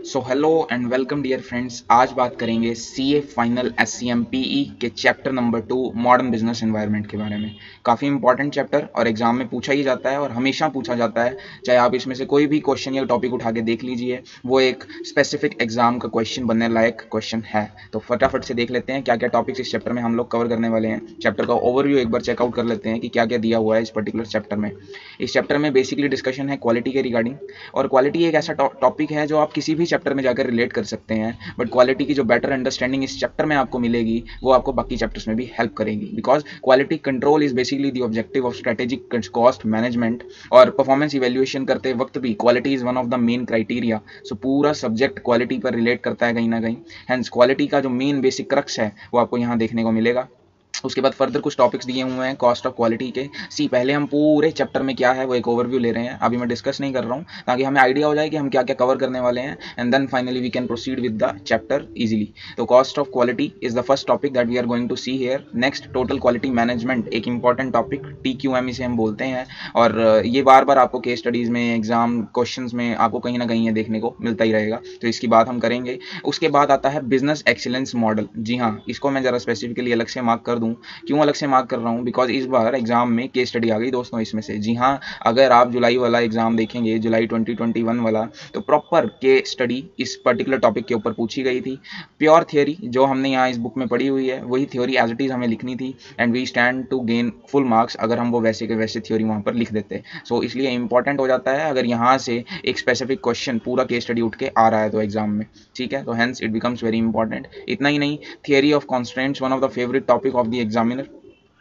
So hello and welcome dear friends. आज बात करेंगे सीए फाइनल एससीएमपीई के chapter number 2 modern business environment के बारे में। काफ़ी इंपॉर्टेंट चैप्टर और एग्जाम में पूछा ही जाता है और हमेशा पूछा जाता है। चाहे आप इसमें से कोई भी क्वेश्चन या टॉपिक उठा के देख लीजिए, वो एक स्पेसिफिक एग्जाम का क्वेश्चन बनने लायक क्वेश्चन है। तो फटाफट से देख लेते हैं क्या क्या टॉपिक्स इस चैप्टर में हम लोग कवर करने वाले हैं। चैप्टर का ओवरव्यू एक बार चेकआउट कर लेते हैं कि क्या क्या दिया हुआ है इस पर्टिकुलर चैप्टर में। इस चैप्टर में बेसिकली डिस्कशन है क्वालिटी के रिगार्डिंग, और क्वालिटी एक ऐसा टॉपिक है जो आप किसी भी चैप्टर में जाकर रिलेट कर सकते हैं, बट क्वालिटी की जो बेटर अंडरस्टैंडिंग इस चैप्टर में आपको मिलेगी वो आपको बाकी चैप्टर्स में भी हेल्प करेगी। Because quality control is basically the objective of strategic cost management, और परफॉर्मेंस इवेल्युएशन करते वक्त भी quality is one of the main criteria. So पूरा सब्जेक्ट क्वालिटी पर रिलेट करता है कहीं ना कहीं। हैंस क्वालिटी का जो मेन बेसिक क्रक्स है वो आपको यहाँ देखने को मिलेगा। उसके बाद फर्दर कुछ टॉपिक्स दिए हुए हैं कॉस्ट ऑफ क्वालिटी के। पहले हम पूरे चैप्टर में क्या है वो एक ओवरव्यू ले रहे हैं, अभी मैं डिस्कस नहीं कर रहा हूँ, ताकि हमें आइडिया हो जाए कि हम क्या क्या कवर करने वाले हैं, and then finally we can proceed with the chapter easily. तो cost of quality is the first topic that we are going to see here. Next total quality management, एक इंपॉर्टेंट टॉपिक, TQM इसे हम बोलते हैं, और ये बार बार आपको case studies में, एग्जाम क्वेश्चन में आपको कहीं ना कहीं ये देखने को मिलता ही रहेगा, तो इसकी बात हम करेंगे। उसके बाद आता है बिजनेस एक्सीलेंस मॉडल। जी हाँ, इसको मैं जरा स्पेसिफिकली अलग से मार्क कर दूँ। क्यों अलग से मार्क कर रहा हूँ? बिकॉज इस बार एग्जाम में केस स्टडी आ गई दोस्तों इसमें से। जी हाँ, अगर आप जुलाई वाला एग्जाम देखेंगे, जुलाई 2021 वाला, तो प्रॉपर केस स्टडी इस पर्टिकुलर टॉपिक के ऊपर पूछी गई थी। प्योर थियोरी जो हमने यहाँ इस बुक में पढ़ी हुई है वही थ्योरी एज इट इज हमें लिखनी थी, and we stand to gain full marks अगर हम वो वैसे के वैसे थ्योरी वहाँ पर लिख देते। सो इसलिए इंपॉर्टेंट हो जाता है अगर यहाँ से एक स्पेसिफिक क्वेश्चन पूरा केस स्टडी उठ के आ रहा है तो एग्जाम में, ठीक है। तो hence it becomes very important. इतना ही नहीं, theory of constants one of the favourite topic of the examiner,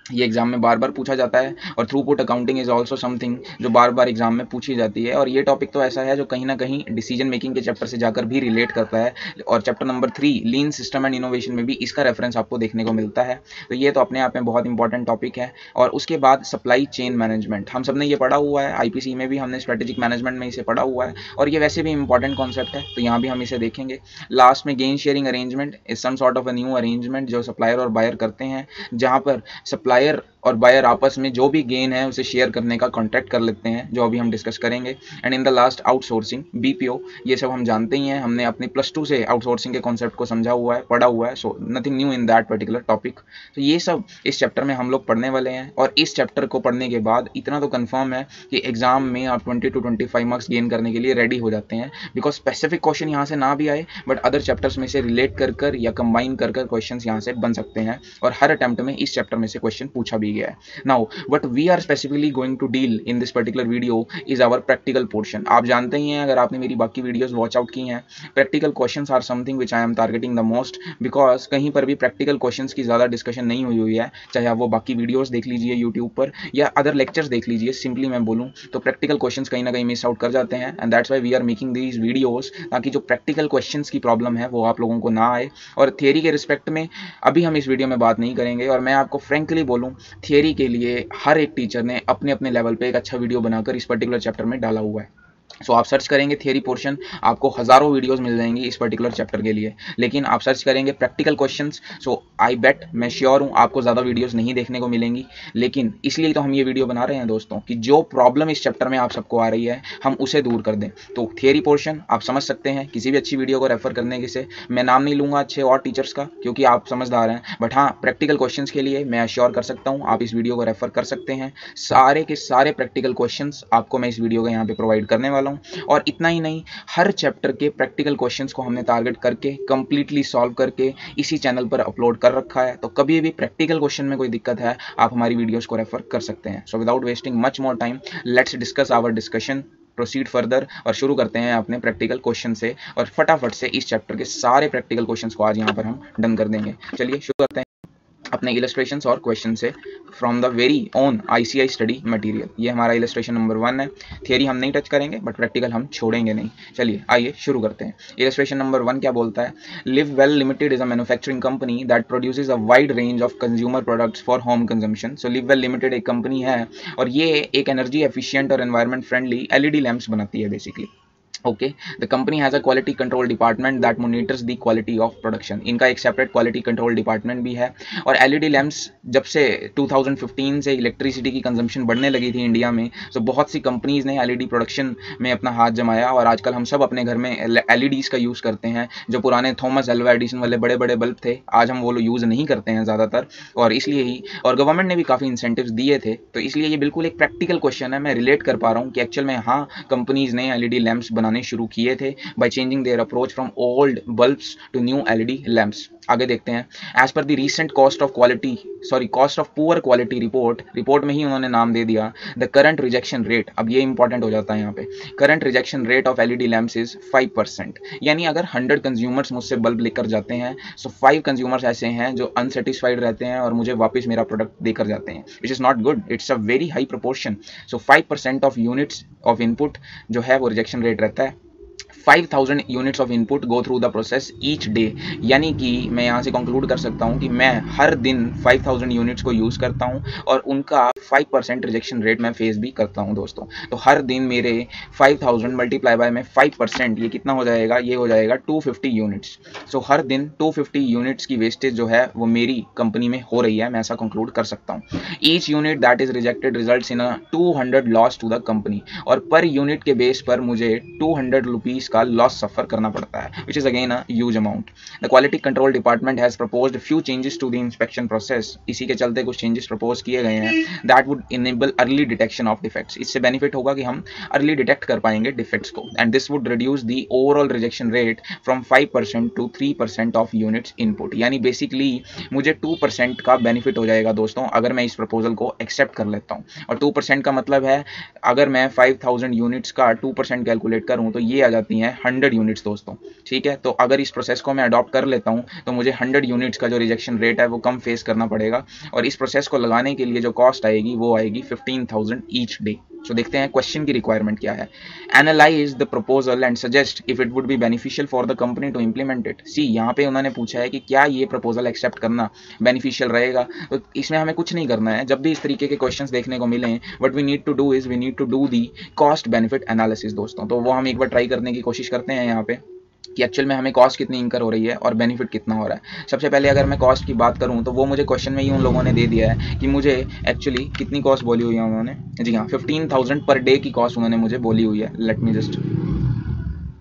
ये एग्जाम में बार बार पूछा जाता है। और throughput accounting is also something जो बार बार एग्जाम में पूछी जाती है, और ये टॉपिक तो ऐसा है जो कहीं ना कहीं डिसीजन मेकिंग के चैप्टर से जाकर भी रिलेट करता है। और chapter number 3 lean system and innovation में भी इसका रेफरेंस आपको देखने को मिलता है। तो ये तो अपने आप में बहुत इंपॉर्टेंट टॉपिक है। और उसके बाद सप्लाई चेन मैनेजमेंट, हम सबने ये पढ़ा हुआ है, IPC में भी हमने स्ट्रेटेजिक मैनेजमेंट में इसे पढ़ा हुआ है, और ये वैसे भी इंपॉर्टेंट कॉन्सेप्ट है, तो यहाँ भी हम इसे देखेंगे। लास्ट में gain sharing arrangement is some sort of a new arrangement जो सप्लायर और बायर करते हैं, जहाँ पर सप्लायर और बायर आपस में जो भी गेन है उसे शेयर करने का कॉन्ट्रैक्ट कर लेते हैं, जो अभी हम डिस्कस करेंगे। And in the last outsourcing, BPO, ये सब हम जानते ही हैं, हमने अपनी +2 से आउटसोर्सिंग के कॉन्सेप्ट को समझा हुआ है, पढ़ा हुआ है। So nothing new in that particular topic. तो ये सब इस चैप्टर में हम लोग पढ़ने वाले हैं, और इस चैप्टर को पढ़ने के बाद इतना तो कन्फर्म है कि एग्जाम में आप 20 to 25 मार्क्स गेन करने के लिए रेडी हो जाते हैं। बिकॉज स्पेसिफिक क्वेश्चन यहाँ से ना भी आए, बट अदर चैप्टर्स में से रिलेट कर कर या कंबाइन कर कर क्वेश्चन यहाँ से बन सकते हैं, और हर अटेम्प्ट में इस चैप्टर में से क्वेश्चन पूछा भी गया है। Now what we are specifically going to deal in this particular video is our practical portion। आप जानते ही हैं, अगर आपने मेरी बाकी वीडियोस वॉच आउट की हैं, practical questions are something which I am targeting the most, because कहीं पर भी प्रैक्टिकल क्वेश्चंस की ज़्यादा डिस्कशन नहीं हुई है। चाहे आप वो बाकी वीडियोस देख लीजिए यूट्यूब पर या अदर लेक्चर्स देख लीजिए, सिंपली मैं बोलूँ तो प्रैक्टिकल क्वेश्चंस कहीं ना कहीं मिस आउट कर जाते हैं, and that's why we are making these videos, ताकि जो प्रैक्टिकल क्वेश्चंस की प्रॉब्लम है वो आप लोगों को ना आए। और थियरी के रिस्पेक्ट में अभी हम इस वीडियो में बात नहीं करेंगे, और मैं आपको फ्रेंकली बोलूँ, थियरी के लिए हर एक टीचर ने अपने अपने लेवल पे एक अच्छा वीडियो बनाकर इस पर्टिकुलर चैप्टर में डाला हुआ है। सो आप सर्च करेंगे थियरी पोर्शन, आपको हज़ारों वीडियोस मिल जाएंगी इस पर्टिकुलर चैप्टर के लिए। लेकिन आप सर्च करेंगे प्रैक्टिकल क्वेश्चंस, सो आई बेट, मैं श्योर हूँ आपको ज़्यादा वीडियोस नहीं देखने को मिलेंगी। लेकिन इसलिए तो हम ये वीडियो बना रहे हैं दोस्तों, कि जो प्रॉब्लम इस चैप्टर में आप सबको आ रही है हम उसे दूर कर दें। तो थियरी पोर्शन आप समझ सकते हैं किसी भी अच्छी वीडियो को रेफर करने से। मैं नाम नहीं लूँगा अच्छे और टीचर्स का, क्योंकि आप समझदार हैं, बट हाँ, प्रैक्टिकल क्वेश्चन के लिए मैं अश्योर कर सकता हूँ आप इस वीडियो को रेफर कर सकते हैं। सारे के सारे प्रैक्टिकल क्वेश्चन आपको मैं इस वीडियो का यहाँ पे प्रोवाइड करने वाला हूँ। और इतना ही नहीं, हर चैप्टर के प्रैक्टिकल क्वेश्चंस को हमने टारगेट करके कंप्लीटली सॉल्व करके इसी चैनल पर अपलोड कर रखा है। तो कभी भी प्रैक्टिकल क्वेश्चन में कोई दिक्कत है, आप हमारी वीडियोस को रेफर कर सकते हैं। So without wasting much more time, let's discuss our discussion, proceed further, और शुरू करते हैं अपने प्रैक्टिकल क्वेश्चन से। और फटाफट से इस चैप्टर के सारे प्रैक्टिकल क्वेश्चंस को आज यहाँ पर हम डन कर देंगे। चलिए शुरू करते हैं अपने इलस्ट्रेशंस और क्वेश्चन से, from the very own ICI study material. ये हमारा इलस्ट्रेशन नंबर 1 है। थियरी हम नहीं टच करेंगे, बट प्रैक्टिकल हम छोड़ेंगे नहीं। चलिए आइए शुरू करते हैं। इलस्ट्रेशन नंबर 1 क्या बोलता है? Live well limited is a manufacturing company that produces a wide range of consumer products for home consumption. So live well limited एक कंपनी है, और ये एक एनर्जी एफिशिएंट और एनवायरमेंट फ्रेंडली LED लैंप्स बनाती है basically. Okay, the company has a quality control department that monitors the quality of production. इनका एक सेपरेट क्वालिटी कंट्रोल डिपार्टमेंट भी है। और एलईडी लैंप्स जब से 2015 से इलेक्ट्रिसिटी की कंजम्पशन बढ़ने लगी थी इंडिया में, तो बहुत सी कंपनीज ने एलईडी प्रोडक्शन में अपना हाथ जमाया और आजकल हम सब अपने घर में एलईडीज़ का यूज़ करते हैं। जो पुराने थॉमस एल्वा एडिसन वाले बड़े बड़े बल्ब थे, आज हम वो यूज़ नहीं करते हैं ज़्यादातर, और इसलिए ही और गवर्नमेंट ने भी काफ़ी इंसेंटिव्स दिए थे। तो इसलिए ये बिल्कुल एक प्रैक्टिकल क्वेश्चन है, मैं रिलेट कर पा रहा हूँ कि एक्चुअल में हाँ, कंपनीज ने एलईडी लैंप्स बनाने शुरू किए थे by changing their approach from old bulbs to new LED lamps। आगे देखते हैं। As per the recent cost of poor quality report में ही उन्होंने नाम दे दिया, द करंट रिजेक्शन रेट। अब ये इंपॉर्टेंट हो जाता है यहाँ पे, current rejection rate of LED lamps is 5%। यानी अगर 100 कंज्यूमर्स मुझसे बल्ब लेकर जाते हैं, सो 5 कंज्यूमर्स ऐसे हैं जो अनसेटिस्फाइड रहते हैं और मुझे वापस मेरा प्रोडक्ट देकर जाते हैं, which is not good, it's a very high proportion. So 5% of units of input जो है वो रिजेक्शन रेट रहता है। 5000 units of input go through the process each day. यानी कि मैं यहाँ से कंक्लूड कर सकता हूँ कि मैं हर दिन 5000 यूनिट्स को यूज़ करता हूँ और उनका 5% रिजेक्शन रेट मैं फेस भी करता हूँ दोस्तों। तो हर दिन मेरे 5000 मल्टीप्लाई बाय में 5%, ये कितना हो जाएगा, ये हो जाएगा 250 यूनिट्स। सो हर दिन 250 यूनिट्स की वेस्टेज जो है वो मेरी कंपनी में हो रही है, मैं ऐसा कंक्लूड कर सकता हूँ। Each unit that is rejected results in a 200 loss to the company. और पर यूनिट के बेस पर मुझे 200 रुपीज़ का लॉस सफर करना पड़ता है, which is again a huge amount. The quality control department has proposed few changes to the inspection process. इसी के चलते कुछ चेंजेस प्रपोज किए गए हैं, that would enable early detection of defects. इससे बेनिफिट होगा कि हम अर्ली डिटेक्ट कर पाएंगे डिफेक्ट्स को, and this would reduce the overall rejection rate from 5% to 3% of units input. यानी बेसिकली मुझे 2% का बेनिफिट हो जाएगा दोस्तों अगर मैं इस प्रपोजल को एक्सेप्ट कर लेता हूँ। और 2% का मतलब है, अगर मैं 5000 यूनिट्स का 2% कैलकुलेट करूँ तो ये आ जाती हैं 100 यूनिट्स दोस्तों। ठीक है, तो अगर इस प्रोसेस को मैं अडॉप्ट कर लेता हूं तो मुझे 100 यूनिट्स का जो रिजेक्शन रेट है वो कम फेस करना पड़ेगा, और इस प्रोसेस को लगाने के लिए जो कॉस्ट आएगी वो आएगी 15,000 ईच डे। सो देखते हैं क्वेश्चन की रिक्वायरमेंट क्या है। Analyse the proposal and suggest if it would be beneficial for the company to implement it. See, यहाँ पे उन्होंने पूछा है कि क्या ये प्रपोजल एक्सेप्ट करना बेनिफिशियल रहेगा। तो इसमें हमें कुछ नहीं करना है। जब भी इस तरीके के क्वेश्चंस देखने को मिलें, what we need to do is we need to do the cost benefit analysis दोस्तों। तो वो हम एक बार ट्राई करने की कोशिश करते हैं यहाँ पे कि एक्चुअल में हमें कॉस्ट कितनी इंकर हो रही है और बेनिफिट कितना हो रहा है। सबसे पहले अगर मैं कॉस्ट की बात करूं तो वो मुझे क्वेश्चन में ही उन लोगों ने दे दिया है कि मुझे एक्चुअली कितनी कॉस्ट बोली हुई है उन्होंने। जी हाँ, 15,000 पर डे की कॉस्ट उन्होंने मुझे बोली हुई है। Let me just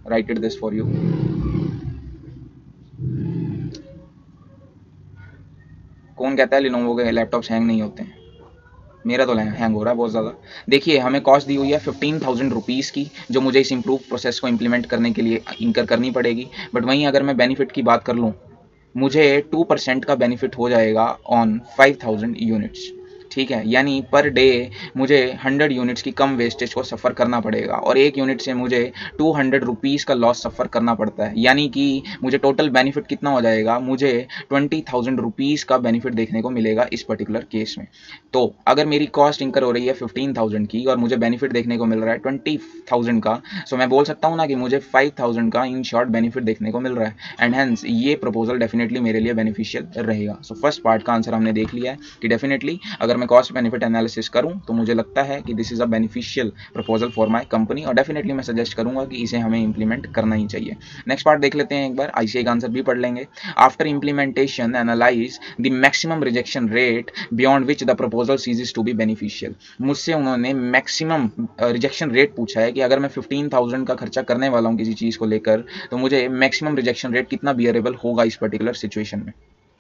right it this for you. कौन कहता है लिनोवो के लैपटॉप्स हैंग नहीं होते हैं? मेरा तो हैंग हो रहा है बहुत ज़्यादा। देखिए, हमें कॉस्ट दी हुई है 15,000 रुपीज़ की, जो मुझे इस इम्प्रूव प्रोसेस को इम्प्लीमेंट करने के लिए इंकर करनी पड़ेगी। बट वहीं अगर मैं बेनिफिट की बात कर लूँ, मुझे 2% का बेनिफिट हो जाएगा ऑन 5000 यूनिट्स। ठीक है, यानी पर डे मुझे 100 यूनिट्स की कम वेस्टेज को सफ़र करना पड़ेगा और एक यूनिट से मुझे 200 रुपीज़ का लॉस सफ़र करना पड़ता है। यानी कि मुझे टोटल बेनिफिट कितना हो जाएगा, मुझे 20,000 रुपीज़ का बेनिफिट देखने को मिलेगा इस पर्टिकुलर केस में। तो अगर मेरी कॉस्ट इंकर हो रही है 15,000 की और मुझे बेनिफिट देखने को मिल रहा है 20,000 का, सो मैं बोल सकता हूँ ना कि मुझे 5,000 का इन शॉर्ट बेनिफिट देखने को मिल रहा है, एंड हेंस ये प्रपोजल डेफिनेटली मेरे लिए बेनिफिशियल रहेगा। सो फर्स्ट पार्ट का आंसर हमने देख लिया है कि डेफिनेटली अगर मैं कॉस्ट बेनिफिट एनालिसिस करूं तो मुझे लगता है कि this is a beneficial proposal for my company, और डेफिनेटली मैं सजेस्ट करूंगा कि इसे हमें इंप्लीमेंट करना ही चाहिए। नेक्स्ट पार्ट देख लेते हैं एक बार, आईसीआई का आंसर भी पढ़ लेंगे। After implementation analyse the maximum rejection rate beyond which the proposal ceases to be beneficial. मुझसे उन्होंने मैक्सिमम रिजेक्शन रेट पूछा है कि अगर मैं 15,000 का खर्चा करने वाला हूं किसी चीज़ को लेकर, तो मुझे मैक्सिमम रिजेक्शन रेट कितना बियरेबल होगा इस पर्टिकुलर सिचुएशन में।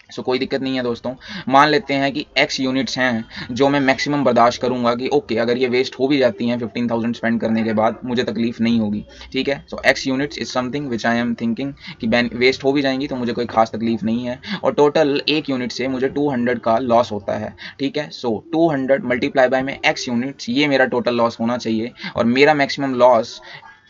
सो कोई दिक्कत नहीं है दोस्तों। मान लेते हैं कि x यूनिट्स हैं जो मैं मैक्सिमम बर्दाश्त करूंगा कि ओके, अगर ये वेस्ट हो भी जाती हैं 15,000 स्पेंड करने के बाद, मुझे तकलीफ नहीं होगी। ठीक है, सो x units is something which I am thinking कि वेस्ट हो भी जाएंगी तो मुझे कोई खास तकलीफ नहीं है, और टोटल एक यूनिट से मुझे 200 का लॉस होता है। ठीक है, सो 200 मल्टीप्लाई बाय में x यूनिट्स, ये मेरा टोटल लॉस होना चाहिए, और मेरा मैक्सिमम लॉस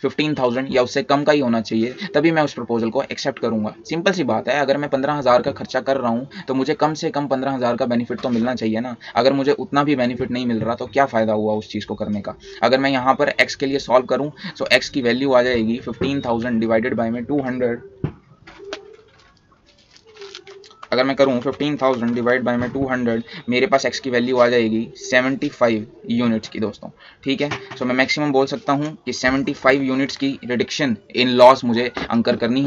15,000 या उससे कम का ही होना चाहिए, तभी मैं उस प्रपोजल को एक्सेप्ट करूंगा। सिंपल सी बात है, अगर मैं 15,000 का खर्चा कर रहा हूं तो मुझे कम से कम 15,000 का बेनिफिट तो मिलना चाहिए ना। अगर मुझे उतना भी बेनिफिट नहीं मिल रहा तो क्या फ़ायदा हुआ उस चीज़ को करने का। अगर मैं यहाँ पर x के लिए सॉल्व करूँ, सो x की वैल्यू आ जाएगी 15,000 डिवाइडेड बाय में 200 अगर मैं करूँ 15,000 डिवाइड बाय में 200, मेरे पास x की वैल्यू आ जाएगी 75 यूनिट्स की दोस्तों। ठीक है, सो मैं मैक्सिमम बोल सकता हूँ कि 75 यूनिट्स की रिडक्शन इन लॉस मुझे इंकर करनी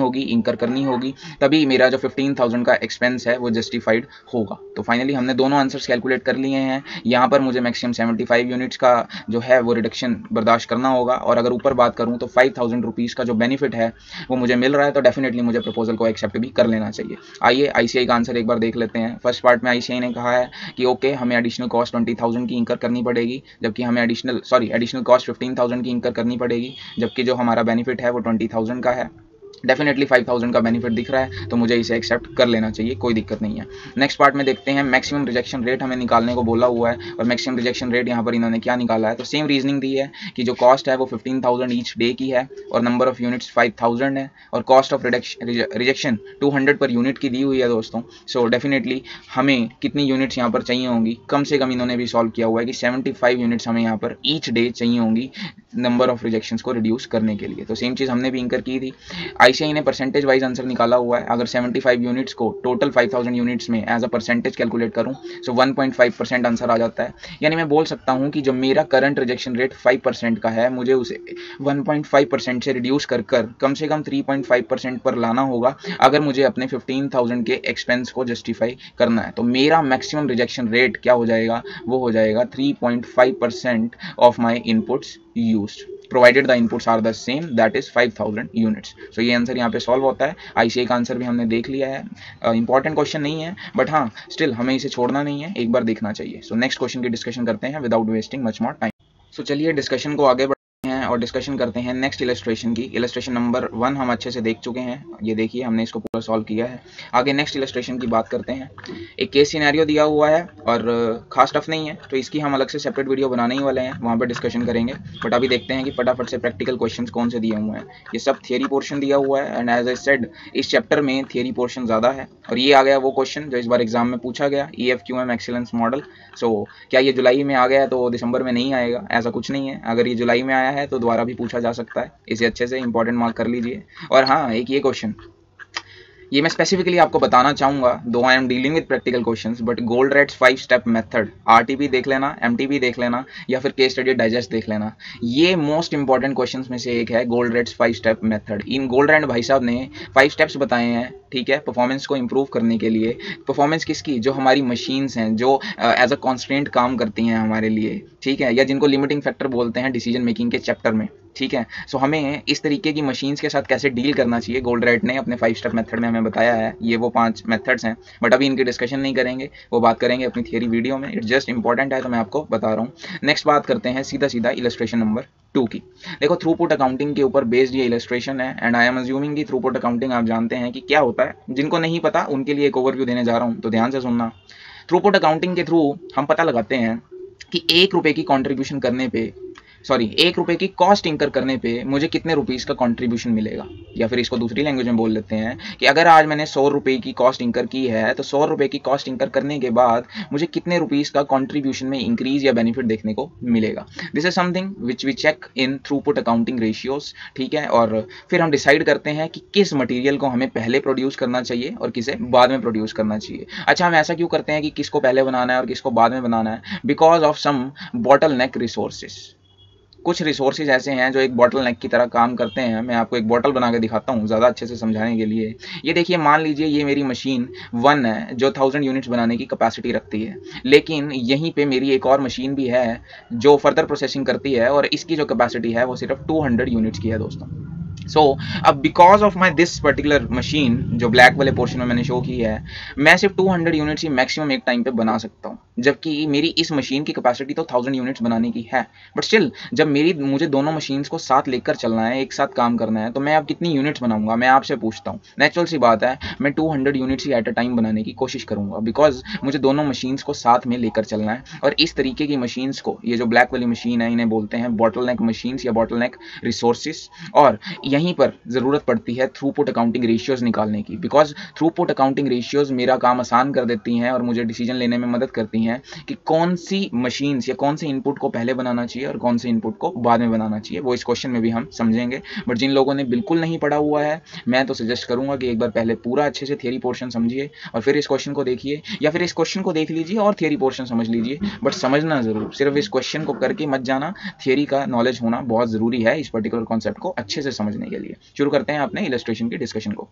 होगी, तभी मेरा जो 15,000 का एक्सपेंस है वो जस्टिफाइड होगा। तो फाइनली हमने दोनों आंसर्स कैलकुलेट कर लिए हैं। यहाँ पर मुझे मैक्सिमम 75 यूनिट्स का जो है वो रिडक्शन बर्दाश्त करना होगा, और अगर ऊपर बात करूँ तो 5,000 रुपीज़ का जो बेनिफिट है वो मुझे मिल रहा है, तो डेफिनेटली मुझे प्रपोजल को एक्सेप्ट भी कर लेना चाहिए। आइए ICAI का आंसर एक बार देख लेते हैं। फर्स्ट पार्ट में ICAI ने कहा है कि ओके हमें एडिशनल कॉस्ट 20,000 की इंकर करनी पड़ेगी, जबकि हमें एडिशनल कॉस्ट 15,000 की इंकर करनी पड़ेगी, जबकि जो हमारा बेनिफिट है वो 20,000 का है। डेफिनेटली 5,000 का बेनिफिट दिख रहा है, तो मुझे इसे एक्सेप्ट कर लेना चाहिए, कोई दिक्कत नहीं है। नेक्स्ट पार्ट में देखते हैं, मैक्सिमम रिजेक्शन रेट हमें निकालने को बोला हुआ है, और मैक्सिमम रिजेक्शन रेट यहाँ पर इन्होंने क्या निकाला है, तो सेम रीजनिंग दी है कि जो कॉस्ट है वो 15,000 ईच डे की है, और नंबर ऑफ यूनिट्स 5,000 है, और cost of rejection 200 per unit की दी हुई है दोस्तों। सो डेफिनेटली हमें कितनी यूनिट्स यहाँ पर चाहिए होंगी, कम से कम इन्होंने भी सॉल्व किया हुआ है कि 75 यूनिट्स हमें यहाँ पर ईच डे चाहिए होंगी नंबर ऑफ रिजेक्शंस को रिड्यूस करने के लिए। तो सेम चीज़ हमने भी इंकर की थी। ICAI ने परसेंटेज वाइज आंसर निकाला हुआ है। अगर 75 यूनिट्स को टोटल 5,000 यूनिट्स में एज अ परसेंटेज कैलकुलेट करूं, सो 1.5% आंसर आ जाता है। यानी मैं बोल सकता हूं कि जो मेरा करंट रिजेक्शन रेट 5% का है, मुझे उसे 1.5% से रिड्यूस कर कम से कम 3.5% पर लाना होगा, अगर मुझे अपने 15,000 के एक्सपेंस को जस्टिफाई करना है। तो मेरा मैक्सिमम रिजेक्शन रेट क्या हो जाएगा, वो हो जाएगा 3.5% of my inputs used, provided the inputs are the same, that is 5,000 units। so ये आंसर यहाँ पे सॉल्व होता है। ICAI का आंसर भी हमने देख लिया है। इंपॉर्टेंट क्वेश्चन नहीं है, बट हाँ स्टिल हमें इसे छोड़ना नहीं है, एक बार देखना चाहिए। सो नेक्स्ट क्वेश्चन की डिस्कशन करते हैं without wasting much more time. So चलिए डिस्कशन को आगे हैं और डिस्कशन करते हैं नेक्स्ट इलस्ट्रेशन की। इलस्ट्रेशन नंबर 1 हम अच्छे से देख चुके हैं, ये देखिए हमने इसको पूरा सॉल्व किया है। आगे नेक्स्ट इलस्ट्रेशन की बात करते हैं। एक केस सिनेरियो दिया हुआ है और खास टफ नहीं है, तो इसकी हम अलग से सेपरेट वीडियो बनाने ही वाले हैं, वहाँ पर डिस्कशन करेंगे। बट अभी देखते हैं कि फटाफट से प्रैक्टिकल क्वेश्चंस कौन से दिए हुए हैं। ये सब थियरी पोर्शन दिया हुआ है, एंड एज आई सेड इस चैप्टर में थियरी पोर्शन ज़्यादा है। और ये आ गया वो क्वेश्चन जो इस बार एग्जाम में पूछा गया, EFQM एक्सीलेंस मॉडल। सो क्या ये जुलाई में आ गया है तो दिसंबर में नहीं आएगा, ऐसा कुछ नहीं है। अगर ये जुलाई में आया है तो दोबारा भी पूछा जा सकता है, इसे अच्छे से इंपॉर्टेंट मार्क कर लीजिए। और हाँ, एक ये क्वेश्चन ये मैं स्पेसिफिकली आपको बताना चाहूंगा, though I am dealing with practical questions, but Goldratt's 5 step method, RTP देख लेना, MTP देख लेना, या फिर केस स्टडी डाइजेस्ट देख लेना। ये मोस्ट इंपॉर्टेंट क्वेश्चंस में से एक है, गोल्डरेट्स 5 स्टेप मेथड। इन गोल्डरेट भाई साहब ने 5 स्टेप्स बताए हैं, ठीक है, परफॉर्मेंस को इंप्रूव करने के लिए। परफॉर्मेंस किसकी, जो हमारी मशीन्स हैं, जो एज अ कॉन्स्टेंट काम करती हैं हमारे लिए, ठीक है, या जिनको लिमिटिंग फैक्टर बोलते हैं डिसीजन मेकिंग के चैप्टर में, ठीक है। सो हमें इस तरीके की मशीन्स के साथ कैसे डील करना चाहिए, गोल्डरेट ने अपने 5 स्टेप मेथड में हमें बताया है। ये वो 5 मेथड्स हैं, बट अभी इनकी डिस्कशन नहीं करेंगे, वो बात करेंगे अपनी थियरी वीडियो में। इट जस्ट इंपॉर्टेंट है तो मैं आपको बता रहा हूँ। नेक्स्ट बात करते हैं सीधा इलस्ट्रेशन नंबर 2 की। देखो थ्रूपुट अकाउंटिंग के ऊपर बेस्ड ये इलस्ट्रेशन है, एंड आई एम अज्यूमिंग कि थ्रूपुट अकाउंटिंग आप जानते हैं कि क्या होता है। जिनको नहीं पता उनके लिए एक ओवरव्यू देने जा रहा हूँ, तो ध्यान से सुनना। थ्रूपुट अकाउंटिंग के थ्रू हम पता लगाते हैं कि 1 रुपये की कॉन्ट्रीब्यूशन करने पे, 1 रुपये की कॉस्ट इंकर करने पे मुझे कितने रुपीज़ का कंट्रीब्यूशन मिलेगा। या फिर इसको दूसरी लैंग्वेज में बोल लेते हैं कि अगर आज मैंने 100 रुपये की कॉस्ट इंकर की है, तो 100 रुपये की कॉस्ट इंकर करने के बाद मुझे कितने रुपीज़ का कंट्रीब्यूशन में इंक्रीज या बेनिफिट देखने को मिलेगा। This is something which we check in throughput accounting ratios, ठीक है। और फिर हम डिसाइड करते हैं कि किस मटीरियल को हमें पहले प्रोड्यूस करना चाहिए और किसे बाद में प्रोड्यूस करना चाहिए। अच्छा, हम ऐसा क्यों करते हैं कि किसको पहले बनाना है और किसको बाद में बनाना है? Because of some bottleneck resources. कुछ रिसोर्सेज ऐसे हैं जो एक बॉटल नेक की तरह काम करते हैं। मैं आपको एक बॉटल बना के दिखाता हूँ ज़्यादा अच्छे से समझाने के लिए। ये देखिए, मान लीजिए ये मेरी मशीन 1 है जो 1000 यूनिट्स बनाने की कैपेसिटी रखती है, लेकिन यहीं पे मेरी एक और मशीन भी है जो फर्दर प्रोसेसिंग करती है, और इसकी जो कैपेसिटी है वो सिर्फ 200 यूनिट्स की है दोस्तों। सो अब because of my this particular machine, जो ब्लैक वाले पोर्शन में मैंने शो की है, मैं सिर्फ 200 यूनिट्स ही मैक्सिमम एक टाइम पे बना सकता हूँ, जबकि मेरी इस मशीन की कैपेसिटी तो 1000 यूनिट्स बनाने की है। बट स्टिल जब मुझे दोनों मशीन्स को साथ लेकर चलना है, एक साथ काम करना है, तो मैं अब कितनी यूनिट्स बनाऊंगा? मैं आपसे पूछता हूँ। नेचुरल सी बात है, मैं 200 units he at a time बनाने की कोशिश करूंगा, बिकॉज मुझे दोनों मशीन्स को साथ में लेकर चलना है। और इस तरीके की मशीन्स को, ये जो ब्लैक वाली मशीन है, इन्हें बोलते हैं बॉटल नेक मशीन्स या बॉटल नेक रिसोर्सेज। और यहीं पर ज़रूरत पड़ती है थ्रूपुट अकाउंटिंग रेशियोज निकालने की, बिकॉज थ्रूपुट अकाउंटिंग रेशियोज मेरा काम आसान कर देती हैं और मुझे डिसीजन लेने में मदद करती है कि कौन सी मशीन्स या कौन से इनपुट को पहले बनाना चाहिए और कौन से इनपुट को बाद में बनाना चाहिए, वो इस क्वेश्चन में भी हम समझेंगे। बट जिन लोगों ने बिल्कुल नहीं पढ़ा हुआ है, मैं तो सजेस्ट करूंगा कि एक बार पहले पूरा अच्छे से थियरी पोर्शन समझिए और फिर इस क्वेश्चन को देखिए, या फिर इस क्वेश्चन को देख लीजिए और थियरी पोर्शन समझ लीजिए, बट समझना जरूर, सिर्फ इस क्वेश्चन को करके मत जाना। थियरी का नॉलेज होना बहुत जरूरी है इस पर्टिकुलर कॉन्सेप्ट को अच्छे से समझने के लिए। शुरू करते हैं अपने इलस्ट्रेशन की डिस्कशन को।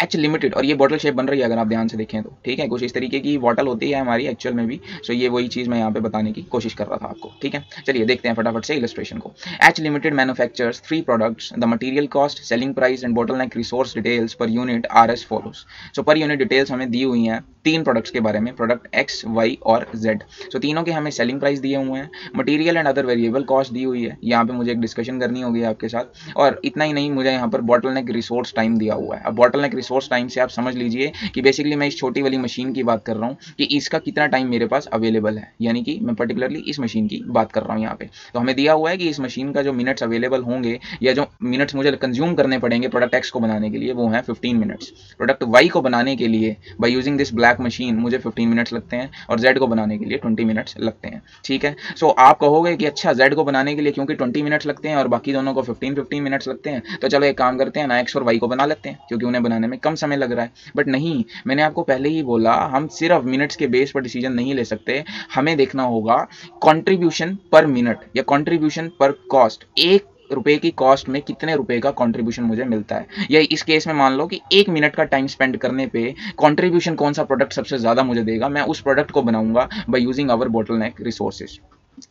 एच लिमिटेड, और ये बॉटल शेप बन रही है अगर आप ध्यान से देखें तो, ठीक है, कुछ इस तरीके की बॉटल होती है हमारी एक्चुअल में भी। सो ये वही चीज़ मैं यहाँ पे बताने की कोशिश कर रहा था आपको, ठीक है। चलिए देखते हैं फटाफट से इलस्ट्रेशन को। H limited manufactures 3 products, the material cost, selling price and bottleneck resource details per unit are as follows. So per unit details हमें दी हुई हैं 3 प्रोडक्ट्स के बारे में, प्रोडक्ट एक्स, वाई और जेड। सो तीनों के हमें सेलिंग प्राइस दिए हुए हैं, material and other variable cost दी हुई है, यहाँ पे मुझे एक डिस्कशन करनी होगी आपके साथ। और इतना ही नहीं, मुझे यहाँ पर बॉटलनेक रिसोर्स टाइम दिया हुआ है। अब बॉटलनेक रिसोर्स टाइम से आप समझ लीजिए कि बेसिकली मैं इस छोटी वाली मशीन की बात कर रहा हूँ कि इसका कितना टाइम मेरे पास अवेलेबल है, यानी कि मैं पर्टिकुलरली इस मशीन की बात कर रहा हूँ यहाँ पे। तो हमें दिया हुआ है कि इस मशीन का जो मिनट्स अवेलेबल होंगे या जो मिनट्स मुझे कंज्यूम करने पड़ेंगे प्रोडक्ट एक्स को बनाने के लिए, वो हैं 15 मिनट्स। प्रोडक्ट वाई को बनाने के लिए by using this black machine मुझे 15 मिनट्स लगते हैं और जेड को बनाने के लिए 20 मिनट्स लगते हैं, ठीक है। सो आप कहोगे कि अच्छा जेड को बनाने के लिए क्योंकि 20 मिनट्स लगते हैं और बाकी दोनों को 15 मिनट्स लगते हैं, तो चलो एक काम करते हैं ना, एक्स और वाई को बना लेते हैं क्योंकि उन्हें बनाने में कम समय लग रहा है। बट नहीं, मैंने आपको पहले ही बोला, हम सिर्फ मिनट्स के बेस पर डिसीजन नहीं ले सकते, हमें देखना होगा कंट्रीब्यूशन पर मिनट या कंट्रीब्यूशन पर कॉस्ट। एक रुपए की कॉस्ट में कितने रुपए का कंट्रीब्यूशन मुझे मिलता है, या इस केस में मान लो कि 1 मिनट का टाइम स्पेंड करने पे कंट्रीब्यूशन कौन सा प्रोडक्ट सबसे ज्यादा मुझे देगा, मैं उस प्रोडक्ट को बनाऊंगा by using our bottleneck resources,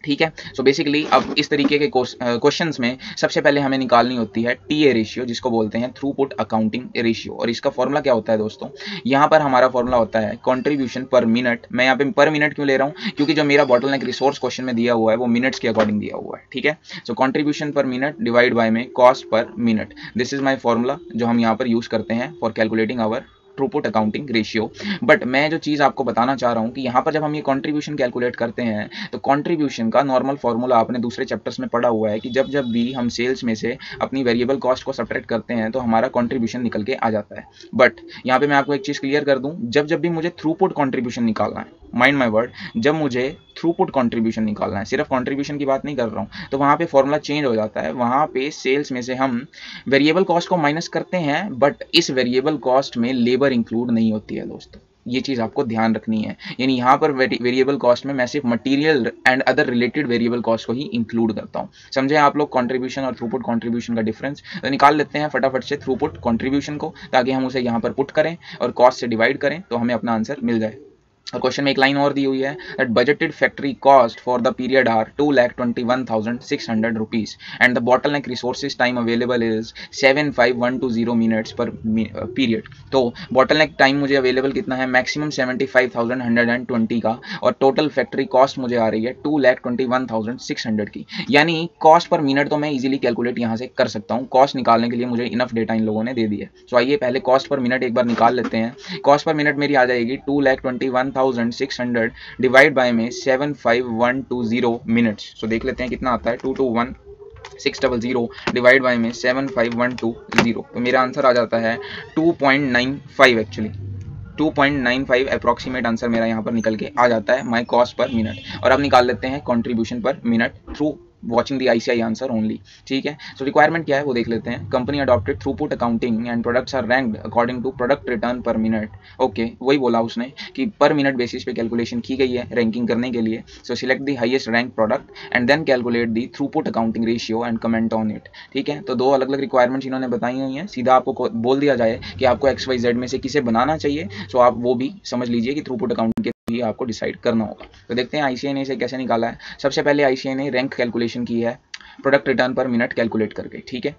ठीक है। सो बेसिकली अब इस तरीके के क्वेश्चंस में सबसे पहले हमें निकालनी होती है टीए रेशियो, जिसको बोलते हैं थ्रूपुट अकाउंटिंग रेशियो। और इसका फॉर्मूला क्या होता है दोस्तों, यहाँ पर हमारा फॉर्मूला होता है कंट्रीब्यूशन पर मिनट। मैं यहाँ पे पर मिनट क्यों ले रहा हूँ, क्योंकि जो मेरा बॉटलनेक रिसोर्स क्वेश्चन में दिया हुआ है वो मिनट्स के अकॉर्डिंग दिया हुआ है, ठीक है। So contribution per minute divide by में cost per minute, this is my formula जो हम यहाँ पर यूज करते हैं for calculating our throughput accounting ratio. But मैं जो चीज़ आपको बताना चाह रहा हूँ कि यहाँ पर जब हम ये कंट्रीब्यूशन कैलकुलेट करते हैं तो कंट्रीब्यूशन का नॉर्मल फॉर्मूला आपने दूसरे चैप्टर्स में पढ़ा हुआ है कि जब जब भी हम सेल्स में से अपनी वेरिएबल कॉस्ट को सब्ट्रैक्ट करते हैं तो हमारा कंट्रीब्यूशन निकल के आ जाता है। बट यहाँ पे मैं आपको एक चीज़ क्लियर कर दूँ, जब जब भी मुझे थ्रूपुट कंट्रीब्यूशन निकालना है, माइंड माई वर्ड, जब मुझे थ्रूपुट कंट्रीब्यूशन निकालना है, सिर्फ कंट्रीब्यूशन की बात नहीं कर रहा हूँ, तो वहाँ पे फॉर्मूला चेंज हो जाता है। वहाँ पे सेल्स में से हम वेरिएबल कॉस्ट को माइनस करते हैं, बट इस वेरिएबल कॉस्ट में लेबर इंक्लूड नहीं होती है दोस्तों, ये चीज़ आपको ध्यान रखनी है। यानी यहाँ पर वेरिएबल कॉस्ट में मैं सिर्फ material and other related variable cost को ही इंक्लूड करता हूँ। समझे आप लोग कंट्रीब्यूशन और थ्रूपुट कंट्रीब्यूशन का डिफरेंस। तो निकाल लेते हैं फटाफट से थ्रूपुट कंट्रीब्यूशन को, ताकि हम उसे यहाँ पर पुट करें और कॉस्ट से डिवाइड करें तो हमें अपना आंसर मिल जाए। और क्वेश्चन में एक लाइन और दी हुई है that budgeted factory cost for the period are 2,21,600 rupees and the bottleneck resources time available is 75120 minutes per period. तो बॉटलनेक टाइम मुझे अवेलेबल कितना है, मैक्सिमम 75,120 का, और टोटल फैक्ट्री कॉस्ट मुझे आ रही है 2,21,600 की। यानी कॉस्ट पर मिनट तो मैं इजीली कैलकुलेट यहाँ से कर सकता हूँ, कॉस्ट निकालने के लिए मुझे इनफ डेटा इन लोगों ने दे दिया है। सो आइए पहले कॉस्ट पर मिनट एक बार निकाल लेते हैं। कॉस्ट पर मिनट मेरी आ जाएगी 2,21,600 डिवाइड बाय में 75120 मिनट्स। सो देख लेते हैं कितना आता है, 221,600 डिवाइड बाय में 75120, तो मेरा आंसर आ जाता है 2.95, एक्चुअली 2.95 अप्रॉक्सीमेट आंसर मेरा यहाँ पर निकल के आ जाता है माई कॉस्ट पर मिनट। और अब निकाल लेते हैं contribution per minute through watching the ICI answer only, ठीक है। सो रिक्वायरमेंट क्या है वो देख लेते हैं। Company adopted throughput accounting and products are ranked according to product return per minute. Okay, वही बोला उसने कि पर मिनट बेसिस पे कैलकुलेशन की गई है रैंकिंग करने के लिए। So select the highest rank product and then calculate the throughput accounting ratio and comment on it, ठीक है। तो दो अलग अलग रिक्वायरमेंट्स इन्होंने बताई हुई हैं, सीधा आपको बोल दिया जाए कि आपको XYZ में से किसे बनाना चाहिए, सो आप वो भी समझ लीजिए कि थ्रूपुट अकाउंटिंग के लिए आपको डिसाइड करना होगा। तो देखते हैं ICI ने इसे कैसे निकाला है। सबसे पहले ICI ने रैंक कैलकुलेशन की है product return per minute calculate करके, ठीक है।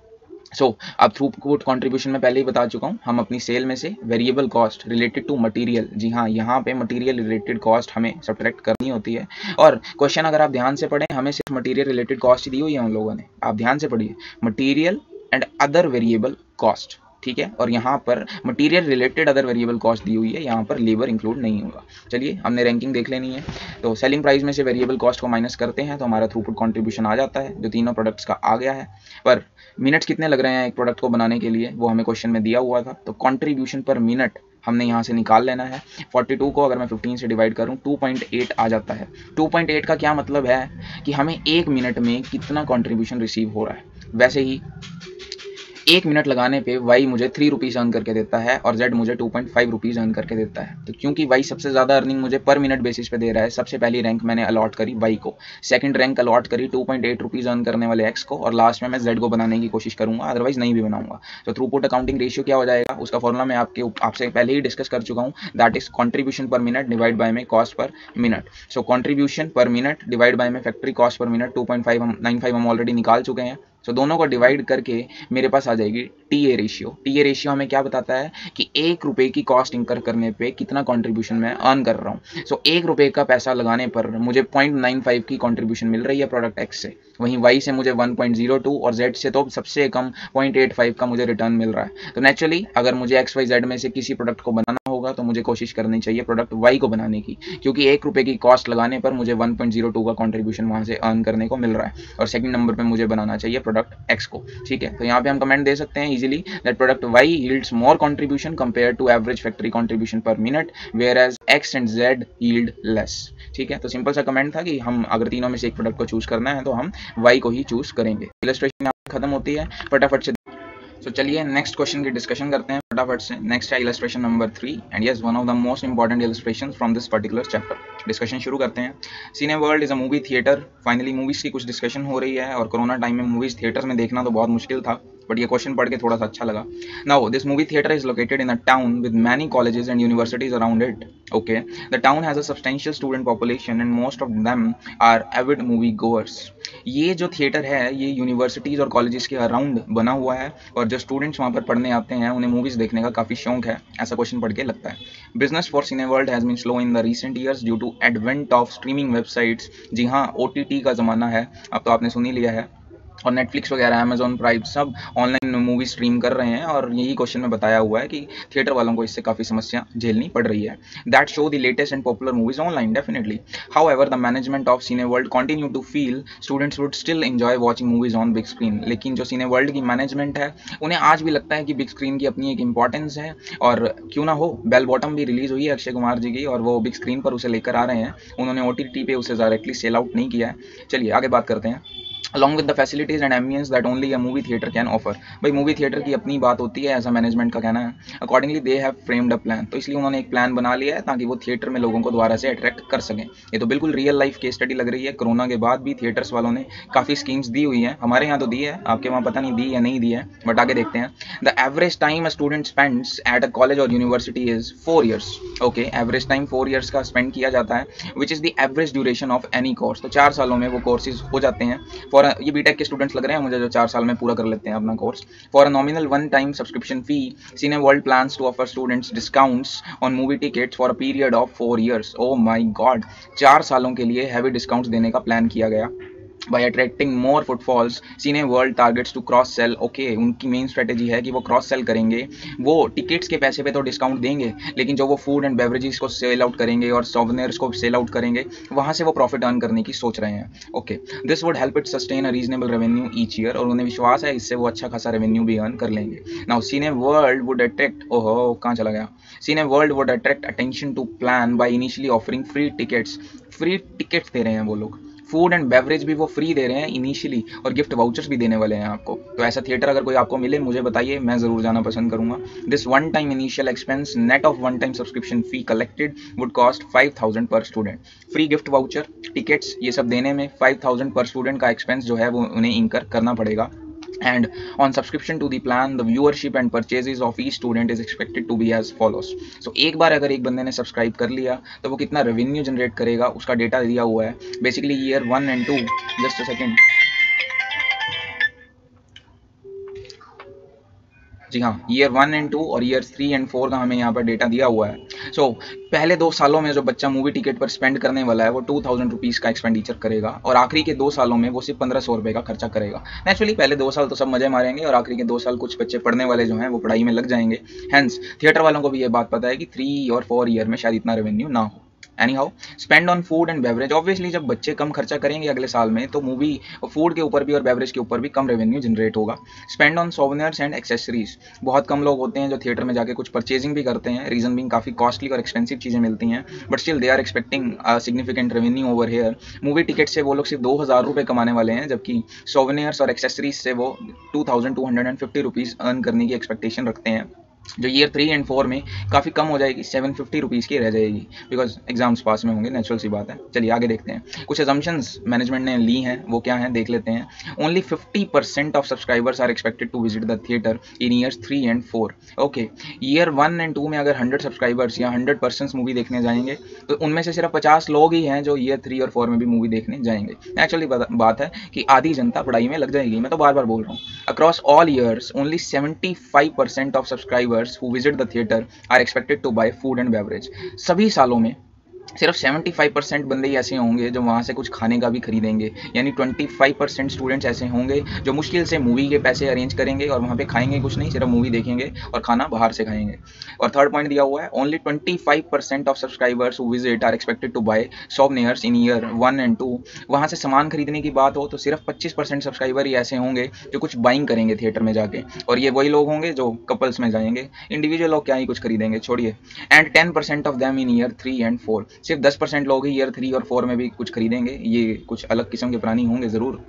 सो अब थ्रूपुट कंट्रीब्यूशन में पहले ही बता चुका हूँ, हम अपनी सेल में से variable cost related to material, जी हाँ यहाँ पे मटेरियल रिलेटेड कॉस्ट हमें सब्ट्रैक्ट करनी होती है। और क्वेश्चन अगर आप ध्यान से पढ़ें, हमें सिर्फ मटेरियल रिलेटेड कॉस्ट दी हुई है उन लोगों ने, आप ध्यान से पढ़िए, material and other variable cost, ठीक है। और यहाँ पर material related other variable cost दी हुई है, यहाँ पर लेबर इंक्लूड नहीं होगा। चलिए हमने रैंकिंग देख लेनी है। तो सेलिंग प्राइस में से वेरिएबल कॉस्ट को माइनस करते हैं तो हमारा थ्रूपुट कंट्रीब्यूशन आ जाता है, जो तीनों प्रोडक्ट्स का आ गया है। पर मिनट्स कितने लग रहे हैं एक प्रोडक्ट को बनाने के लिए, वो हमें क्वेश्चन में दिया हुआ था। तो कंट्रीब्यूशन पर मिनट हमने यहाँ से निकाल लेना है। 42 को अगर मैं 15 से डिवाइड करूँ 2.8 आ जाता है। 2.8 का क्या मतलब है कि हमें 1 मिनट में कितना कॉन्ट्रीब्यूशन रिसीव हो रहा है। वैसे ही 1 मिनट लगाने पे वाई मुझे 3 रुपीज़ अर्न करके देता है और जेड मुझे 2.5 रुपीज़ अर्न करके देता है। तो क्योंकि वाई सबसे ज़्यादा अर्निंग मुझे पर मिनट बेसिस पे दे रहा है, सबसे पहली रैंक मैंने अलॉट करी वाई को, सेकंड रैंक अलॉट करी 2.8 रुपीज़ अर्न करने वाले एक्स को, और लास्ट में मैं जेड को बनाने की कोशिश करूँगा, अदरवाइज नहीं भी बनाऊंगा। तो थ्रूपुट अकाउंटिंग रेशियो क्या हो जाएगा, उसका फॉर्मूला मैं आपसे पहले ही डिस्कस कर चुका हूँ, that is contribution per minute divide by में cost per minute. So contribution per minute divide by में फैक्ट्री कॉस्ट पर मिनट 2.595 हम ऑलरेडी निकाल चुके हैं। सो दोनों को डिवाइड करके मेरे पास आ जाएगी टीए रेशियो। टीए रेशियो हमें क्या बताता है कि 1 रुपये की कॉस्ट इंकर करने पे कितना कंट्रीब्यूशन मैं अर्न कर रहा हूँ। सो 1 रुपये का पैसा लगाने पर मुझे 0.95 की कंट्रीब्यूशन मिल रही है प्रोडक्ट एक्स से, वहीं वाई से मुझे 1.02 और जेड से तो सबसे कम 0.85 का मुझे रिटर्न मिल रहा है। तो नेचुरली अगर मुझे एक्स वाई जेड में से किसी प्रोडक्ट को बनाना होगा तो मुझे कोशिश करनी चाहिए प्रोडक्ट वाई को बनाने की, क्योंकि 1 रुपये की कॉस्ट लगाने पर मुझे 1.02 का कंट्रीब्यूशन वहाँ से अर्न करने को मिल रहा है, और सेकंड नंबर पे मुझे बनाना चाहिए प्रोडक्ट एक्स को। ठीक है, तो यहाँ पे हम कमेंट दे सकते हैं easily that product Y yields more contribution compare to average factory contribution per minute whereas X and Z yield less. ठीक है, तो सिंपल सा कमेंट था कि हम अगर तीनों में से एक प्रोडक्ट को चूज करना है तो हम वाई को ही चूज करेंगे। इलस्ट्रेशन खत्म होती है फटाफट से। तो चलिए नेक्स्ट क्वेश्चन की डिस्कशन करते हैं फटाफट से। नेक्स्ट है illustration number 3 and yes one of the most important illustrations from this particular chapter. Discussion शुरू करते हैं। Cineworld is a movie theatre. Finally movies की कुछ डिस्कशन हो रही है, और कोरोना टाइम में मूवीज थिएटर्स में देखना तो बहुत मुश्किल था, बट ये क्वेश्चन पढ़ के थोड़ा सा अच्छा लगा। Now this movie theatre is located in a town with many colleges and universities around it. Okay, the town has a substantial student population and most of them are avid movie goers. ये जो theatre है ये universities और colleges के around बना हुआ है, और जो स्टूडेंट्स वहाँ पर पढ़ने आते हैं उन्हें मूवीज देखने का काफी शौक है, ऐसा क्वेश्चन पढ़ के लगता है। Business for Cineworld has been slow in the recent years due to advent of streaming websites. जी हाँ, OTT का जमाना है, अब तो आपने सुन ही लिया है, और नेटफ्लिक्स वगैरह अमेजॉन प्राइम सब ऑनलाइन मूवी स्ट्रीम कर रहे हैं, और यही क्वेश्चन में बताया हुआ है कि थिएटर वालों को इससे काफ़ी समस्या झेलनी पड़ रही है। That show the latest and popular movies online definitely. However the management of Cineworld continue to feel students would still enjoy watching movies on big screen. लेकिन जो सिनेवर्ल्ड की मैनेजमेंट है उन्हें आज भी लगता है कि बिग स्क्रीन की अपनी एक इंपॉर्टेंस है, और क्यों ना हो, बेल बॉटम भी रिलीज हुई है अक्षय कुमार जी की, और वो बिग स्क्रीन पर उसे लेकर आ रहे हैं, उन्होंने OTT पे उसे डायरेक्टली सेल आउट नहीं किया है। चलिए आगे बात करते हैं। along with the facilities and ambience that only a movie theater can offer। भाई मूवी थिएटर की अपनी बात होती है, ऐसा मैनेजमेंट का कहना है। Accordingly they have framed a plan, तो इसलिए उन्होंने एक प्लान बना लिया है ताकि वो थिएटर में लोगों को दोबारा से अट्रैक्ट कर सकें। ये तो बिल्कुल रियल लाइफ केस स्टडी लग रही है। कोरोना के बाद भी थिएटर्स वालों ने काफ़ी स्कीम्स दी हुई हैं, हमारे यहाँ तो दी है, आपके वहाँ पता नहीं दी या नहीं दी है, बट आगे देखते हैं। The average time a student spends at a college और university is 4 years। Okay, average time 4 years का स्पेंड किया जाता है, which is the average duration of any course. तो 4 सालों में वो कोर्सेज हो जाते हैं। फॉर ये बीटेक के स्टूडेंट्स लग रहे हैं मुझे जो 4 साल में पूरा कर लेते हैं अपना course. For a nominal one time subscription fee Cineworld plans to offer students discounts on movie tickets for a period of 4 years। Oh my god, 4 सालों के लिए हैवी डिस्काउंट्स देने का प्लान किया गया। By attracting more footfalls, Cineworld targets to cross sell। Okay, उनकी main strategy है कि वो क्रॉस सेल करेंगे। वो टिकट्स के पैसे पे तो डिस्काउंट देंगे, लेकिन जो वो फूड एंड बेवरेजेस को सेल आउट करेंगे और सॉवेनियर्स को सेल आउट करेंगे, वहाँ से वो प्रॉफिट अर्न करने की सोच रहे हैं। Okay, this would help it sustain a reasonable revenue each year, और उन्हें विश्वास है इससे वो अच्छा खासा रेवेन्यू भी अर्न कर लेंगे। नाउ Cineworld would attract, ओहो कहाँ चला गया, Cineworld would attract attention to plan by initially offering free tickets। Free tickets दे रहे हैं वो लोग, फूड एंड बेवरेज भी वो फ्री दे रहे हैं इनिशियली, और गिफ्ट वाउचर्स भी देने वाले हैं आपको। तो ऐसा थिएटर अगर कोई आपको मिले मुझे बताइए, मैं जरूर जाना पसंद करूंगा। This one time initial expense net of one time subscription fee collected would cost 5000 पर student. Free gift voucher, tickets, ये सब देने में 5000 पर स्टूडेंट का एक्सपेंस जो है वो उन्हें इंकर करना पड़ेगा। And on subscription to the plan, the viewership and purchases of each student is expected to be as follows। So एक बार अगर एक बंदे ने सब्सक्राइब कर लिया तो वो कितना रेवेन्यू जनरेट करेगा उसका डेटा दिया हुआ है। Basically year 1 and 2, just a second, जी हाँ, ईयर 1 and 2 और ईयर 3 and 4 का हमें यहाँ पर डेटा दिया हुआ है। सो पहले 2 सालों में जो बच्चा मूवी टिकट पर स्पेंड करने वाला है वो 2000 रुपीज़ का एक्सपेंडिचर करेगा, और आखिरी के 2 सालों में वो सिर्फ 1500 रुपये का खर्चा करेगा। नेचुरली पहले 2 साल तो सब मजे मारेंगे, और आखिरी के 2 साल कुछ बच्चे पढ़ने वाले जो हैं वो पढ़ाई में लग जाएंगे। हैंस थिएटर वालों को भी ये बात पता है कि 3 और 4 ईयर में शायद इतना रेवेन्यू ना हो। Any how, spend on food and beverage, obviously जब बच्चे कम खर्चा करेंगे अगले साल में तो मूवी और फूड के ऊपर भी और बेवरेज के ऊपर भी कम रेवेन्यू जनरेट होगा। Spend on souvenirs and accessories, बहुत कम लोग होते हैं जो थिएटर में जाके कुछ परचेजिंग भी करते हैं, रीजन बीइंग काफ़ी कॉस्टली और एक्सपेंसिव चीज़ें मिलती हैं, but still they are expecting significant revenue over here. Movie ticket से वो लोग सिर्फ 2,000 रुपये कमाने वाले हैं, जबकि सोवेनियर्स और एक्सेसरीज से वो 2,250 रुपीज़ अर्न करने की एक्सपेक्टेशन रखते हैं, जो ईयर 3 एंड 4 में काफ़ी कम हो जाएगी, 750 रुपीज़ की रह जाएगी, बिकॉज एग्जाम्स पास में होंगे, नेचुरल सी बात है। चलिए आगे देखते हैं, कुछ अजम्पशंस मैनेजमेंट ने ली हैं, वो क्या हैं देख लेते हैं। Only 50% of subscribers are expected to visit the theatre in years 3 and 4। Okay, year 1 and 2 में अगर 100 सब्सक्राइबर्स या 100 पर्सन्स मूवी देखने जाएंगे तो उनमें से सिर्फ 50 लोग ही हैं जो ईयर 3 और 4 में भी मूवी देखने जाएंगे। एक्चुअली बात है कि आधी जनता पढ़ाई में लग जाएगी, मैं तो बार बार बोल रहा हूँ। Across all years only 75% of subscribers who visit the theater are expected to buy food and beverage। सभी सालों में सिर्फ 75% बंदे ही ऐसे होंगे जो वहाँ से कुछ खाने का भी खरीदेंगे, यानी 25% स्टूडेंट्स ऐसे होंगे जो मुश्किल से मूवी के पैसे अरेंज करेंगे और वहाँ पे खाएंगे कुछ नहीं, सिर्फ मूवी देखेंगे और खाना बाहर से खाएंगे। और थर्ड पॉइंट दिया हुआ है, only 25% of subscribers who visit are expected to buy souvenirs in year 1 and 2। वहाँ से सामान खरीदने की बात हो तो सिर्फ 25% सब्सक्राइबर ही ऐसे होंगे जो कुछ बाइंग करेंगे थिएटर में जाके, और ये वही लोग होंगे जो कपल्स में जाएंगे, इंडिविजुअल लोग क्या ही कुछ खरीदेंगे, छोड़िए। And 10% of them in year 3 and 4, सिर्फ 10% लोग ही ईयर 3 और 4 में भी कुछ खरीदेंगे, ये कुछ अलग किस्म के प्राणी होंगे ज़रूर।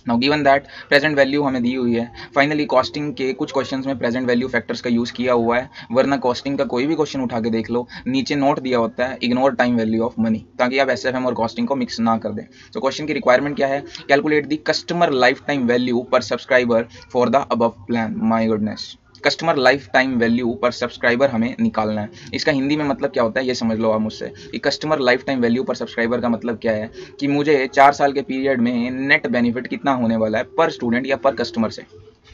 Now given that present value हमें दी हुई है, फाइनली कॉस्टिंग के कुछ क्वेश्चंस में प्रेजेंट वैल्यू फैक्टर्स का यूज़ किया हुआ है, वरना कॉस्टिंग का कोई भी क्वेश्चन उठा के देख लो, नीचे नोट दिया होता है ignore time value of money, ताकि आप एसएफएम और कॉस्टिंग को मिक्स ना कर दें। तो क्वेश्चन की रिक्वायरमेंट क्या है, calculate the customer life time value per subscriber for the above plan. My goodness, customer life time value per subscriber हमें निकालना है। इसका हिंदी में मतलब क्या होता है ये समझ लो आप मुझसे, कि customer life time value per subscriber का मतलब क्या है कि मुझे 4 साल के पीरियड में नेट बेनिफिट कितना होने वाला है पर स्टूडेंट या पर कस्टमर से।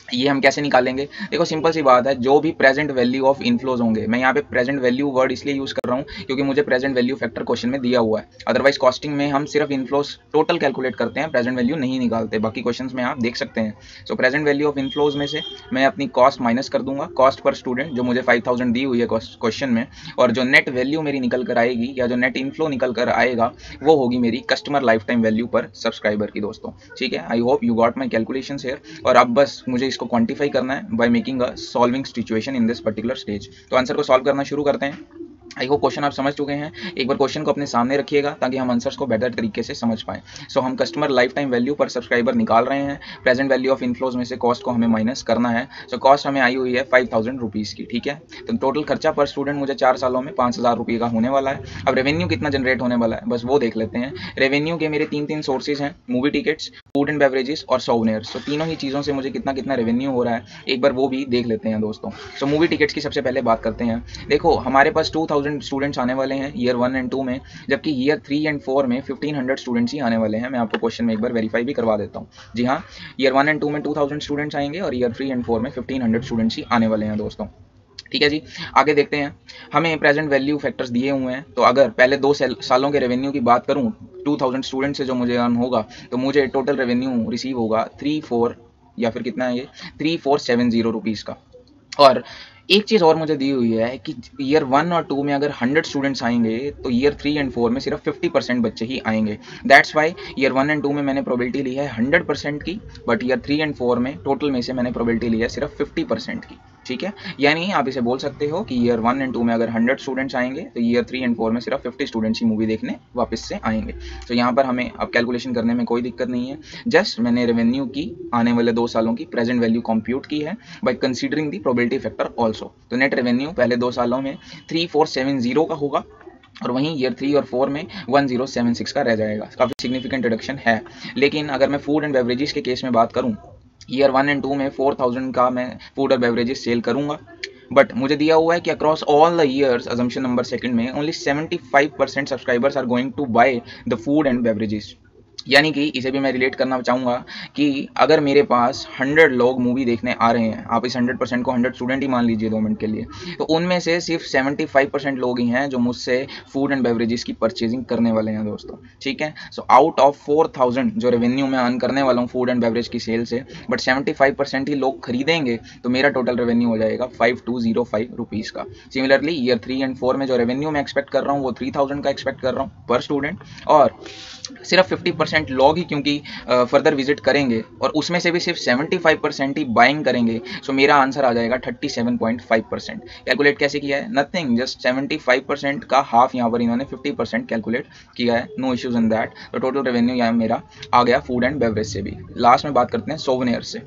ये हम कैसे निकालेंगे, देखो सिंपल सी बात है, जो भी प्रेजेंट वैल्यू ऑफ इनफ्लोज होंगे, मैं यहाँ पे प्रेजेंट वैल्यू वर्ड इसलिए यूज कर रहा हूँ क्योंकि मुझे प्रेजेंट वैल्यू फैक्टर क्वेश्चन में दिया हुआ है, अदरवाइज कॉस्टिंग में हम सिर्फ इनफ्लोज टोटल कैलकुलेट करते हैं, प्रेजेंट वैल्यू नहीं निकालते, बाकी क्वेश्चन में आप देख सकते हैं। सो प्रेजेंट वैल्यू ऑफ इनफ्लोज में से मैं अपनी कॉस्ट माइनस कर दूंगा, कॉस्ट पर स्टूडेंट जो मुझे 5000 दी हुई है क्वेश्चन में, और जो नेट वैल्यू मेरी निकल कर आएगी या जो नेट इनफ्लो निकल कर आएगा वो होगी मेरी customer life time value per subscriber की दोस्तों। ठीक है, आई hope you got my calculations here, और अब बस मुझे इसको क्वांटिफाई करना है by making a solving situation in this particular stage। तो आंसर को सॉल्व करना शुरू करते हैं। आई होप क्वेश्चन आप समझ चुके हैं, एक बार क्वेश्चन को अपने सामने रखिएगा ताकि हम आंसर्स को बेटर तरीके से समझ पाएं। सो हम customer life time value per subscriber निकाल रहे हैं, प्रेजेंट वैल्यू ऑफ इनफ्लोज में से कॉस्ट को हमें माइनस करना है। सो कॉस्ट हमें आई हुई है 5000 रुपीज़ की, ठीक है। तो टोटल खर्चा पर स्टूडेंट मुझे 4 सालों में 5000 रुपये का होने वाला है। अब रेवेन्यू कितना जनरेट होने वाला है बस वो देख लेते हैं। रेवेन्यू के मेरे 3 सोर्सेज हैं, movie tickets, food and beverages और सोवेनियर्स। तो तीनों ही चीज़ों से मुझे कितना कितना रेवेन्यू हो रहा है एक बार वो भी देख लेते हैं दोस्तों। सो मूवी टिकट्स की सबसे पहले बात करते हैं। देखो हमारे पास 2000 स्टूडेंट्स आने वाले हैं ईयर 1 एंड 2 में, जबकि ईयर 3 एंड 4 में 1500 स्टूडेंट्स ही आने वाले हैं। मैं आपको क्वेश्चन में एक बार वेरीफाई भी करवा देता हूँ। जी हाँ, ईयर 1 एंड 2 में 2000 स्टूडेंट्स आएंगे और ईयर 3 एंड 4 में 1500 स्टूडेंट्स ही आने वाले हैं दोस्तों। ठीक है जी, आगे देखते हैं। हमें प्रेजेंट वैल्यू फैक्टर्स दिए हुए हैं, तो अगर पहले 2 सालों के रेवेन्यू की बात करूं 2000 स्टूडेंट से जो मुझे अर्न होगा, तो मुझे टोटल रेवेन्यू रिसीव होगा 34 या फिर कितना है ये 3470 रुपीज़ का। और एक चीज़ और मुझे दी हुई है कि ईयर 1 और 2 में अगर 100 स्टूडेंट्स आएंगे तो ईयर 3 एंड 4 में सिर्फ 50% बच्चे ही आएंगे। दैट्स वाई ईयर 1 एंड 2 में मैंने प्रोबेबिलिटी ली है 100% की, बट ईयर 3 एंड 4 में टोटल में से मैंने प्रोबेबिलिटी ली है सिर्फ 50% की। ठीक है, यानी आप इसे बोल सकते हो कि ईयर 1 एंड 2 में अगर 100 स्टूडेंट्स आएंगे तो ईयर 3 एंड 4 में सिर्फ 50 स्टूडेंट्स ही मूवी देखने वापस से आएंगे। तो यहाँ पर हमें अब कैलकुलेशन करने में कोई दिक्कत नहीं है, जस्ट मैंने रेवेन्यू की आने वाले 2 सालों की प्रेजेंट वैल्यू कंप्यूट की है बाय कंसीडरिंग दी प्रोबेबिलिटी फैक्टर ऑल्सो। तो नेट रेवेन्यू पहले 2 सालों में 3470 का होगा और वहीं ईयर 3 और 4 में 1076 का रह जाएगा। काफ़ी सिग्निफिकेंट रिडक्शन है। लेकिन अगर मैं फूड एंड बेवरेजेस के केस में बात करूं, ईयर 1 एंड 2 में 4000 का मैं फूड और बेवरेजेस सेल करूंगा, बट मुझे दिया हुआ है कि across all the years, assumption number second में, only 75% subscribers are going to buy the food and beverages. यानी कि इसे भी मैं रिलेट करना चाहूँगा कि अगर मेरे पास 100 लोग मूवी देखने आ रहे हैं, आप इस 100% को 100 स्टूडेंट ही मान लीजिए 2 मिनट के लिए, तो उनमें से सिर्फ 75% लोग ही हैं जो मुझसे फूड एंड बेवरेजेस की परचेजिंग करने वाले हैं दोस्तों, ठीक है। सो आउट ऑफ 4000 जो रेवेन्यू मैं अर्न करने वाला हूँ फूड एंड बेवरेज की सेल से, बट 75% ही लोग खरीदेंगे, तो मेरा टोटल रेवेन्यू हो जाएगा 5205 रुपीज़ का। सिमिलरली ईयर 3 एंड 4 में जो रेवेन्यू मैं एक्सपेक्ट कर रहा हूँ वो 3000 का एक्सपेक्ट कर रहा हूँ पर स्टूडेंट, और सिर्फ 50% लोग ही क्योंकि फर्दर विजिट करेंगे और उसमें से भी सिर्फ 75% ही बाइंग करेंगे, सो मेरा आंसर आ जाएगा 37.5%। कैलकुलेट कैसे किया है? नथिंग, जस्ट 75% का हाफ यहाँ पर इन्होंने 50% कैलकुलेट किया है, नो इश्यूज इन दैट। तो टोटल रेवेन्यू यहाँ मेरा आ गया फूड एंड बेवरेज से भी। लास्ट में बात करते हैं सोवेनियर से।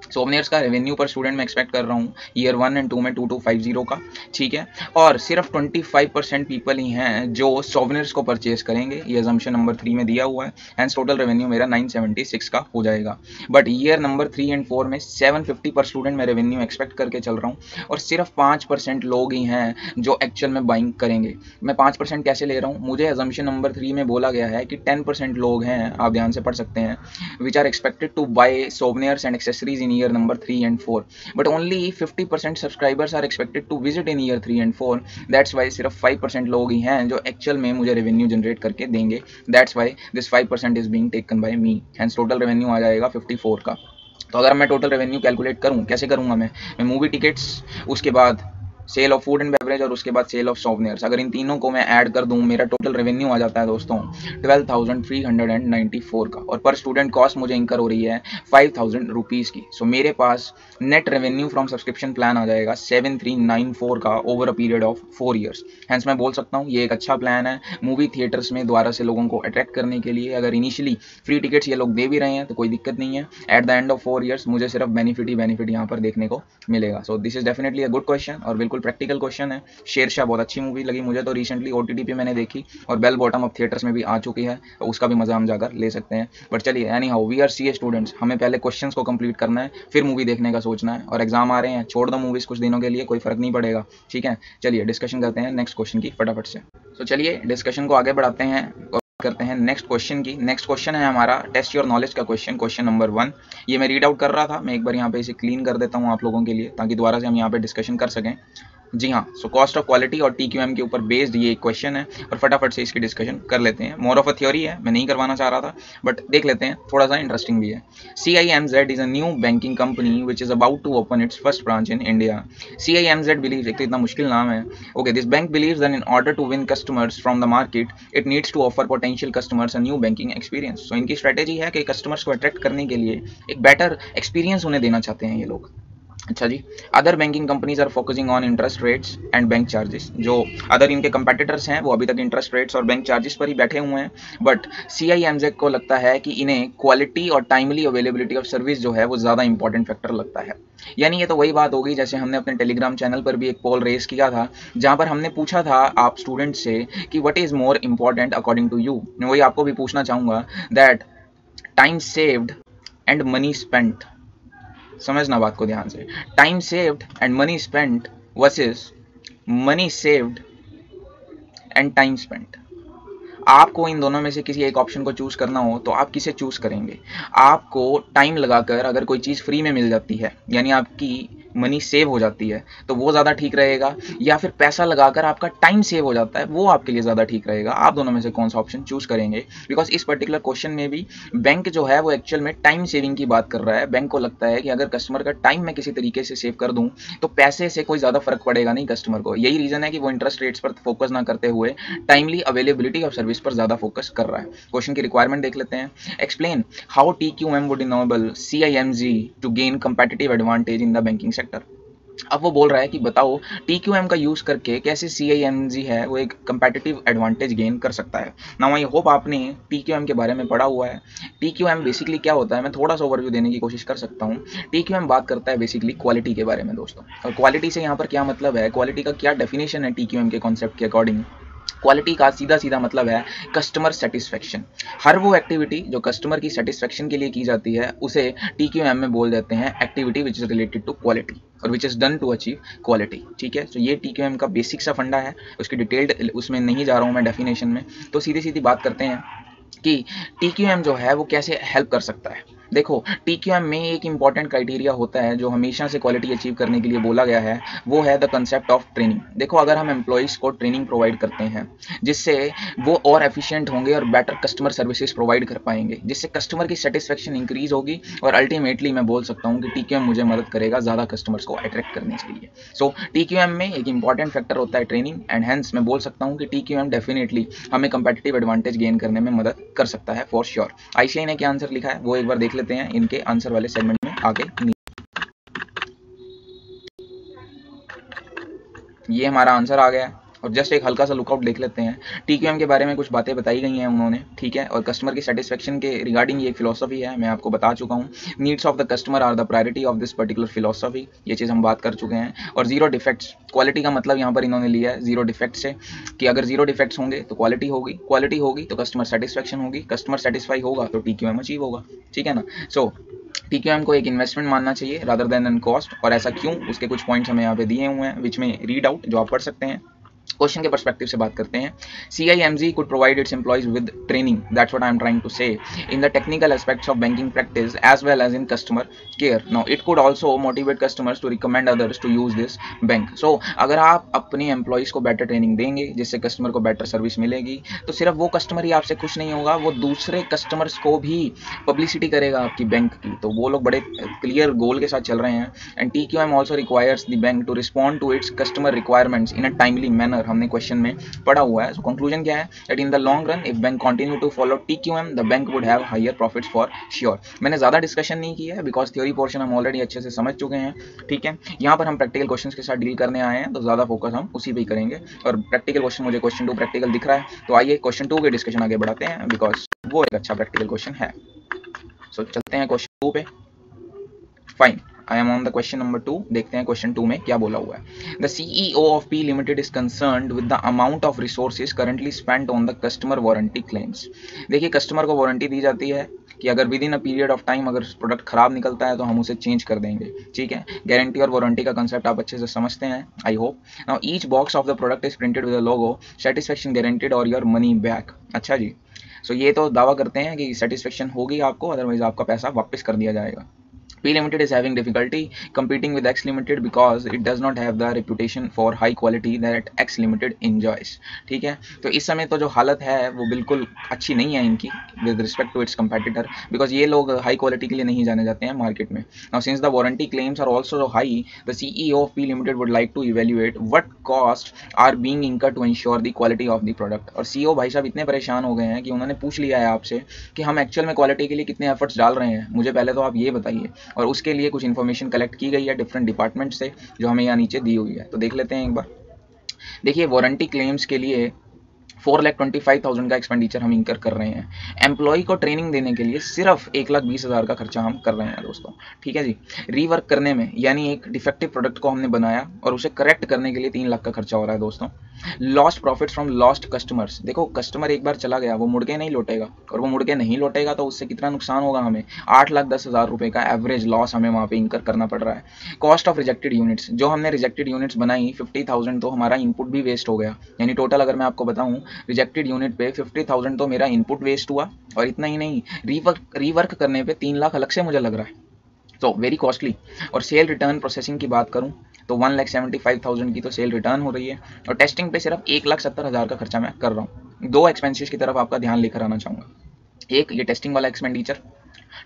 सोवेनियर्स का रेवेन्यू पर स्टूडेंट मैं एक्सपेक्ट कर रहा हूँ ईयर 1 एंड 2 में 2250 का, ठीक है। और सिर्फ 25% पीपल ही हैं जो सोवेनियर्स को परचेज करेंगे, ये अजम्पशन नंबर 3 में दिया हुआ है। हैंस टोटल रेवेन्यू मेरा 976 का हो जाएगा। बट ईयर नंबर 3 एंड 4 में 750 पर स्टूडेंट मैं रेवेन्यू एक्सपेक्ट करके चल रहा हूँ, और सिर्फ 5% लोग ही हैं जो एक्चुअल में बाइंग करेंगे। मैं 5% कैसे ले रहा हूँ? मुझे अजम्पशन नंबर 3 में बोला गया है कि 10% लोग हैं, आप ध्यान से पढ़ सकते हैं, which are expected to buy souvenirs and accessories in year number 3 and 4, but only 50% subscribers are expected to visit in year 3 and 4. That's why सिर्फ 5% लोग ही हैं जो एक्चुअल में मुझे रेवेन्यू जनरेट करके देंगे। That's why this 5% is being taken by me. Hence total revenue आ जाएगा 54 का। तो अगर मैं टोटल रेवेन्यू कैलकुलेट करूँ, कैसे करूँगा मैं मूवी टिकट्स, उसके बाद sale of food and beverage और उसके बाद सेल ऑफ सोवेनियर्स, अगर इन तीनों को मैं ऐड कर दूं, मेरा टोटल रेवेन्यू आ जाता है दोस्तों 12,394 का, और पर स्टूडेंट कॉस्ट मुझे इंकर हो रही है 5,000 रुपीज़ की। सो मेरे पास net revenue from subscription plan आ जाएगा 7394 का over a period of 4 years. Hence मैं बोल सकता हूँ ये एक अच्छा प्लान है मूवी थिएटर्स में द्वारा से लोगों को अट्रैक्ट करने के लिए। अगर इनिशियली फ्री टिकट्स ये लोग दे भी रहे हैं तो कोई दिक्कत नहीं है, at the end of 4 years मुझे सिर्फ बेनिफिट ही बेनिफिट यहाँ पर देखने को मिलेगा। So this is definitely a good question और बिल्कुल प्रैक्टिकल क्वेश्चन है। शेरशाह बहुत अच्छी मूवी लगी मुझे तो, रिसेंटली OTT पे मैंने देखी, और बेल बॉटम अब थिएटर्स में भी आ चुकी है, तो उसका भी मजा हम जाकर ले सकते हैं। बट चलिए, anyhow we are CA students, हमें पहले क्वेश्चंस को कंप्लीट करना है, फिर मूवी देखने का सोचना है। और एग्जाम आ रहे हैं, छोड़ दो मूवीज कुछ दिनों के लिए, कोई फर्क नहीं पड़ेगा, ठीक है। चलिए डिस्कशन करते हैं नेक्स्ट क्वेश्चन की फटाफट से। तो चलिए डिस्कशन को आगे बढ़ाते हैं और करते हैं नेक्स्ट क्वेश्चन की। नेक्स्ट क्वेश्चन है हमारा टेस्ट योर नॉलेज का क्वेश्चन नंबर 1। ये मैं रीड आउट कर रहा था, मैं एक बार यहाँ पे इसे क्लीन कर देता हूँ आप लोगों के लिए, ताकि दोबारा से हम यहाँ पे डिस्कशन कर सकें। जी हाँ, सो कॉस्ट ऑफ क्वालिटी और TQM के ऊपर बेस्ड ये एक क्वेश्चन है, और फटाफट से इसकी डिस्कशन कर लेते हैं। मोर ऑफ अ थ्योरी है, मैं नहीं करवाना चाह रहा था, बट देख लेते हैं, थोड़ा सा इंटरेस्टिंग भी है। CIMZ is a new banking company which is about to open its first branch in India. CIMZ believes, एक तो इतना मुश्किल नाम है, okay, this bank believes that in order to win customers from the market it needs to offer potential customers a new banking experience. So इनकी strategy है कि customers को अट्रैक्ट करने के लिए एक बेटर एक्सपीरियंस उन्हें देना चाहते हैं ये लोग। अच्छा जी, other banking companies are focusing on interest rates and bank charges. जो अदर इनके कंपेटिटर्स हैं वो अभी तक इंटरेस्ट रेट्स और बैंक चार्जेस पर ही बैठे हुए हैं, बट CIMZ को लगता है कि इन्हें क्वालिटी और टाइमली अवेलेबिलिटी ऑफ सर्विस जो है वो ज़्यादा इंपॉर्टेंट फैक्टर लगता है। यानी ये तो वही बात होगी जैसे हमने अपने टेलीग्राम चैनल पर भी एक पोल रेस किया था, जहाँ पर हमने पूछा था आप स्टूडेंट से कि what is more important according to you. मैं वही आपको भी पूछना चाहूँगा, that time saved and money spent, समझना बात को ध्यान से, time saved and money spent versus money saved and time spent. आपको इन दोनों में से किसी एक ऑप्शन को चूज करना हो तो आप किसे चूज करेंगे? आपको टाइम लगाकर अगर कोई चीज़ फ्री में मिल जाती है, यानी आपकी मनी सेव हो जाती है, तो वो ज़्यादा ठीक रहेगा, या फिर पैसा लगाकर आपका टाइम सेव हो जाता है, वो आपके लिए ज़्यादा ठीक रहेगा? आप दोनों में से कौन सा ऑप्शन चूज करेंगे? बिकॉज इस पर्टिकुलर क्वेश्चन में भी बैंक जो है वो एक्चुअल में टाइम सेविंग की बात कर रहा है। बैंक को लगता है कि अगर कस्टमर का टाइम मैं किसी तरीके से सेव कर दूं तो पैसे से कोई ज़्यादा फर्क पड़ेगा नहीं कस्टमर को। यही रीज़न है कि वो इंटरेस्ट रेट्स पर फोकस ना करते हुए टाइमली अवेलेबिलिटी ऑफ सर्विस पर ज़्यादा फोकस कर रहा है। क्वेश्चन की रिक्वायरमेंट देख लेते हैं। Explain how TQM would enable CIMZ to gain competitive advantage in the banking sector. अब वो बोल रहा है कि बताओ TQM का यूज करके कैसे CIMZ है वो एक कंपेटिटिव एडवांटेज गेन कर सकता है। नाउ आई होप आपने TQM के बारे में पढ़ा हुआ है। TQM बेसिकली क्या होता है, मैं थोड़ा सा ओवरव्यू देने की कोशिश कर सकता हूँ। TQM बात करता है बेसिकली क्वालिटी के बारे में दोस्तों, और क्वालिटी से यहाँ पर क्या मतलब है, क्वालिटी का क्या डेफिनेशन है TQM के कॉन्सेप्ट के अकॉर्डिंग। क्वालिटी का सीधा सीधा मतलब है कस्टमर सेटिस्फेक्शन। हर वो एक्टिविटी जो कस्टमर की सेटिस्फेक्शन के लिए की जाती है उसे TQM में बोल देते हैं activity which is related to quality और which is done to achieve quality, ठीक है। तो ये TQM का बेसिक सा फंडा है, उसकी डिटेल्ड उसमें नहीं जा रहा हूँ मैं डेफिनेशन में। तो सीधी सीधी बात करते हैं कि TQM जो है वो कैसे हेल्प कर सकता है। देखो, TQM में एक इंपॉर्टेंट क्राइटेरिया होता है जो हमेशा से क्वालिटी अचीव करने के लिए बोला गया है, वो है द कंसेप्ट ऑफ ट्रेनिंग। देखो, अगर हम एम्प्लॉइज़ को ट्रेनिंग प्रोवाइड करते हैं जिससे वो और एफिशिएंट होंगे और बेटर कस्टमर सर्विसेज प्रोवाइड कर पाएंगे, जिससे कस्टमर की सेटिस्फेक्शन इंक्रीज होगी और अल्टीमेटली मैं बोल सकता हूँ कि TQM मुझे मदद करेगा ज़्यादा कस्टमर्स को अट्रैक्ट करने के लिए। सो TQM में एक इंपॉर्टेंट फैक्टर होता है ट्रेनिंग, एंड हेंस मैं बोल सकता हूँ कि TQM डेफिनेटली हमें कंपेटिटिव एडवांटेज गेन करने में मदद कर सकता है फॉर श्योर। ICAI ने क्या आंसर लिखा है वो एक बार देख लेते हैं इनके आंसर वाले सेगमेंट में आगे। ये हमारा आंसर आ गया है और जस्ट एक हल्का सा लुकआउट देख लेते हैं। TQM के बारे में कुछ बातें बताई गई हैं उन्होंने, ठीक है, और कस्टमर की सेटिस्फेक्शन के रिगार्डिंग ये एक फिलोसफी है, मैं आपको बता चुका हूँ। Needs of the customer are the priority of this particular philosophy, ये चीज़ हम बात कर चुके हैं। और जीरो डिफेक्ट्स, क्वालिटी का मतलब यहाँ पर इन्होंने लिया है जीरो डिफेक्ट से, कि अगर जीरो डिफेक्ट्स होंगे तो क्वालिटी होगी, क्वालिटी होगी तो कस्टमर सेटिस्फेक्शन होगी, कस्टमर सेटिस्फाई होगा तो TQM अचीव होगा, ठीक है ना। सो TQM को एक इन्वेस्टमेंट मानना चाहिए रादर देन एन कॉस्ट, और ऐसा क्यों, उसके कुछ पॉइंट्स हमें यहाँ पे दिए हुए हैं विच में रीड आउट, जो आप पढ़ सकते हैं। क्वेश्चन के पर्सपेक्टिव से बात करते हैं। CIMG could provide its employees with training, that's what I am trying to say, in the technical aspects of banking practice as well as in customer care. Now it could also motivate customers to recommend others to use this bank. So अगर आप अपने employees को better training देंगे जिससे customer को better service मिलेगी, तो सिर्फ वो कस्टमर ही आपसे खुश नहीं होगा, वो दूसरे कस्टमर्स को भी पब्लिसिटी करेगा आपकी बैंक की। तो वो लोग बड़े क्लियर गोल के साथ चल रहे हैं। And TQM also requires the bank to respond to its customer requirements in a timely manner, हमने क्वेश्चन में पढ़ा हुआ है। सो कंक्लूजन क्या है, that in the long run if bank continue to follow TQM the bank would have higher profits for sure. मैंने ज़्यादा discussion नहीं किया है बिकॉज थ्योरी पोर्शन हम ऑलरेडी अच्छे से समझ चुके हैं, ठीक है। यहाँ पर हम प्रैक्टिकल क्वेश्चन के साथ डील करने आए हैं तो ज़्यादा फोकस हम उसी पर ही करेंगे। और प्रैक्टिकल क्वेश्चन, मुझे क्वेश्चन 2 प्रैक्टिकल दिख रहा है, तो आइए क्वेश्चन 2 के डिस्कशन आगे बढ़ाते हैं बिकॉज वो एक अच्छा प्रैक्टिकल क्वेश्चन है। सो चलते हैं क्वेश्चन 2 पे। Fine, I am on the question number 2। देखते हैं क्वेश्चन 2 में क्या बोला हुआ है। The CEO of P limited is concerned with the amount of resources currently spent on the customer warranty claims. देखिए, कस्टमर को वारंटी दी जाती है कि अगर with in a period of time अगर प्रोडक्ट खराब निकलता है तो हम उसे चेंज कर देंगे, ठीक है। गारंटी और वारंटी का कंसेप्ट आप अच्छे से समझते हैं, I hope. Now each box of the product is printed with a logo satisfaction guaranteed और योर मनी बैक। अच्छा जी, सो ये तो दावा करते हैं कि सेटिस्फेक्शन होगी आपको, अदरवाइज आपका पैसा वापस कर दिया जाएगा। P Limited is having difficulty competing with X Limited because it does not have the reputation for high quality that X Limited enjoys, ठीक है। तो इस समय तो जो हालत है वो बिल्कुल अच्छी नहीं है इनकी with respect to its competitor, because ये लोग हाई क्वालिटी के लिए नहीं जाने जाते हैं मार्केट में। Now since the warranty claims are also so high, the CEO of P Limited would like to evaluate what costs are being incurred to ensure the quality of the product। और CEO भाई साहब इतने परेशान हो गए हैं कि उन्होंने पूछ लिया है आपसे कि हम एक्चुअल में क्वालिटी के लिए कितने एफर्ट्स डाल रहे हैं, मुझे पहले तो आप ये बताइए। और उसके लिए कुछ इन्फॉर्मेशन कलेक्ट की गई है डिफरेंट डिपार्टमेंट से, जो हमें यहाँ नीचे दी हुई है, तो देख लेते हैं एक बार। देखिए, वारंटी क्लेम्स के लिए 4,25,000 का एक्सपेंडिचर हम इंकर कर रहे हैं। एम्प्लॉय को ट्रेनिंग देने के लिए सिर्फ 1,20,000 का खर्चा हम कर रहे हैं दोस्तों, ठीक है जी। रीवर्क करने में, यानी एक डिफेक्टिव प्रोडक्ट को हमने बनाया और उसे करेक्ट करने के लिए 3 लाख का खर्चा हो रहा है दोस्तों। Lost profits from lost customers, देखो कस्टमर एक बार चला गया वो मुड़ के नहीं लौटेगा, और वो मुड़ के नहीं लौटेगा तो उससे कितना नुकसान होगा हमें, 8,10,000 रुपये का एवरेज लॉस हमें वहाँ पे इंकर करना पड़ रहा है। कॉस्ट ऑफ रिजेक्टेड यूनिट्स, जो हमने रिजेक्टेड यूनिट्स बनाई 50,000, तो हमारा इनपुट भी वेस्ट हो गया। यानी टोटल अगर मैं आपको बताऊँ, रिजेक्टेड यूनिट पे 50,000 तो मेरा इनपुट वेस्ट हुआ, और इतना ही नहीं, रीवर्क करने पे 3 लाख अलग से मुझे लग रहा है, तो वेरी कॉस्टली। और सेल रिटर्न प्रोसेसिंग की बात करूं तो 1,75,000 की तो सेल रिटर्न हो रही है, और टेस्टिंग पे सिर्फ 1,70,000 का खर्चा मैं कर रहा हूँ। 2 एक्सपेंसेस की तरफ आपका ध्यान लेकर आना चाहूँगा, एक ये टेस्टिंग वाला एक्सपेंडिचर,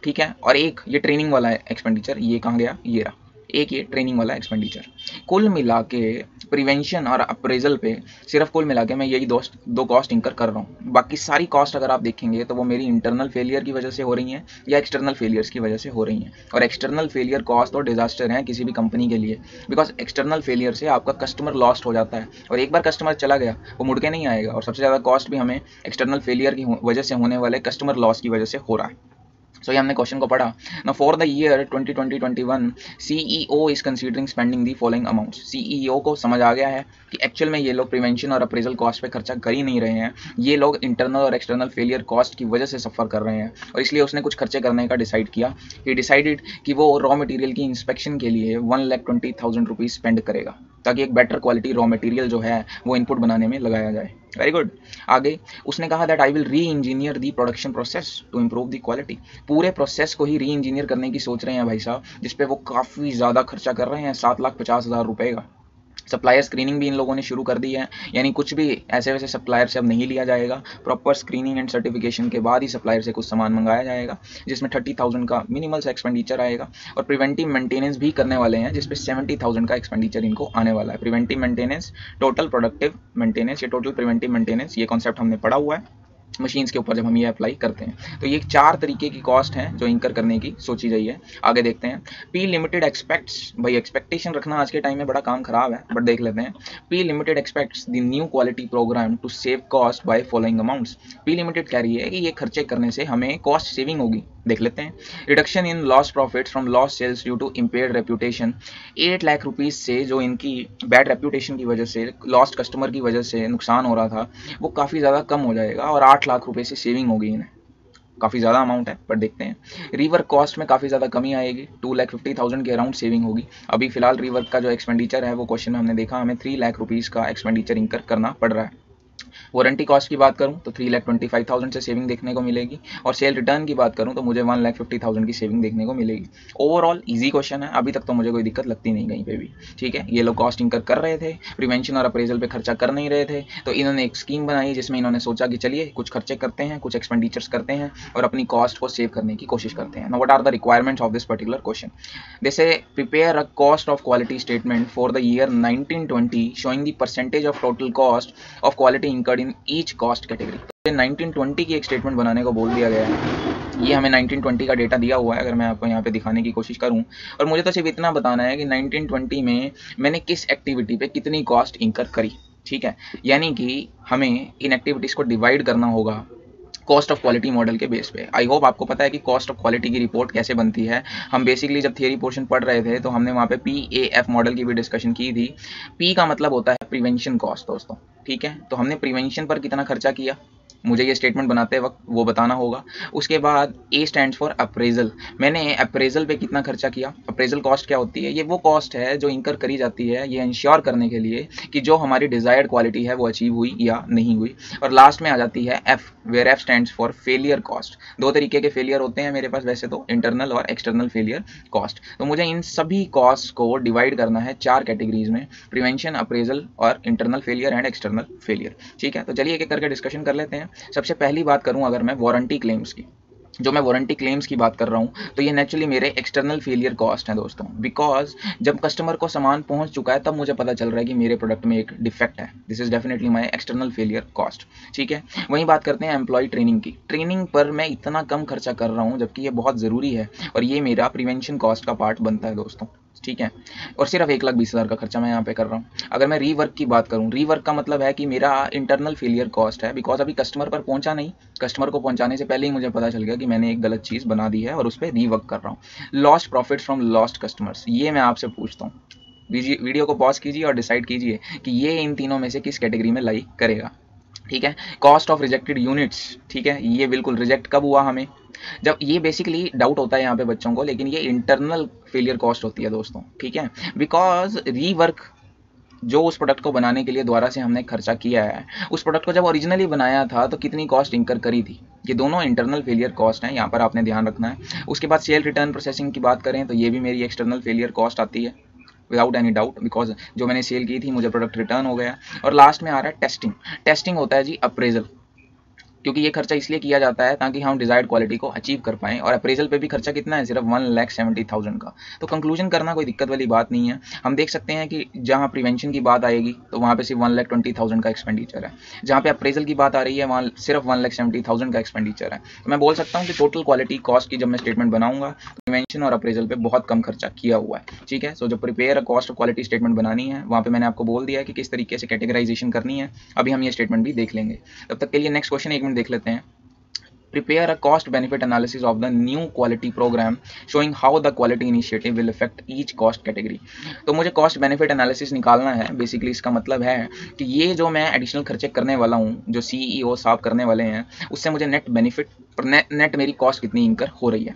ठीक है, और एक ये ट्रेनिंग वाला एक्सपेंडिचर। ये कहाँ गया, ये रहा, एक ये ट्रेनिंग वाला एक्सपेंडिचर। कुल मिला के प्रिवेंशन और अप्रेजल पे सिर्फ कुल मिला के मैं यही दो कॉस्ट इंकर कर रहा हूँ। बाकी सारी कॉस्ट अगर आप देखेंगे तो वो मेरी इंटरनल फेलियर की वजह से हो रही हैं या एक्सटर्नल फेलियर्स की वजह से हो रही हैं। और एक्सटर्नल फेलियर कॉस्ट और डिजास्टर हैं किसी भी कंपनी के लिए, बिकॉज एक्सटर्नल फेलियर से आपका कस्टमर लॉस्ट हो जाता है, और एक बार कस्टमर चला गया वो मुड़ के नहीं आएगा, और सबसे ज़्यादा कॉस्ट भी हमें एक्सटर्नल फेलियर की वजह से होने वाले कस्टमर लॉस की वजह से हो रहा है। सो ये हमने क्वेश्चन को पढ़ा ना। For the year 2020-21 CEO is considering spending the following amounts. CEO को समझ आ गया है कि एक्चुअल में ये लोग प्रिवेंशन और अप्रेजल कॉस्ट पे खर्चा कर ही नहीं रहे हैं, ये लोग इंटरनल और एक्सटर्नल फेलियर कॉस्ट की वजह से सफ़र कर रहे हैं, और इसलिए उसने कुछ खर्चे करने का डिसाइड किया। ही डिसाइडेड कि वो रॉ मटेरियल की इंस्पेक्शन के लिए 1,20,000 रुपीज़ स्पेंड करेगा, ताकि एक बेटर क्वालिटी रॉ मटेरियल जो है वो इनपुट बनाने में लगाया जाए। Very good. आगे उसने कहा that I will reengineer the production process to improve the quality. पूरे प्रोसेस को ही री इंजीनियर करने की सोच रहे हैं भाई साहब, जिसपे वो काफ़ी ज़्यादा खर्चा कर रहे हैं, 7,50,000 रुपये का। सप्लायर स्क्रीनिंग भी इन लोगों ने शुरू कर दी है, यानी कुछ भी ऐसे वैसे सप्लायर से अब नहीं लिया जाएगा, प्रॉपर स्क्रीनिंग एंड सर्टिफिकेशन के बाद ही सप्लायर से कुछ सामान मंगाया जाएगा, जिसमें 30,000 का मिनिमल सा एक्सपेंडिचर आएगा। और प्रिवेंटिव मेंटेनेंस भी करने वाले हैं, जिसपे 70,000 का एक्सपेंडिचर इनको आने वाला है। Preventive maintenance, total productive maintenance या टोटल प्रिवेंटिव मेंटेनेंस, ये कॉन्सेप्ट हमने पढ़ा हुआ है मशीन्स के ऊपर जब हम ये अप्लाई करते हैं। तो ये 4 तरीके की कॉस्ट हैं जो इंकर करने की सोची गई है। आगे देखते हैं। पी लिमिटेड एक्सपेक्ट्स, भाई एक्सपेक्टेशन रखना आज के टाइम में बड़ा काम खराब है, बट देख लेते हैं। P limited expects the new quality programme to save cost by following amounts. P limited कह रही है कि ये खर्चे करने से हमें कॉस्ट सेविंग होगी। देख लेते हैं। Reduction in loss profits from loss sales due to impaired reputation. 8 lakh rupees से जो इनकी बैड रेप्यूटेशन की वजह से, लॉस्ट कस्टमर की वजह से नुकसान हो रहा था, वो काफ़ी ज़्यादा कम हो जाएगा और 8 लाख रुपए से सेविंग होगी इन्हें। काफ़ी ज़्यादा अमाउंट है, पर देखते हैं। रीवर्क कॉस्ट में काफ़ी ज़्यादा कमी आएगी, 2,50,000 के अराउंड सेविंग होगी। अभी फिलहाल रीवर्क का जो एक्सपेंडिचर है वो क्वेश्चन में हमने देखा, हमें 3 लाख रुपीज़ का एक्सपेंडिचर इंकर करना पड़ रहा है। वारंटी कॉस्ट की बात करूं तो 3,25,000 से सेविंग देखने को मिलेगी, और सेल रिटर्न की बात करूं तो मुझे 1,50,000 की सेविंग देखने को मिलेगी। ओवरऑल इजी क्वेश्चन है, अभी तक तो मुझे कोई दिक्कत लगती नहीं कहीं पे भी। ठीक है, ये लोग कॉस्ट इंकर कर रहे थे, प्रिवेंशन और अप्रेजल पे खर्चा कर नहीं रहे थे, तो इन्होंने एक स्कीम बनाई जिसमें इन्होंने सोचा कि चलिए कुछ खर्चे करते हैं, कुछ एक्सपेंडिचर्स करते हैं और अपनी कॉस्ट को सेव करने की कोशिश करते हैं। Now what are the requirements of this particular question? They say prepare a cost of quality statement for the year 1920 showing the percentage of total cost of quality incurred in each cost category. 1920 की एक statement बनाने को बोल दिया गया है। ये हमें 1920 का डेटा दिया हुआ है, अगर मैं आपको यहाँ पे दिखाने की कोशिश करूँ, और मुझे तो सिर्फ इतना बताना है कि 1920 में मैंने किस एक्टिविटी पे कितनी कॉस्ट इंकर करी। ठीक है, यानी कि हमें इन एक्टिविटीज़ को डिवाइड करना होगा कॉस्ट ऑफ क्वालिटी मॉडल के बेस पे। आई होप आपको पता है कि कॉस्ट ऑफ क्वालिटी की रिपोर्ट कैसे बनती है। हम बेसिकली जब थियरी पोर्शन पढ़ रहे थे तो हमने वहाँ पे PAF मॉडल की भी डिस्कशन की थी। P का मतलब होता है प्रिवेंशन कॉस्ट दोस्तों। ठीक है, तो हमने प्रिवेंशन पर कितना खर्चा किया, मुझे ये स्टेटमेंट बनाते वक्त वो बताना होगा। उसके बाद A स्टैंड्स फॉर अप्रेजल, मैंने अप्रेजल पे कितना खर्चा किया। अप्रेजल कॉस्ट क्या होती है? ये वो कॉस्ट है जो इंकर करी जाती है ये इंश्योर करने के लिए कि जो हमारी डिजायर्ड क्वालिटी है वो अचीव हुई या नहीं हुई। और लास्ट में आ जाती है F, where F stands for failure cost. 2 तरीके के फेलियर होते हैं मेरे पास वैसे तो, इंटरनल और एक्सटर्नल फेलियर कॉस्ट। तो मुझे इन सभी कॉस्ट को डिवाइड करना है 4 कैटेगरीज में, प्रिवेंशन, अप्रेजल और internal failure and external failure. ठीक है, तो चलिए एक एक करके डिस्कशन कर लेते हैं। सबसे पहली बात करूं अगर मैं वारंटी क्लेम्स की, जो मैं वारंटी क्लेम्स की बात कर रहा हूं तो ये नेचुरली मेरे एक्सटर्नल फेलियर कॉस्ट हैं दोस्तों। बिकॉज जब कस्टमर को सामान पहुंच चुका है तब मुझे पता चल रहा है कि मेरे प्रोडक्ट में एक डिफेक्ट है। This is definitely my external failure cost. ठीक है, वहीं बात करते हैं एम्प्लॉय ट्रेनिंग की। ट्रेनिंग पर मैं इतना कम खर्चा कर रहा हूँ जबकि ये बहुत ज़रूरी है और ये मेरा प्रिवेंशन कॉस्ट का पार्ट बनता है दोस्तों। ठीक है, और सिर्फ 1,20,000 का खर्चा मैं यहाँ पे कर रहा हूँ। अगर मैं रीवर्क की बात करूँ, रीवर्क का मतलब है कि मेरा इंटरनल फेलियर कॉस्ट है, बिकॉज अभी कस्टमर पर पहुंचा नहीं, कस्टमर को पहुंचाने से पहले ही मुझे पता चल गया कि मैंने एक गलत चीज़ बना दी है और उस पर रीवर्क कर रहा हूँ। Lost profits from lost customers, ये मैं आपसे पूछता हूँ, वीडियो को पॉज कीजिए और डिसाइड कीजिए कि ये इन तीनों में से किस कैटेगरी में लाई करेगा। ठीक है, कॉस्ट ऑफ रिजेक्टेड यूनिट्स। ठीक है, ये बिल्कुल रिजेक्ट कब हुआ हमें, जब ये बेसिकली डाउट होता है यहाँ पे बच्चों को, लेकिन ये इंटरनल फेलियर कॉस्ट होती है दोस्तों। ठीक है, बिकॉज रीवर्क जो उस प्रोडक्ट को बनाने के लिए दोबारा से हमने खर्चा किया है, उस प्रोडक्ट को जब ओरिजिनली बनाया था तो कितनी कॉस्ट इंकर करी थी, ये दोनों इंटरनल फेलियर कॉस्ट हैं, यहाँ पर आपने ध्यान रखना है। उसके बाद सेल रिटर्न प्रोसेसिंग की बात करें तो ये भी मेरी एक्सटर्नल फेलियर कॉस्ट आती है विदाउट एनी डाउट, बिकॉज जो मैंने सेल की थी मुझे प्रोडक्ट रिटर्न हो गया। और लास्ट में आ रहा है टेस्टिंग। टेस्टिंग होता है जी अप्रेजल, क्योंकि ये खर्चा इसलिए किया जाता है ताकि हम डिजायर्ड क्वालिटी को अचीव कर पाएं, और अप्रेजल पे भी खर्चा कितना है, सिर्फ 1,70,000 का। तो कंक्लूजन करना कोई दिक्कत वाली बात नहीं है। हम देख सकते हैं कि जहां प्रिवेंशन की बात आएगी तो वहां पे सिर्फ 1,20,000 का एक्सपेंडिचर है, जहां पे अप्रेजल की बात आ रही है वहां सिर्फ 1,70,000 का एक्सपेंडिचर है। तो मैं बोल सकता हूँ कि टोटल क्वालिटी कॉस्ट की जब मैं स्टेटमेंट बनाऊंगा प्रिवेंशन और अप्रेजल पे बहुत कम खर्चा किया हुआ है। ठीक है, सो जब prepare cost of quality statement बनानी है वहाँ पे मैंने आपको बोल दिया है कि किस तरीके से कैटेगराइजेशन करनी है। अभी हम ये स्टेटमेंट भी देख लेंगे, तब तक के लिए नेक्स्ट क्वेश्चन 1 मिनट देख लेते हैं। Prepare a cost benefit analysis of the new quality program showing how the quality initiative will affect each cost category। तो मुझे cost benefit analysis निकालना है। बेसिकली इसका मतलब है कि ये जो मैं एडिशनल खर्चे करने वाला हूँ, जो CEO साहब करने वाले हैं, उससे मुझे नेट बेनिफिट और नेट मेरी कॉस्ट कितनी इंकर हो रही है।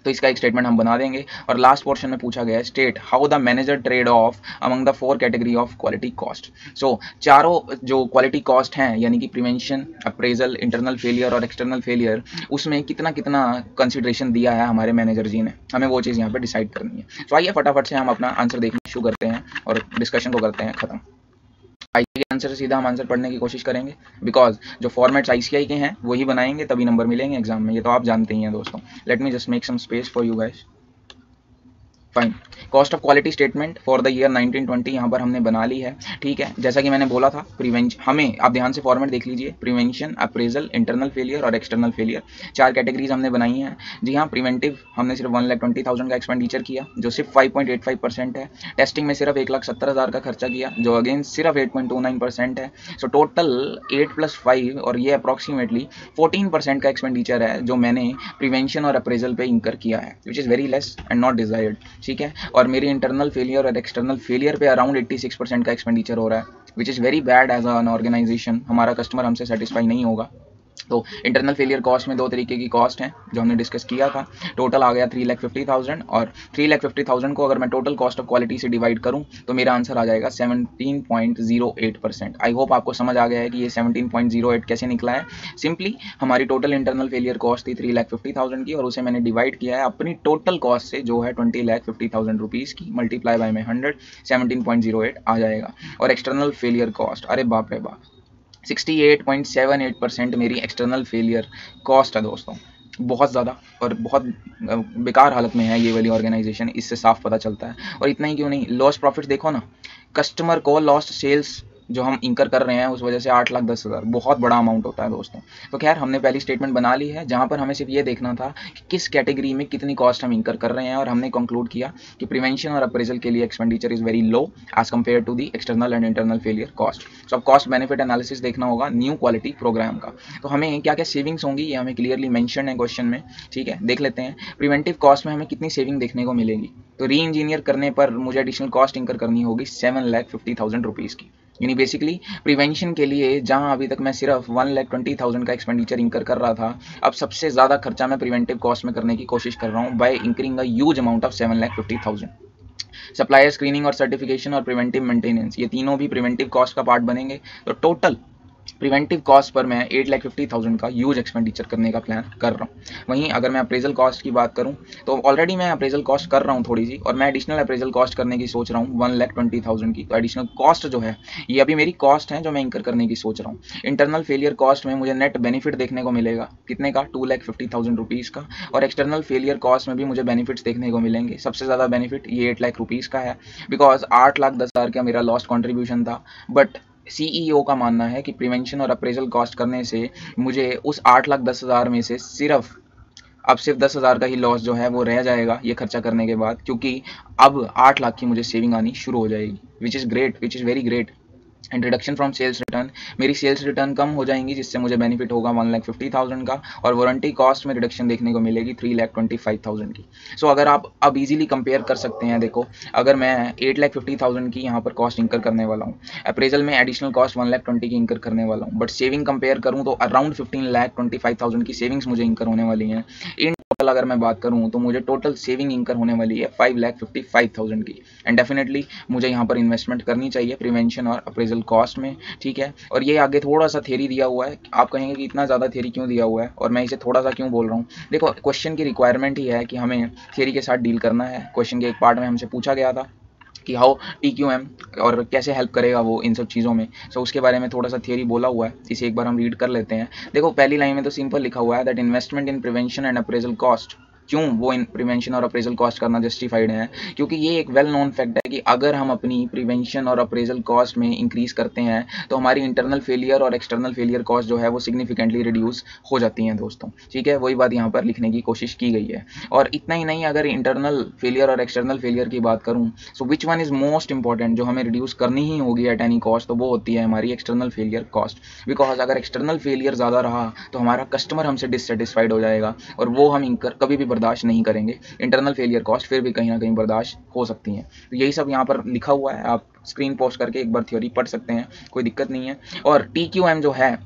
तो इसका एक स्टेटमेंट हम बना देंगे। और लास्ट पोर्शन में पूछा गया है state how the manager trade off among the 4 category of quality cost. So चारों जो क्वालिटी कॉस्ट हैं यानी कि प्रिवेंशन, अप्रेजल, इंटरनल फेलियर और एक्सटर्नल फेलियर, उसमें कितना कितना कंसिडरेशन दिया है हमारे मैनेजर जी ने, हमें वो चीज़ यहाँ पे डिसाइड करनी है। तो आइए फटाफट से हम अपना आंसर देखना शुरू करते हैं और डिस्कशन को करते हैं खत्म। आईसीआई के आंसर से सीधा हम आंसर पढ़ने की कोशिश करेंगे, बिकॉज जो फॉर्मेट्स आईसीआई के हैं वही बनाएंगे तभी नंबर मिलेंगे एग्जाम में, ये तो आप जानते ही हैं दोस्तों। Let me just make some space for you guys. Fine, cost of quality statement for the year 1920 यहाँ पर हमने बना ली है। ठीक है, जैसा कि मैंने बोला था प्रिवेंशन, हमें आप ध्यान से फॉर्मेट देख लीजिए, प्रिवेंशन, अप्रेजल, इंटरनल फेलियर और एक्सटर्नल फेलियर, 4 कैटेगरीज हमने बनाई हैं। जी हाँ, प्रिवेंटिव हमने सिर्फ 1,20,000 का एक्सपेंडिचर किया जो सिर्फ 5.85% है। टेस्टिंग में सिर्फ 1,70,000 का खर्चा किया जो अगेन सिर्फ 8.29% है। सो टोटल 8 + 5 और ये अप्रॉक्सीमेटली 14% का एक्सपेंडिचर है जो मैंने प्रिवेंशन और अप्रेजल पे इंकर किया है, which is very less and not desired. ठीक है, और मेरी इंटरनल फेलियर और एक्सटर्नल फेलियर पे अराउंड 86% का एक्सपेंडिचर हो रहा है, which is very bad as an organisation. हमारा कस्टमर हमसे सेटिस्फाई नहीं होगा। तो इंटरनल फेलियर कॉस्ट में 2 तरीके की कॉस्ट हैं जो हमने डिस्कस किया था। टोटल आ गया 3,50,000 और 3,50,000 को अगर मैं टोटल कॉस्ट ऑफ क्वालिटी से डिवाइड करूं तो मेरा आंसर आ जाएगा 17.08%। आई होप आपको समझ आ गया है कि ये 17.08 कैसे निकला है। सिंपली हमारी टोटल इंटरनल फेलियर कॉस्ट थी 3,50,000 की और उसे मैंने डिवाइड किया है अपनी टोटल कॉस्ट से जो है 20,50,000 रुपीज़ की, मल्टीप्लाई बाय में 100, 17.08 आ जाएगा। और एक्सटर्नल फेलियर कॉस्ट, अरे बाप रे बाप, 68.78% मेरी एक्सटर्नल फेलियर कॉस्ट है दोस्तों। बहुत ज़्यादा और बहुत बेकार हालत में है ये वाली ऑर्गेनाइजेशन, इससे साफ पता चलता है। और इतना ही क्यों नहीं, लॉस प्रॉफिट देखो ना, कस्टमर को लॉस्ट सेल्स जो हम इंकर कर रहे हैं उस वजह से 8,10,000 बहुत बड़ा अमाउंट होता है दोस्तों। तो खैर हमने पहली स्टेटमेंट बना ली है जहां पर हमें सिर्फ ये देखना था कि किस कैटेगरी में कितनी कॉस्ट हम इंकर कर रहे हैं, और हमने कंक्लूड किया कि प्रिवेंशन और अप्रेजल के लिए expenditure is very low as compare to the external and internal failure cost. So अब कॉस्ट बेनिफिट एनालिसिस देखना होगा न्यू क्वालिटी प्रोग्राम का। तो हमें क्या क्या सेविंग्स होंगी ये हमें क्लियरली मेंशन है क्वेश्चन में। ठीक है, देख लेते हैं प्रिवेंटिव कॉस्ट में हमें कितनी सेविंग देखने को मिलेगी। तो री इंजीनियर करने पर मुझे एडिशनल कॉस्ट इंकर करनी होगी 7,50,000 रुपीज़ की। यानी बेसिकली प्रिवेंशन के लिए जहां अभी तक मैं सिर्फ 1,20,000 का एक्सपेंडिचर इंकर कर रहा था, अब सबसे ज़्यादा खर्चा मैं प्रिवेंटिव कॉस्ट में करने की कोशिश कर रहा हूं by incurring a huge amount of 7,50,000। Supplier screening और सर्टिफिकेशन और प्रिवेंटिव मेंटेनेंस, ये तीनों भी प्रिवेंटिव कॉस्ट का पार्ट बनेंगे। तो टोटल प्रिवेंटिव कॉस्ट पर मैं 8,50,000 का ह्यूज एक्सपेंडिचर करने का प्लान कर रहा हूँ। वहीं अगर मैं अप्रेजल कॉस्ट की बात करूँ तो ऑलरेडी मैं अप्रेजल कॉस्ट कर रहा हूँ थोड़ी सी, और मैं एडिशनल अप्रेजल कॉस्ट करने की सोच रहा हूँ 1,20,000 की। तो एडिशनल कॉस्ट जो है ये अभी मेरी कॉस्ट है जो मैं इंकर करने की सोच रहा हूँ। इंटरनल फेलियर कॉस्ट में मुझे नेट बेनिफिट देखने को मिलेगा कितने का, 2,50,000 रुपीज़ का। और एक्सटर्नल फेलियर कॉस्ट में भी मुझे बेनिफिट्स देखने को मिलेंगे। सबसे ज़्यादा बेनिफिट ये 8 लाख रुपीज़ का है, बिकॉज 8,10,000 का मेरा लॉस्ट कॉन्ट्रीब्यूशन था। बट सीईओ का मानना है कि प्रिवेंशन और अप्रेजल कॉस्ट करने से मुझे उस 8,10,000 में से सिर्फ 10,000 का ही लॉस जो है वो रह जाएगा ये खर्चा करने के बाद, क्योंकि अब 8 लाख की मुझे सेविंग आनी शुरू हो जाएगी, which is great, which is very great. And reduction from sales return, मेरी सेल्स रिटर्न कम हो जाएंगी जिससे मुझे बेनिफिट होगा 1,50,000 का। और वारंटी कॉस्ट में रिडक्शन देखने को मिलेगी 3,25,000 की। सो अगर आप अब इजीली कंपेयर कर सकते हैं, देखो अगर मैं 8,50,000 की यहाँ पर कॉस्ट इंकर करने वाला हूँ, अप्रेजल में एडिशनल कॉस्ट 1,20,000 की इंकर करने वाला हूँ, बट सेविंग कंपेयर करूँ तो अराउंड 15,25,000 की सेविंग्स मुझे इंकर होने वाली हैं। इन टोटल अगर मैं बात करूँ तो मुझे टोटल सेविंग इंकर होने वाली है 5,55,000 की। एंड डेफिनेटली मुझे यहाँ पर इन्वेस्टमेंट करनी चाहिए प्रिवेंशन और अप्रेजल कॉस्ट में। ठीक है, और ये आगे थोड़ा सा थ्योरी दिया हुआ है, आप कहेंगे कि इतना ज़्यादा थ्योरी क्यों दिया हुआ है और मैं इसे थोड़ा सा क्यों बोल रहा हूँ। देखो क्वेश्चन की रिक्वायरमेंट ही है कि हमें थ्योरी के साथ डील करना है। क्वेश्चन के एक पार्ट में हमसे पूछा गया था कि हाउ TQM और कैसे हेल्प करेगा वो इन सब चीज़ों में। सो उसके बारे में थोड़ा सा थियरी बोला हुआ है, इसे एक बार हम रीड कर लेते हैं। देखो पहली लाइन में तो सिंपल लिखा हुआ है that investment in prevention and appraisal cost. क्यों वो इन प्रिवेंशन और अप्रेजल कॉस्ट करना जस्टिफाइड है, क्योंकि ये एक वेल नोन फैक्ट है कि अगर हम अपनी प्रिवेंशन और अप्रेजल कॉस्ट में इंक्रीज करते हैं तो हमारी इंटरनल फेलियर और एक्सटर्नल फेलियर कॉस्ट जो है वो सिग्निफिकेंटली रिड्यूस हो जाती हैं दोस्तों। ठीक है, वही बात यहाँ पर लिखने की कोशिश की गई है। और इतना ही नहीं, अगर इंटरनल फेलियर और एक्सटर्नल फेलियर की बात करूँ so which one is most important जो हमें रिड्यूस करनी ही होगी एट एनी कॉस्ट, तो वो होती है हमारी एक्सटर्नल फेलियर कॉस्ट। बिकॉज अगर एक्सटर्नल फेलियर ज़्यादा रहा तो हमारा कस्टमर हमसे डिससेटिस्फाइड हो जाएगा और वो हम कभी भी बर्दाश्त नहीं करेंगे। इंटरनल फेलियर कॉस्ट फिर भी कहीं ना कहीं बर्दाश्त हो सकती हैं। तो यही सब यहाँ पर लिखा हुआ है, आप स्क्रीन पोस्ट करके एक बार थ्योरी पढ़ सकते हैं, कोई दिक्कत नहीं है। और TQM जो है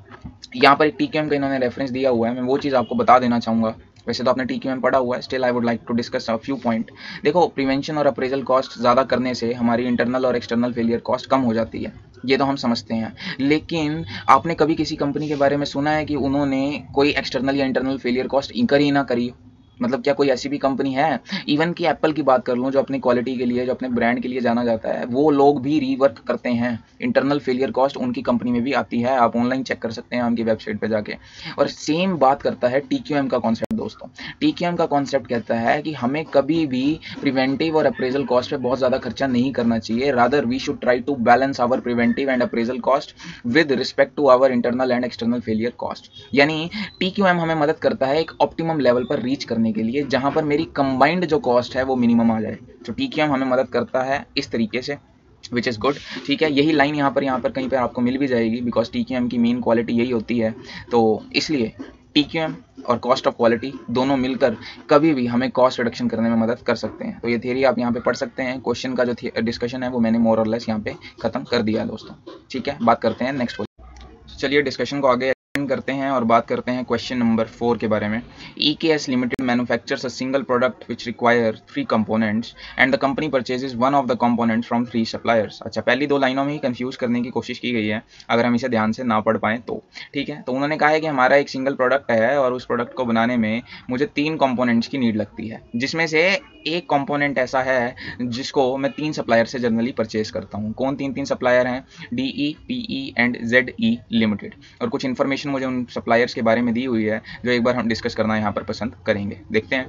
यहाँ पर एक TQM का इन्होंने रेफरेंस दिया हुआ है, मैं वो चीज़ आपको बता देना चाहूँगा वैसे तो आपने TQM पढ़ा हुआ है, still I would like to discuss a few point. देखो, प्रिवेंशन और अप्रेजल कॉस्ट ज़्यादा करने से हमारी इंटरनल और एक्सटर्नल फेलियर कॉस्ट कम हो जाती है, ये तो हम समझते हैं। लेकिन आपने कभी किसी कंपनी के बारे में सुना है कि उन्होंने कोई एक्सटर्नल या इंटरनल फेलियर कॉस्ट इंकर ही ना करी? मतलब क्या कोई ऐसी भी कंपनी है? इवन कि एप्पल की बात कर लूँ, जो अपनी क्वालिटी के लिए, जो अपने ब्रांड के लिए जाना जाता है, वो लोग भी रीवर्क करते हैं। इंटरनल फेलियर कॉस्ट उनकी कंपनी में भी आती है, आप ऑनलाइन चेक कर सकते हैं उनकी वेबसाइट पे जाके। और सेम बात करता है TQM का कॉन्सेप्ट दोस्तों। TQM का कॉन्सेप्ट कहता है कि हमें कभी भी प्रिवेंटिव और अप्रेजल कॉस्ट पे बहुत ज़्यादा खर्चा नहीं करना चाहिए, rather we should try to balance our preventive and appraisal cost with respect to our internal and external failure cost. यानी TQM हमें मदद करता है एक ऑप्टिमम लेवल पर रीच करने के लिए, जहां पर मेरी कंबाइंड जो कॉस्ट है वो मिनिमम आ जाए। तो TQM हमें मदद करता है इस तरीके से, विच इज़ गुड। ठीक है, यही लाइन यहाँ पर कहीं पर आपको मिल भी जाएगी, बिकॉज TQM की मेन क्वालिटी यही होती है। तो इसलिए TQM और कॉस्ट ऑफ क्वालिटी दोनों मिलकर कभी भी हमें कॉस्ट रिडक्शन करने में मदद कर सकते हैं। तो ये थियरी आप यहाँ पे पढ़ सकते हैं। क्वेश्चन का जो डिस्कशन है वो मैंने मोर और लेस यहाँ पे खत्म कर दिया है दोस्तों। ठीक है, बात करते हैं नेक्स्ट क्वेश्चन। चलिए डिस्कशन को आगे करते हैं और बात करते हैं क्वेश्चन नंबर 4 के बारे में। EKS limited manufactures a single product which require 3 components and the company purchases one of the components from 3 suppliers. अच्छा, पहली 2 लाइनों में ही कंफ्यूज करने की कोशिश की गई है, अगर हम इसे ध्यान से ना पढ़ पाएं तो। ठीक है, तो उन्होंने कहा है कि हमारा एक सिंगल प्रोडक्ट है और उस प्रोडक्ट को बनाने में मुझे 3 कंपोनेंट्स की नीड लगती है, जिसमें से एक कंपोनेंट ऐसा है जिसको मैं 3 सप्लायर से जनरली परचेज करता हूँ। कौन 3 सप्लायर हैं? DE, PE and ZE limited. और कुछ इन्फॉर्मेशन मुझे उन सप्लायर्स के बारे में दी हुई है, जो एक बार हम डिस्कस करना यहाँ पर पसंद करेंगे। देखते हैं।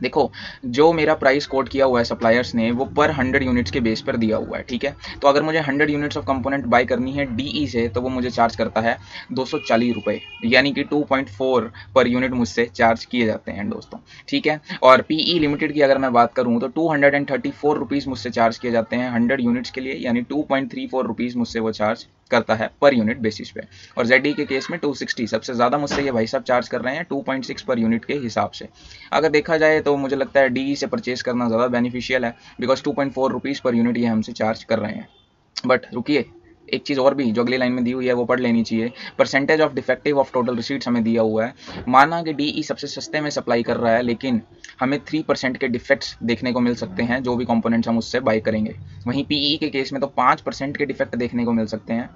देखो, जो मेरा प्राइस कोट किया हुआ है सप्लायर्स ने, वो पर 100 यूनिट्स के बेस पर दिया हुआ है। ठीक है, तो अगर मुझे 100 यूनिट्स ऑफ कंपोनेंट बाय करनी है DE से, तो वो मुझे चार्ज करता है 240 रुपये, यानी कि 2.4 पर यूनिट मुझसे चार्ज किए जाते हैं दोस्तों। ठीक है, और PE लिमिटेड की अगर मैं बात करूँ तो 234 रुपीज़ मुझसे चार्ज किए जाते हैं 100 यूनिट्स के लिए, यानी 2.34 रुपीज़ मुझसे वो चार्ज करता है पर यूनिट बेसिस पे। और ZE के केस में 260, सबसे ज़्यादा मुझसे ये भाई साहब चार्ज कर रहे हैं 2.6 पर यूनिट के हिसाब से। अगर देखा जाए तो मुझे लगता है DE से परचेज करना ज़्यादा बेनिफिशियल है, बिकॉज 2.4 रुपीज़ पर यूनिट ये हमसे चार्ज कर रहे हैं। बट रुकिए, एक चीज़ और भी जो अगली लाइन में दी हुई है वो पढ़ लेनी चाहिए। Percentage of defective of total receipts हमें दिया हुआ है। माना कि DE सबसे सस्ते में सप्लाई कर रहा है, लेकिन हमें 3% के डिफेक्ट्स देखने को मिल सकते हैं जो भी कंपोनेंट्स हम उससे बाई करेंगे। वहीं PE के केस में तो 5% के डिफेक्ट देखने को मिल सकते हैं,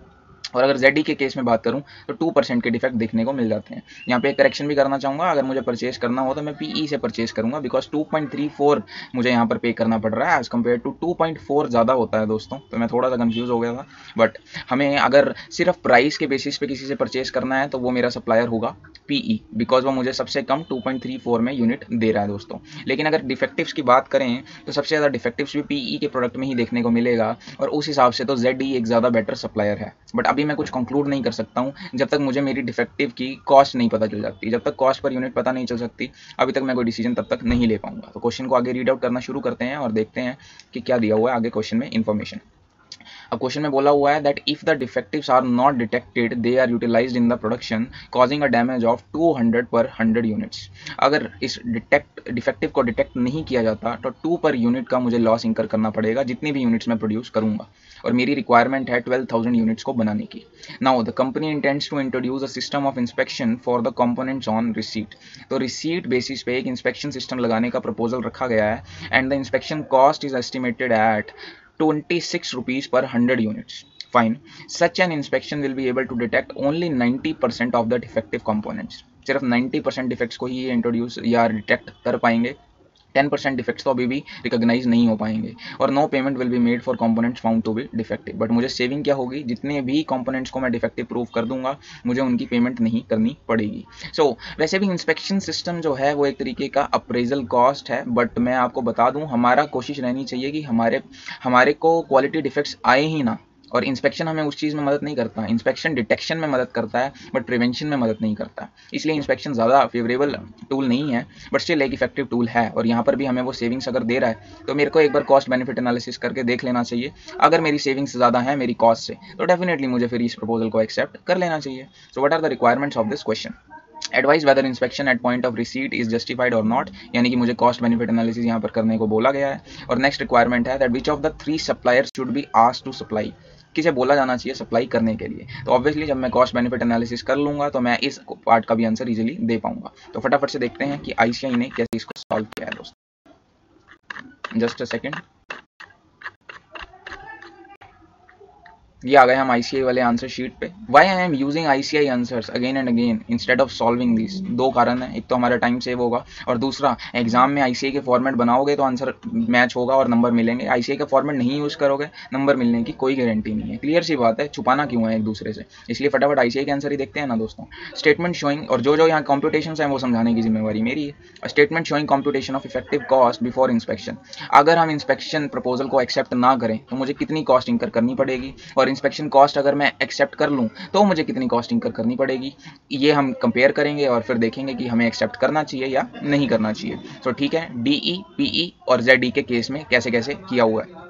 और अगर ZE के केस में बात करूं तो 2% के डिफेक्ट देखने को मिल जाते हैं। यहाँ पे एक करेक्शन भी करना चाहूँगा, अगर मुझे परचेज करना हो तो मैं PE से परचेज करूँगा, बिकॉज 2.34 मुझे यहाँ पर पे करना पड़ रहा है एज़ कम्पेयर टू 2.4 ज़्यादा होता है दोस्तों। तो मैं थोड़ा सा कंफ्यूज हो गया था। बट हमें अगर सिर्फ प्राइस के बेसिस पे किसी से परचेज करना है तो वो मेरा सप्लायर होगा PE, बिकॉज वो मुझे सबसे कम 2.34 में यूनिट दे रहा है दोस्तों। लेकिन अगर डिफेक्टिव्स की बात करें तो सबसे ज़्यादा डिफेक्टिव्स भी PE के प्रोडक्ट में ही देखने को मिलेगा, और उस हिसाब से तो ZE एक ज़्यादा बेटर सप्लायर है। बट अभी मैं कुछ कंक्लूड नहीं कर सकता हूँ जब तक मुझे मेरी डिफेक्टिव की कॉस्ट नहीं पता चल जाती। जब तक कॉस्ट पर यूनिट पता नहीं चल सकती, अभी तक मैं कोई डिसीजन तब तक नहीं ले पाऊंगा। तो क्वेश्चन को आगे रीड आउट करना शुरू करते हैं और देखते हैं कि क्या दिया हुआ है आगे क्वेश्चन में इन्फॉर्मेशन। अब क्वेश्चन में बोला हुआ है that if the defectives are not detected they are utilised in the production causing a damage of 200 per 100 units. अगर इस डिफेक्टिव को डिटेक्ट नहीं किया जाता तो 2 पर यूनिट का मुझे लॉस इंकर करना पड़ेगा जितनी भी यूनिट्स मैं प्रोड्यूस करूंगा, और मेरी रिक्वायरमेंट है 12,000 यूनिट्स को बनाने की। Now the company intends to introduce a system of inspection for the components on receipt. तो रिसीट बेसिस पे एक इंस्पेक्शन सिस्टम लगाने का प्रपोजल रखा गया है, and the inspection cost is estimated at 26 rupees per 100 units. Fine. Such an inspection will be able to detect only 90% of the defective components. सिर्फ 90% defects को ही इंट्रोड्यूस या डिटेक्ट कर पाएंगे, 10% डिफेक्ट्स तो अभी भी रिकॉग्नाइज नहीं हो पाएंगे, और no payment will be made for components found to be defective. But मुझे सेविंग क्या होगी, जितने भी कंपोनेंट्स को मैं डिफेक्टिव प्रूव कर दूंगा मुझे उनकी पेमेंट नहीं करनी पड़ेगी। सो वैसे भी इंस्पेक्शन सिस्टम जो है वो एक तरीके का अप्रेजल कॉस्ट है, बट मैं आपको बता दूं हमारा कोशिश रहनी चाहिए कि हमारे को क्वालिटी डिफेक्ट्स आए ही ना। और इंस्पेक्शन हमें उस चीज़ में मदद नहीं करता, इंस्पेक्शन डिटेक्शन में मदद करता है बट प्रिवेंशन में मदद नहीं करता। इसलिए इंस्पेक्शन ज़्यादा फेवरेबल टूल नहीं है, बट स्टिल एक इफेक्टिव टूल है। और यहाँ पर भी हमें वो सेविंग्स अगर दे रहा है तो मेरे को एक बार कॉस्ट बेनिफिट एनालिसिस करके देख लेना चाहिए। अगर मेरी सेविंग्स ज़्यादा है मेरी कॉस्ट से तो डेफिनेटली मुझे फिर इस प्रपोजल को एक्सेप्ट कर लेना चाहिए। So what are the requirements of this question? Advice whether inspection at point of receipt is justified और नॉट, यानी कि मुझे कॉस्ट बेनिफिट एनालिसिस यहाँ पर करने को बोला गया है। और नेक्स्ट रिक्वायरमेंट है that which of the 3 suppliers should be asked to supply. किसे बोला जाना चाहिए सप्लाई करने के लिए। तो ऑब्वियसली जब मैं कॉस्ट बेनिफिट एनालिसिस कर लूँगा तो मैं इस पार्ट का भी आंसर इजीली दे पाऊंगा। तो फटाफट से देखते हैं कि ICI ने कैसे इसको सॉल्व किया है दोस्तों। जस्ट अ सेकेंड, ये आ गए हम ICI वाले आंसर शीट पे। Why I am using ICI answers again and again instead of solving this, दो कारण है, एक तो हमारा टाइम सेव होगा और दूसरा एग्जाम में ICI के फॉर्मेट बनाओगे तो आंसर मैच होगा और नंबर मिलेंगे। ICI का फॉर्मेट नहीं यूज करोगे नंबर मिलने की कोई गारंटी नहीं है। क्लियर सी बात है, छुपाना क्यों है एक दूसरे से। इसलिए फटाफट ICI के आंसर ही देखते हैं ना दोस्तों। स्टेटमेंट शोइंग, और जो यहाँ कॉम्पिटिशन है वो समझाने की जिम्मेवारी मेरी है। Statement showing competition of effective cost before inspection. अगर हम इंस्पेक्शन प्रपोजल को एक्सेप्ट ना करें तो मुझे कितनी कॉस्ट इंकर करनी पड़ेगी, और इंस्पेक्शन कॉस्ट अगर मैं एक्सेप्ट कर लूं तो मुझे कितनी कॉस्ट इंकर करनी पड़ेगी, ये हम कंपेयर करेंगे और फिर देखेंगे कि हमें एक्सेप्ट करना चाहिए या नहीं करना चाहिए। तो ठीक है, DE, PE और ZE के केस में कैसे कैसे किया हुआ है।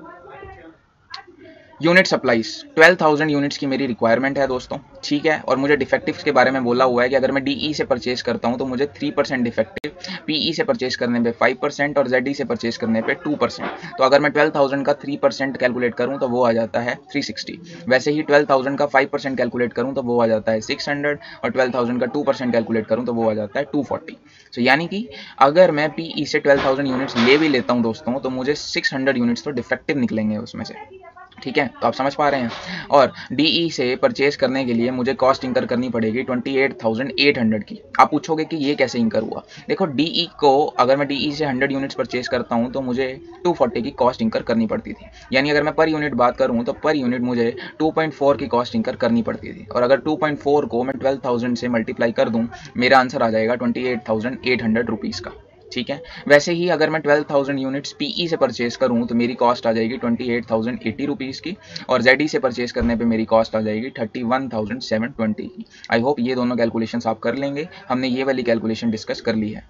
यूनिट सप्लाईज 12,000 यूनिट्स की मेरी रिक्वायरमेंट है दोस्तों, ठीक है। और मुझे डिफेक्टिव्स के बारे में बोला हुआ है कि अगर मैं DE से परचेज करता हूं तो मुझे 3% डिफेक्टिव, PE से परचेज करने पे 5% और ZE से परचेज करने पे 2%। तो अगर मैं 12,000 का 3% कैलकुलेट करूं तो वो आ जाता है 360। वैसे ही 12,000 का 5% कैलकुलेट करूं तो वो आ जाता है 600, और 12,000 का 2% कैलकुलेट करूं तो वो आ जाता है 240। तो यानी कि अगर मैं PE से 12,000 यूनिट्स ले भी लेता हूं दोस्तों तो मुझे 600 यूनिट्स तो डिफेक्टिव निकलेंगे उसमें से, ठीक है। तो आप समझ पा रहे हैं। और DE से परचेज करने के लिए मुझे कॉस्ट इंकर करनी पड़ेगी 28,800 की। आप पूछोगे कि ये कैसे इंकर हुआ। देखो DE को अगर मैं DE से 100 यूनिट्स परचेज करता हूं तो मुझे 240 की कॉस्ट इंकर करनी पड़ती थी। यानी अगर मैं पर यूनिट बात करूं तो पर यूनिट मुझे 2.4 की कॉस्ट इंकर करनी पड़ती थी। और अगर 2.4 को मैं 12,000 से मल्टीप्लाई कर दूं मेरा आंसर आ जाएगा 28,800 रुपीज़ का, ठीक है। वैसे ही अगर मैं 12,000 यूनिट्स PE से परचेज करूं तो मेरी कॉस्ट आ जाएगी 28,080 रुपीज़ की, और ZE से परचेज करने पे मेरी कॉस्ट आ जाएगी 31,720 की। आई होप ये दोनों कैलकुलेशंस आप कर लेंगे, हमने ये वाली कैलकुलेशन डिस्कस कर ली है,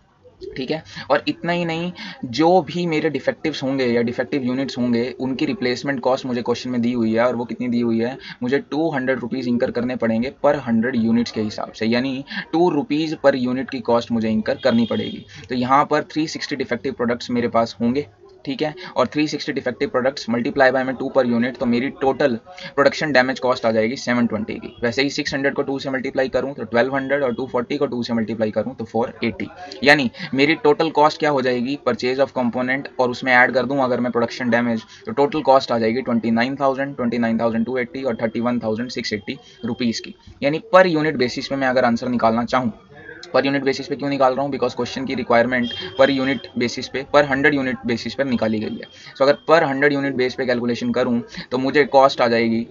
ठीक है। और इतना ही नहीं, जो भी मेरे डिफेक्टिव्स होंगे या डिफेक्टिव यूनिट्स होंगे उनकी रिप्लेसमेंट कॉस्ट मुझे क्वेश्चन में दी हुई है, और वो कितनी दी हुई है, मुझे 200 रुपीज़ इंकर करने पड़ेंगे पर 100 यूनिट्स के हिसाब से, यानी 2 रुपीज़ पर यूनिट की कॉस्ट मुझे इंकर करनी पड़ेगी। तो यहाँ पर 360 डिफेक्टिव प्रोडक्ट्स मेरे पास होंगे, ठीक है। और 360 डिफेक्टिव प्रोडक्ट्स मल्टीप्लाई बाय में 2 पर यूनिट, तो मेरी टोटल प्रोडक्शन डैमेज कॉस्ट आ जाएगी 720 की। वैसे ही 600 को 2 से मल्टीप्लाई करूं तो 1200, और 240 को 2 से मल्टीप्लाई करूं तो 480। यानी मेरी टोटल कॉस्ट क्या हो जाएगी, परचेज ऑफ कंपोनेंट और उसमें ऐड कर दूं अगर मैं प्रोडक्शन डैमेज, तो टोटल कॉस्ट आ जाएगी 29,000, 29,280 और 31,680 रुपीज़ की। यानी पर यूनिट बेसिस पे मैं अगर आंसर निकालना चाहूँ, पर यूनिट बेसिस पे क्यों निकाल रहा हूँ, बिकॉज क्वेश्चन की रिक्वायरमेंट पर यूनिट बेसिस पे, पर 100 यूनिट बेसिस पर निकाली गई है। सो अगर पर 100 यूनिट बेस पे कैलकुलेशन करूँ तो मुझे कॉस्ट आ जाएगी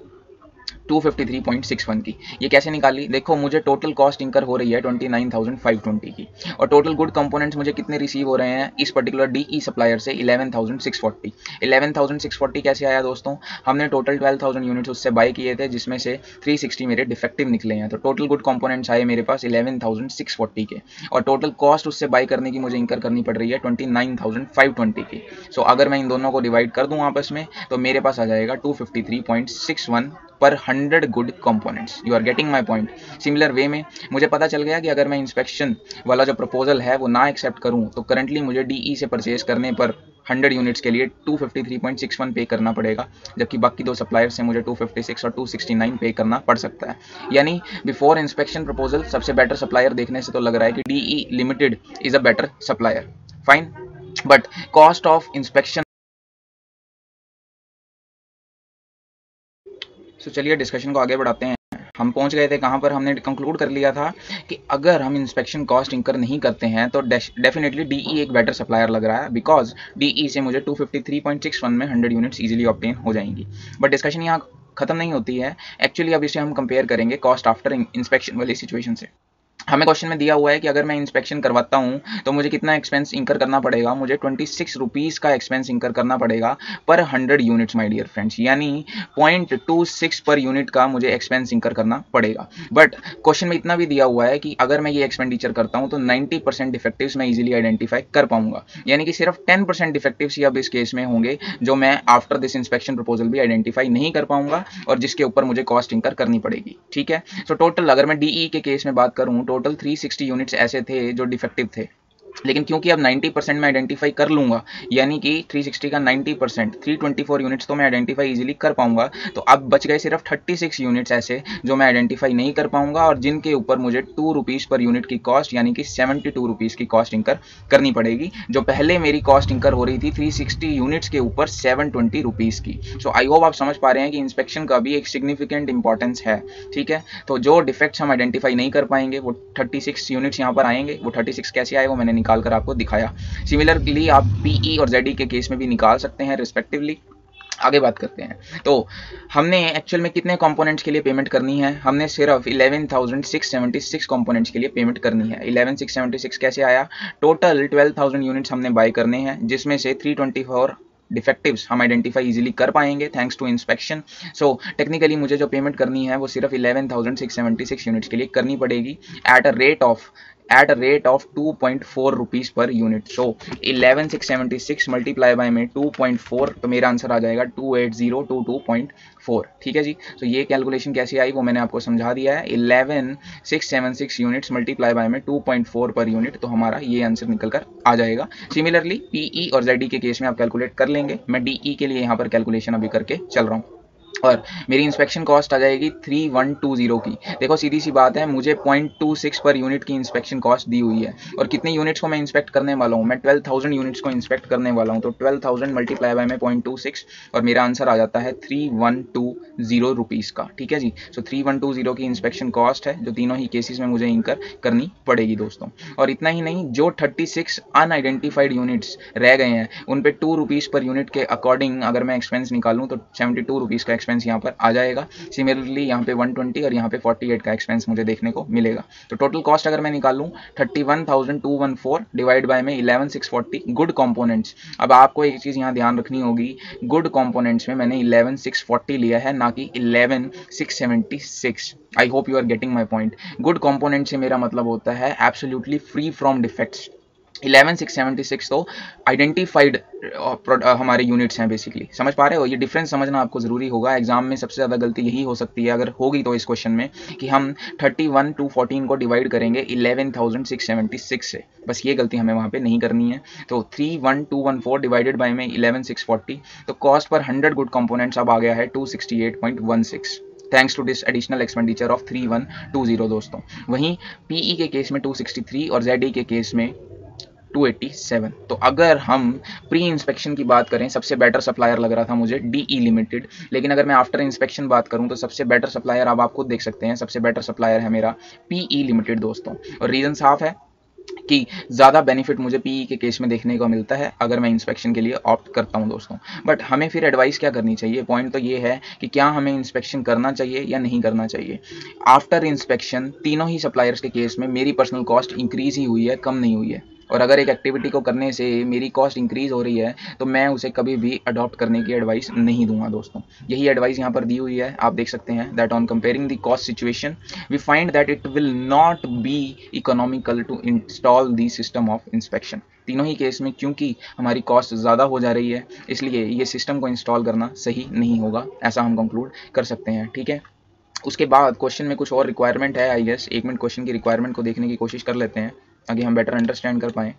253.61 की। ये कैसे निकाली, देखो मुझे टोटल कॉस्ट इंकर हो रही है 29,520 की, और टोटल गुड कंपोनेंट्स मुझे कितने रिसीव हो रहे हैं इस पर्टिकुलर DE सप्लायर से 11,640। 11,640 कैसे आया दोस्तों, हमने टोटल 12,000 यूनिट्स उससे बाय किए थे जिसमें से 360 मेरे डिफेक्टिव निकले हैं। तो टोटल गुड कंपोनेंट्स आए मेरे पास 11,640 के, और टोटल कॉस्ट उससे बाय करने की मुझे इंकर करनी पड़ रही है 29,520 की। सो अगर मैं इन दोनों को डिवाइड कर दूं आपस में तो मेरे पास आ जाएगा 253.61 पर 100 good components. You are getting my point. Similar way में मुझे पता चल गया कि अगर मैं इंस्पेक्शन वाला जो प्रपोजल है वो ना एक्सेप्ट करूं तो करंटली मुझे DE से परचेज करने पर 100 यूनिट्स के लिए 253.61 पे करना पड़ेगा, जबकि बाकी दो सप्लायर से मुझे 256 और 269 पे करना पड़ सकता है। यानी बिफोर इंस्पेक्शन प्रपोजल सबसे बेटर सप्लायर देखने से तो लग रहा है कि DE limited is a better supplier, fine. But cost of inspection, तो चलिए डिस्कशन को आगे बढ़ाते हैं। हम पहुंच गए थे कहां पर, हमने कंक्लूड कर लिया था कि अगर हम इंस्पेक्शन कॉस्ट इंकर नहीं करते हैं तो डेफिनेटली DE एक बेटर सप्लायर लग रहा है, बिकॉज DE से मुझे 253.61 में 100 यूनिट्स इजीली ऑब्टेन हो जाएंगी। बट डिस्कशन यहाँ खत्म नहीं होती है एक्चुअली। अब इसे हम कंपेयर करेंगे कॉस्ट आफ्टर इंस्पेक्शन वाली सिचुएशन से। हमें क्वेश्चन में दिया हुआ है कि अगर मैं इंस्पेक्शन करवाता हूं तो मुझे कितना एक्सपेंस इंकर करना पड़ेगा, मुझे 26 रुपीज़ का एक्सपेंस इंकर करना पड़ेगा पर 100 यूनिट्स माय डियर फ्रेंड्स, यानी 0.26 पर यूनिट का मुझे एक्सपेंस इंकर करना पड़ेगा। बट क्वेश्चन में इतना भी दिया हुआ है कि अगर मैं ये एक्सपेंडिचर करता हूं तो 90% डिफेक्टिव्स मैं इजीली आइडेंटिफाई कर पाऊंगा, यानी कि सिर्फ 10% डिफेक्टिव्स ही अब इस केस में होंगे जो मैं आफ्टर दिस इंस्पेक्शन प्रपोजल भी आइडेंटिफाई नहीं कर पाऊंगा और जिसके ऊपर मुझे कॉस्ट इंकर करनी पड़ेगी, ठीक है। सो टोटल अगर मैं DE के केस में बात करूं टोटल 360 यूनिट्स ऐसे थे जो डिफेक्टिव थे, लेकिन क्योंकि अब 90% मैं आइडेंटिफाई कर लूंगा, यानी कि 360 का 90% 324 यूनिट्स तो मैं आइडेंटिफाई इजीली कर पाऊंगा, तो अब बच गए सिर्फ 36 यूनिट्स ऐसे जो मैं आइडेंटिफाई नहीं कर पाऊंगा और जिनके ऊपर मुझे 2 रुपीज़ पर यूनिट की कॉस्ट यानी कि 72 रुपीज़ की कॉस्ट इंकर करनी पड़ेगी, जो पहले मेरी कॉस्ट इंकर हो रही थी 360 यूनिट्स के ऊपर 720 रुपीज़ की। सो आई होप आप समझ पा रहे हैं कि इंस्पेक्शन का भी एक सिग्निफिकेंट इंपॉर्टेंस है। ठीक है, तो जो डिफेक्ट्स हम आइडेंटिफाई नहीं कर पाएंगे वो 36 यूनिट्स यहाँ पर आएंगे। वो 36 कैसे आए वो मैंने निकाल कर आपको दिखाया। सिमिलरली आप पीई और जेडी के केस में भी निकाल सकते हैं रिस्पेक्टिवली। आगे बात करते हैं, तो हमने एक्चुअल में कितने कंपोनेंट्स के लिए पेमेंट करनी है? हमने सिर्फ 11,676 कंपोनेंट्स के लिए पेमेंट करनी है। 11,676 कैसे आया? टोटल 12,000 यूनिट्स हमने बाय करने हैं, जिसमें से 324 डिफेक्टिव्स हम आइडेंटिफाई इजीली कर पाएंगे thanks to inspection. So technically मुझे जो पेमेंट करनी है वो सिर्फ 11,676 यूनिट्स के लिए करनी पड़ेगी at a rate of 2.4 rupees per unit. So 11,676 multiply by में 2.4, तो मेरा आंसर आ जाएगा 28022.4। ठीक है जी, तो ये कैलकुलेशन कैसे आई वो मैंने आपको समझा दिया है। 11,676 यूनिट्स मल्टीप्लाई बाय में 2.4 पर यूनिट, तो हमारा ये आंसर निकल कर आ जाएगा। सिमिलरली पीई और जेडी के केस में आप कैलकुलेट कर लेंगे। मैं डीई के लिए यहाँ पर कैलकुलेशन अभी करके चल रहा हूँ और मेरी इंस्पेक्शन कॉस्ट आ जाएगी 3120 की। देखो सीधी सी बात है, मुझे 0.26 पर यूनिट की इंस्पेक्शन कॉस्ट दी हुई है और कितने यूनिट्स को मैं इंस्पेक्ट करने वाला हूँ? मैं 12,000 यूनिट्स को इंस्पेक्ट करने वाला हूँ, तो 12,000 मल्टीप्लाई बाय में 0.26 और मेरा आंसर आ जाता है 3120 रुपीज़ का। ठीक है जी, सो 3120 की इंस्पेक्शन कॉस्ट है जो तीनों ही केसेस में मुझे इंकर करनी पड़ेगी दोस्तों। और इतना ही नहीं, जो 36 अनआइडेंटिफाइड यूनिट्स रह गए हैं उन पे 2 रुपीज़ पर यूनिट के अकॉर्डिंग अगर मैं एक्सपेंस निकालूँ तो 72 रुपीज़ का एक्सपेंस यहाँ पर आ जाएगा। सिमिलरली यहाँ पे 120 और यहाँ पे 48 का एक्सपेंस मुझे देखने को मिलेगा। तो टोटल कॉस्ट अगर मैं निकालूँ 31,214 डिवाइड बाय में 11,640 गुड कंपोनेंट्स। अब आपको एक चीज़ यहाँ ध्यान रखनी होगी, गुड कंपोनेंट्स में मैंने 11,640 लिया है, ना कि 11,676। I hope you are getting my point. Good component से मेरा मतलब होता है एब्सोल्युटली फ्री फ्रॉम डिफेक्ट्स। 11,676 तो आइडेंटिफाइड हमारे यूनिट्स हैं बेसिकली। समझ पा रहे हो? ये डिफरेंस समझना आपको ज़रूरी होगा। एग्जाम में सबसे ज़्यादा गलती यही हो सकती है अगर होगी तो इस क्वेश्चन में, कि हम 31 टू 14 को डिवाइड करेंगे 11,676 से। बस ये गलती हमें वहाँ पे नहीं करनी है। तो 31,214 डिवाइडेड बाय में 11,640, तो कॉस्ट पर 100 गुड कंपोनेंट्स अब आ गया है 268.16 thanks to this additional expenditure of 3120 दोस्तों। वहीं पीई के केस में 263 और जेडी के केस में 287। तो अगर हम प्री इंस्पेक्शन की बात करें, सबसे बेटर सप्लायर लग रहा था मुझे डीई लिमिटेड, लेकिन अगर मैं आफ्टर इंस्पेक्शन बात करूं तो सबसे बेटर सप्लायर अब आप खुद देख सकते हैं, सबसे बेटर सप्लायर है मेरा पीई लिमिटेड दोस्तों। और रीज़न साफ है कि ज़्यादा बेनिफिट मुझे पीई के केस में देखने को मिलता है अगर मैं इंस्पेक्शन के लिए ऑप्ट करता हूं दोस्तों। बट हमें फिर एडवाइस क्या करनी चाहिए? पॉइंट तो ये है कि क्या हमें इंस्पेक्शन करना चाहिए या नहीं करना चाहिए। आफ्टर इंस्पेक्शन तीनों ही सप्लायर्स के केस में मेरी पर्सनल कॉस्ट इंक्रीज ही हुई है, कम नहीं हुई है। और अगर एक एक्टिविटी को करने से मेरी कॉस्ट इंक्रीज हो रही है तो मैं उसे कभी भी अडॉप्ट करने की एडवाइस नहीं दूंगा दोस्तों। यही एडवाइस यहाँ पर दी हुई है, आप देख सकते हैं that on comparing the cost situation we find that it will not be economical to install the system of inspection. तीनों ही केस में क्योंकि हमारी कॉस्ट ज़्यादा हो जा रही है, इसलिए ये सिस्टम को इंस्टॉल करना सही नहीं होगा, ऐसा हम कंक्लूड कर सकते हैं। ठीक है, उसके बाद क्वेश्चन में कुछ और रिक्वायरमेंट है आई गेस। 1 मिनट क्वेश्चन की रिक्वायरमेंट को देखने की कोशिश कर लेते हैं ताकि हम बेटर अंडरस्टैंड कर पाएँ।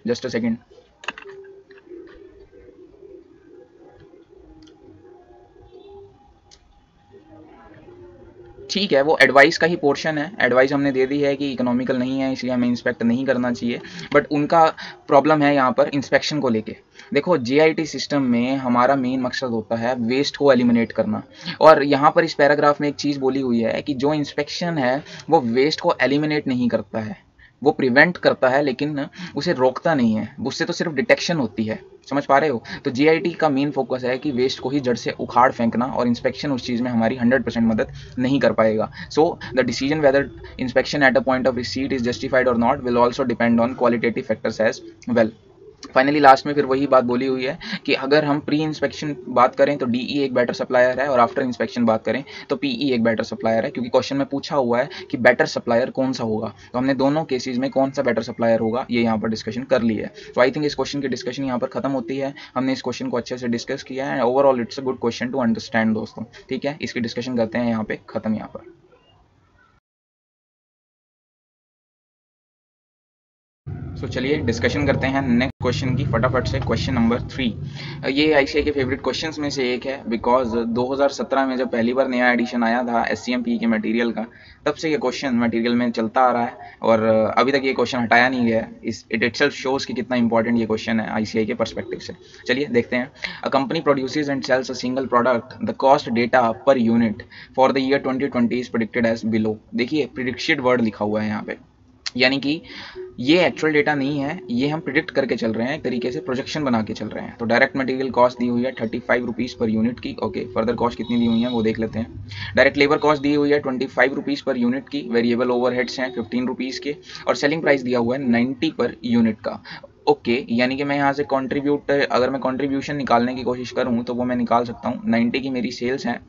Just a second. ठीक है, वो एडवाइस का ही पोर्शन है। एडवाइस हमने दे दी है कि इकोनॉमिकल नहीं है इसलिए हमें इंस्पेक्ट नहीं करना चाहिए, बट उनका प्रॉब्लम है यहाँ पर इंस्पेक्शन को लेके। देखो जेआईटी सिस्टम में हमारा मेन मकसद होता है वेस्ट को एलिमिनेट करना, और यहाँ पर इस पैराग्राफ में एक चीज़ बोली हुई है कि जो इंस्पेक्शन है वो वेस्ट को एलिमिनेट नहीं करता है, वो प्रिवेंट करता है लेकिन उसे रोकता नहीं है, उससे तो सिर्फ डिटेक्शन होती है। समझ पा रहे हो? तो जीआईटी का मेन फोकस है कि वेस्ट को ही जड़ से उखाड़ फेंकना, और इंस्पेक्शन उस चीज़ में हमारी 100% मदद नहीं कर पाएगा। So the decision whether inspection at a point of receipt is justified और not will also depend on qualitative factors as well. Finally last में फिर वही बात बोली हुई है कि अगर हम प्री इंस्पेक्शन बात करें तो डीई एक बेटर सप्लायर है, और आफ्टर इंस्पेक्शन बात करें तो पीई एक बेटर सप्लायर है, क्योंकि क्वेश्चन में पूछा हुआ है कि बेटर सप्लायर कौन सा होगा। तो हमने दोनों केसेस में कौन सा बेटर सप्लायर होगा ये यहाँ पर डिस्कशन कर ली है। तो आई थिंक इस क्वेश्चन की डिस्कशन यहाँ पर खत्म होती है। हमने इस क्वेश्चन को अच्छे से डिस्कस किया है, overall it's a good question to understand दोस्तों। ठीक है, इसकी डिस्कशन करते हैं यहाँ पे खत्म यहाँ पर। चलिए डिस्कशन करते हैं नेक्स्ट क्वेश्चन की फटाफट से। क्वेश्चन नंबर 3, ये आईसीआई के फेवरेट क्वेश्चंस में से एक है, बिकॉज 2017 में जब पहली बार नया एडिशन आया था एससीएमपी के मटेरियल का, तब से ये क्वेश्चन मटेरियल में चलता आ रहा है और अभी तक ये क्वेश्चन हटाया नहीं गया है। इट इटसेल्फ शोज कि कितना इंपॉर्टेंट ये क्वेश्चन है आईसीआई के पर्सपेक्टिव से। चलिए देखते हैं। A company produces and sells a single product, the cost data per unit for the year 2020 is predicted as below. देखिए प्रिडिक्टेड वर्ड लिखा हुआ है यहाँ पे, यानी कि ये एक्चुअल डेटा नहीं है, ये हम प्रिडिक्ट करके चल रहे हैं, एक तरीके से प्रोजेक्शन बना के चल रहे हैं। तो डायरेक्ट मटेरियल कॉस्ट दी हुई है 35 रुपीज़ पर यूनिट की। ओके, फर्दर कॉस्ट कितनी दी हुई है वो देख लेते हैं। डायरेक्ट लेबर कॉस्ट दी हुई है 25 रुपीज़ पर यूनिट की। वेरिएबल ओवरहेड्स हैं 15 रुपीज़ के, और सेलिंग प्राइस दिया हुआ है 90 पर यूनिट का। ओके, यानी कि मैं यहाँ से अगर मैं कॉन्ट्रीब्यूशन निकालने की कोशिश करूँ तो वो मैं निकाल सकता हूँ। 90 की मेरी सेल्स हैं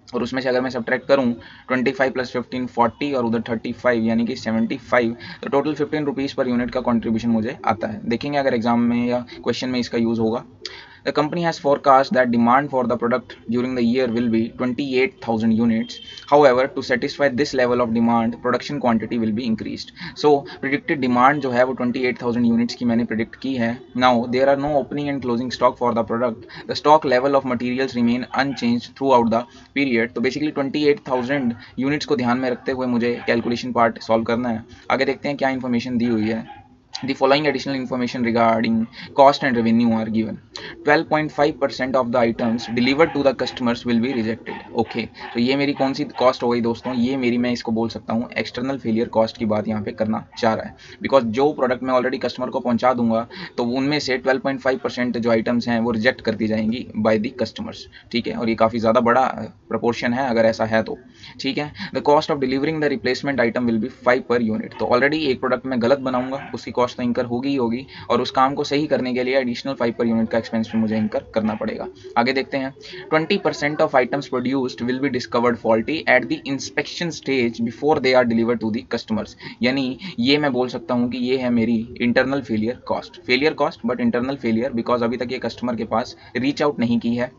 और उसमें से अगर मैं सब्ट्रैक्ट करूँ 25 + 15 40 और उधर 35 यानी कि 75, तो टोटल 15 रुपीज़ पर यूनिट का कंट्रीब्यूशन मुझे आता है। देखेंगे अगर एग्जाम में या क्वेश्चन में इसका यूज़ होगा। The company has forecast that demand for the product during the year will be 28,000 units. However, to satisfy this level of demand, production quantity will be increased. So, predicted demand जो है वो 28,000 units की मैंने predict की है. Now, there are no opening and closing stock for the product. The stock level of materials remain unchanged throughout the period. तो basically 28,000 units को ध्यान में रखते हुए मुझे calculation part solve करना है। आगे देखते हैं क्या information दी हुई है। The following additional information regarding cost and revenue are given. 12.5% of the items delivered to the customers will be rejected. Okay, तो ये मेरी कौन सी कॉस्ट हो गई दोस्तों? ये मेरी, मैं इसको बोल सकता हूँ एक्सटर्नल फेलियर कॉस्ट की बात यहाँ पे करना चाह रहा है। बिकॉज जो प्रोडक्ट मैं ऑलरेडी कस्टमर को पहुँचा दूंगा तो उनमें से 12.5% जो आइटम्स हैं वो रिजेक्ट कर दी जाएंगी बाय दी कस्टमर्स। ठीक है, और ये काफ़ी ज़्यादा बड़ा प्रपोर्शन है अगर ऐसा है तो। ठीक है, the cost of delivering the replacement item will be 5 per unit. तो ऑलरेडी एक प्रोडक्ट में गलत बनाऊंगा, उसकी कॉस्ट तो इंकर होगी ही होगी, और उस काम को सही करने के लिए एडिशनल 5 पर यूनिट का एक्सपेंस भी मुझे इंकर करना पड़ेगा। आगे देखते हैं। 20% of items produced will be discovered faulty at the inspection stage before they are delivered to the customers. यानी ये मैं बोल सकता हूँ कि ये है मेरी internal failure cost, but internal failure because अभी तक ये कस्टमर के पास रीच आउट नहीं की है।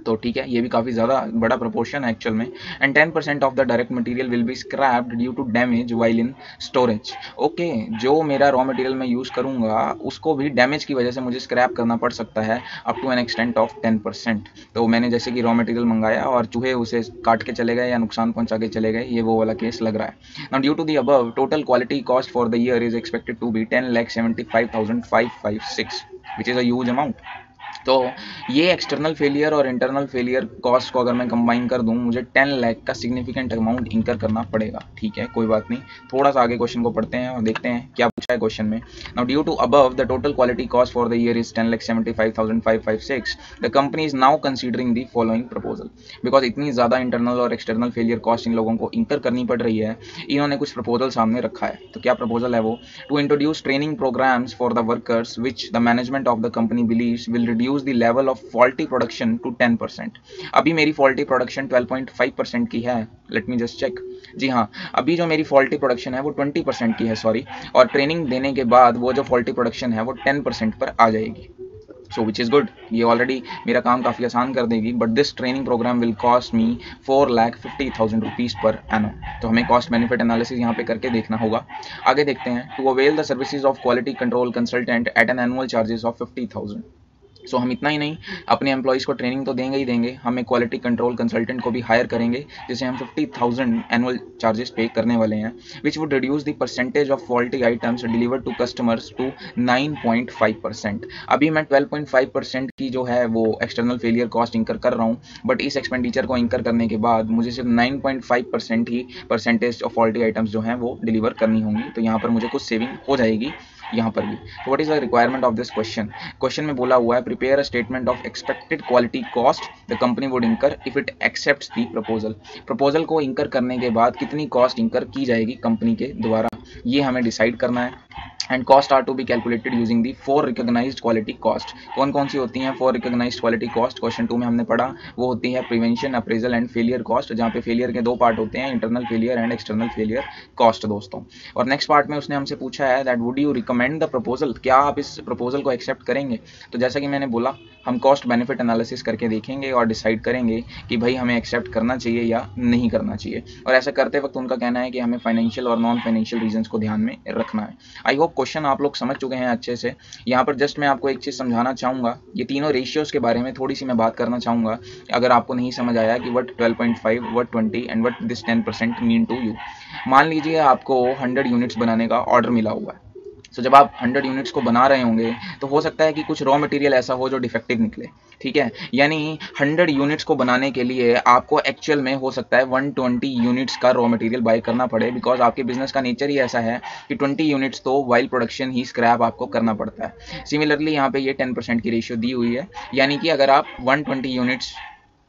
तो ठीक है, ये भी काफ़ी ज़्यादा बड़ा प्रोपोर्शन है एक्चुअल में। And 10% of the direct material will be scrapped due to damage while in storage. Okay, जो मेरा रॉ मटेरियल मैं यूज़ करूँगा उसको भी डैमेज की वजह से मुझे स्क्रैप करना पड़ सकता है up to an extent of 10%। तो मैंने जैसे कि रॉ मटेरियल मंगाया और चूहे उसे काट के चले गए या नुकसान पहुँचा के चले गए, ये वो वाला केस लग रहा है। Now due to the above, total quality cost for the year is expected to be 10,75,556, which is a huge amount. तो ये एक्सटर्नल फेलियर और इंटरनल फेलियर कॉस्ट को अगर मैं कंबाइन कर दूं, मुझे 10 लाख का सिग्निफिकेंट अमाउंट इंकर करना पड़ेगा। ठीक है, कोई बात नहीं, थोड़ा सा आगे क्वेश्चन को पढ़ते हैं और देखते हैं क्या पूछा है क्वेश्चन में। Now due to above, the total quality cost for the year is 10,75,556। The company is now considering the following proposal. Because इतनी ज़्यादा इंटरनल और एक्सटर्नल फेलियर कॉस्ट इन लोगों को इंकर करनी पड़ रही है, इन्होंने कुछ प्रपोजल सामने रखा है। तो क्या प्रपोजल है वो? To introduce training programmes for the workers which the management of the company believes will reduce the level of faulty production to 10%। अभी मेरी फॉल्टी प्रोडक्शन 12.5% की है। Let me just check. जी हाँ, अभी जो मेरी फॉल्टी प्रोडक्शन है वो 20% की है, सॉरी, और ट्रेनिंग देने के बाद वो जो फॉल्टी प्रोडक्शन है वो 10% पर आ जाएगी। सो विच इज़ गुड, ये ऑलरेडी मेरा काम काफ़ी आसान कर देगी। But this training programme will cost me 4,50,000 rupees per annum. तो हमें कॉस्ट बेनिफिट एनालिसिस यहाँ पे करके देखना होगा। आगे देखते हैं। To avail the services of quality control consultant at an annual charges of 50,000। So हम इतना ही नहीं, अपने एम्प्लॉइज़ को ट्रेनिंग तो देंगे ही देंगे, हमें क्वालिटी कंट्रोल कंसल्टेंट को भी हायर करेंगे, जिसे हम 50,000 एनुअल चार्जेस पे करने वाले हैं, which would reduce the percentage of faulty items delivered to customers to 9.5%। अभी मैं 12.5% की जो है वो एक्सटर्नल फेलियर कॉस्ट इंकर कर रहा हूँ, बट इस एक्सपेंडिचर को इंकर करने के बाद मुझे सिर्फ 9.5% ही परसेंटेज ऑफ फॉल्टी आइटम्स जो हैं वो डिलीवर करनी होंगी। तो यहाँ पर मुझे कुछ सेविंग हो जाएगी यहाँ पर भी। तो what is the requirement of this question? Question में बोला हुआ है prepare a statement of expected quality cost the company would incur if it accepts the proposal. Proposal को इंकर करने के बाद कितनी कॉस्ट इंकर की जाएगी कंपनी के द्वारा, ये हमें डिसाइड करना है। And cost are to be calculated using the 4 recognised quality cost. कौन कौन सी होती हैं 4 रिकॉग्नाइज्ड क्वालिटी कॉस्ट? क्वेश्चन 2 में हमने पढ़ा, वो होती है prevention, appraisal and failure cost, जहाँ पे फेलियर के 2 पार्ट होते हैं, internal failure and external failure cost दोस्तों। और नेक्स्ट पार्ट में उसने हमसे पूछा है that would you recommend the proposal, क्या आप इस प्रपोजल को एक्सेप्ट करेंगे? तो जैसा कि मैंने बोला, हम कॉस्ट बेनिफिट एनालिसिस करके देखेंगे और डिसाइड करेंगे कि भाई हमें एक्सेप्ट करना चाहिए या नहीं करना चाहिए। और ऐसा करते वक्त उनका कहना है कि हमें फाइनेंशियल और नॉन फाइनेंशियल रीजन पॉइंट्स को ध्यान में रखना है। आई होप क्वेश्चन आप लोग समझ चुके हैं अच्छे से। यहाँ पर जस्ट मैं आपको एक चीज़ समझाना चाहूँगा, ये तीनों रेशियोज़ के बारे में थोड़ी सी मैं बात करना चाहूँगा, अगर आपको नहीं समझ आया कि what 12.5, what 20 and what this 10% mean to you. मान लीजिए आपको 100 यूनिट्स बनाने का ऑर्डर मिला हुआ है। तो जब आप 100 यूनिट्स को बना रहे होंगे तो हो सकता है कि कुछ रॉ मटेरियल ऐसा हो जो डिफेक्टिव निकले, ठीक है। यानी 100 यूनिट्स को बनाने के लिए आपको एक्चुअल में हो सकता है 120 यूनिट्स का रॉ मटेरियल बाय करना पड़े, बिकॉज आपके बिजनेस का नेचर ही ऐसा है कि 20 यूनिट्स तो वाइल प्रोडक्शन ही स्क्रैप आपको करना पड़ता है। सिमिलरली यहाँ पे ये 10% की रेशियो दी हुई है, यानी कि अगर आप 120 यूनिट्स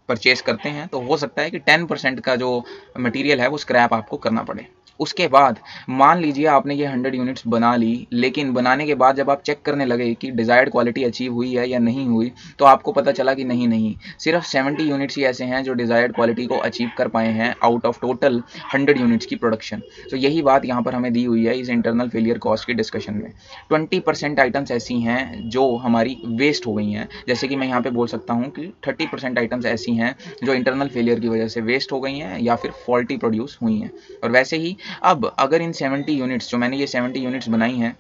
परचेज करते हैं तो हो सकता है कि 10% का जो मटेरियल है वो स्क्रैप आपको करना पड़े। उसके बाद मान लीजिए आपने ये 100 यूनिट्स बना ली, लेकिन बनाने के बाद जब आप चेक करने लगे कि डिज़ायर्ड क्वालिटी अचीव हुई है या नहीं हुई, तो आपको पता चला कि नहीं, सिर्फ 70 यूनिट्स ही ऐसे हैं जो डिज़ायर्ड क्वालिटी को अचीव कर पाए हैं आउट ऑफ टोटल 100 यूनिट्स की प्रोडक्शन। तो यही बात यहाँ पर हमें दी हुई है इस इंटरनल फेलियर कॉस्ट की डिस्कशन में। 20% आइटम्स ऐसी हैं जो हमारी वेस्ट हो गई हैं, जैसे कि मैं यहाँ पर बोल सकता हूँ कि 30% आइटम्स ऐसी हैं जो इंटरनल फेलियर की वजह से वेस्ट हो गई हैं या फिर फॉल्टी प्रोड्यूस हुई हैं। और वैसे ही अब अगर इन 70 यूनिट्स, जो मैंने ये 70 यूनिट्स बनाई हैं,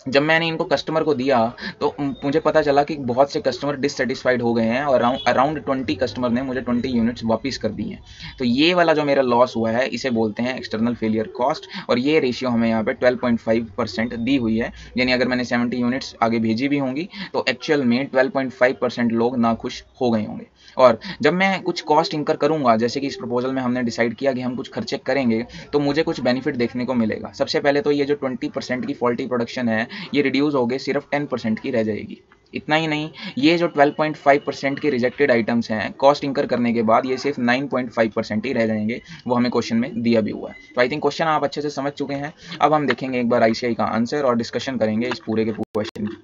जब मैंने इनको कस्टमर को दिया तो मुझे पता चला कि बहुत से कस्टमर डिससेटिस्फाइड हो गए हैं और अराउंड 20 कस्टमर ने मुझे 20 यूनिट्स वापस कर दी हैं। तो ये वाला जो मेरा लॉस हुआ है इसे बोलते हैं एक्सटर्नल फेलियर कॉस्ट, और ये रेशियो हमें यहाँ पे 12.5% दी हुई है। यानी अगर मैंने 70 यूनिट्स आगे भेजी भी होंगी तो एक्चुअल में 12.5% लोग नाखुश हो गए होंगे। और जब मैं कुछ कॉस्ट इंकर करूंगा, जैसे कि इस प्रपोजल में हमने डिसाइड किया कि हम कुछ खर्चे करेंगे, तो मुझे कुछ बेनिफिट देखने को मिलेगा। सबसे पहले तो ये जो 20% की फॉल्टी प्रोडक्शन है ये रिड्यूस हो गए सिर्फ 10% की रह जाएगी। इतना ही नहीं, ये जो 12.5% के रिजेक्टेड आइटम्स हैं कॉस्ट इंकर करने के बाद ये सिर्फ 9.5% ही रह जाएंगे, वो हमें क्वेश्चन में दिया भी हुआ है। तो आई थिंक क्वेश्चन आप अच्छे से समझ चुके हैं। अब हम देखेंगे एक बार ICI का आंसर और डिस्कशन करेंगे इस पूरे के पूरे क्वेश्चन की।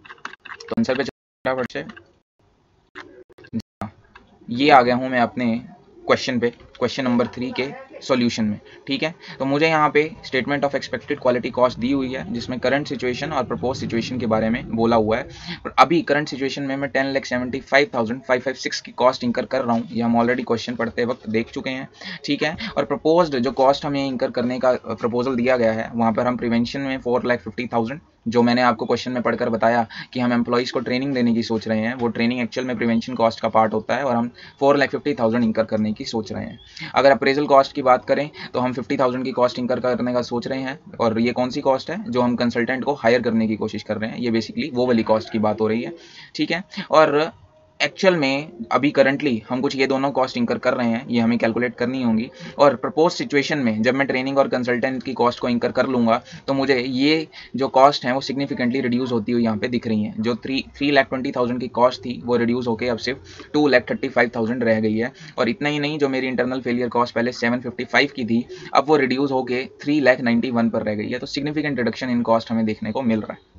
तो आंसर पे फटाफट से, ये आ गया हूँ मैं अपने क्वेश्चन पे, क्वेश्चन नंबर 3 के सॉल्यूशन में, ठीक है। तो मुझे यहाँ पे statement of expected quality cost दी हुई है जिसमें करंट सिचुएशन और प्रपोज सिचुएशन के बारे में बोला हुआ है। और अभी करंट सिचुएशन में मैं 10,75,556 की कॉस्ट इंकर कर रहा हूँ, ये हम ऑलरेडी क्वेश्चन पढ़ते वक्त देख चुके हैं, ठीक है। और प्रपोज्ड जो कॉस्ट हमें इंकर करने का प्रपोजल दिया गया है वहाँ पर हम प्रिवेंशन में 4,50,000, जो मैंने आपको क्वेश्चन में पढ़कर बताया कि हम एम्प्लॉइज़ को ट्रेनिंग देने की सोच रहे हैं, वो ट्रेनिंग एक्चुअल में प्रिवेंशन कॉस्ट का पार्ट होता है और हम 4,50,000 इंकर करने की सोच रहे हैं। अगर अप्रेजल कॉस्ट की बात करें तो हम 50,000 की कॉस्ट इंकर करने का सोच रहे हैं, और ये कौन सी कॉस्ट है, जो हम कंसल्टेंट को हायर करने की कोशिश कर रहे हैं, ये बेसिकली वो वाली कॉस्ट की बात हो रही है, ठीक है। और एक्चुअल में अभी करंटली हम कुछ ये दोनों कॉस्ट इंकर कर रहे हैं, ये हमें कैलकुलेट करनी होंगी। और प्रपोज सिचुएशन में जब मैं ट्रेनिंग और कंसल्टेंट की कॉस्ट को इंकर कर लूँगा तो मुझे ये जो कॉस्ट है वो सिग्निफिकेंटली रिड्यूस होती हुई यहाँ पे दिख रही हैं। जो 3,20,000 की कॉस्ट थी वो रिड्यूस होकर अब सिर्फ 2,35,000 रह गई है। और इतना ही नहीं, जो मेरी इंटरनल फेलियर कॉस्ट पहले 755 की थी अब वो रिड्यूस होकर 3,91 पर रह गई है। तो सिग्निफिकेंट रिडक्शन इन कॉस्ट हमें देखने को मिल रहा है।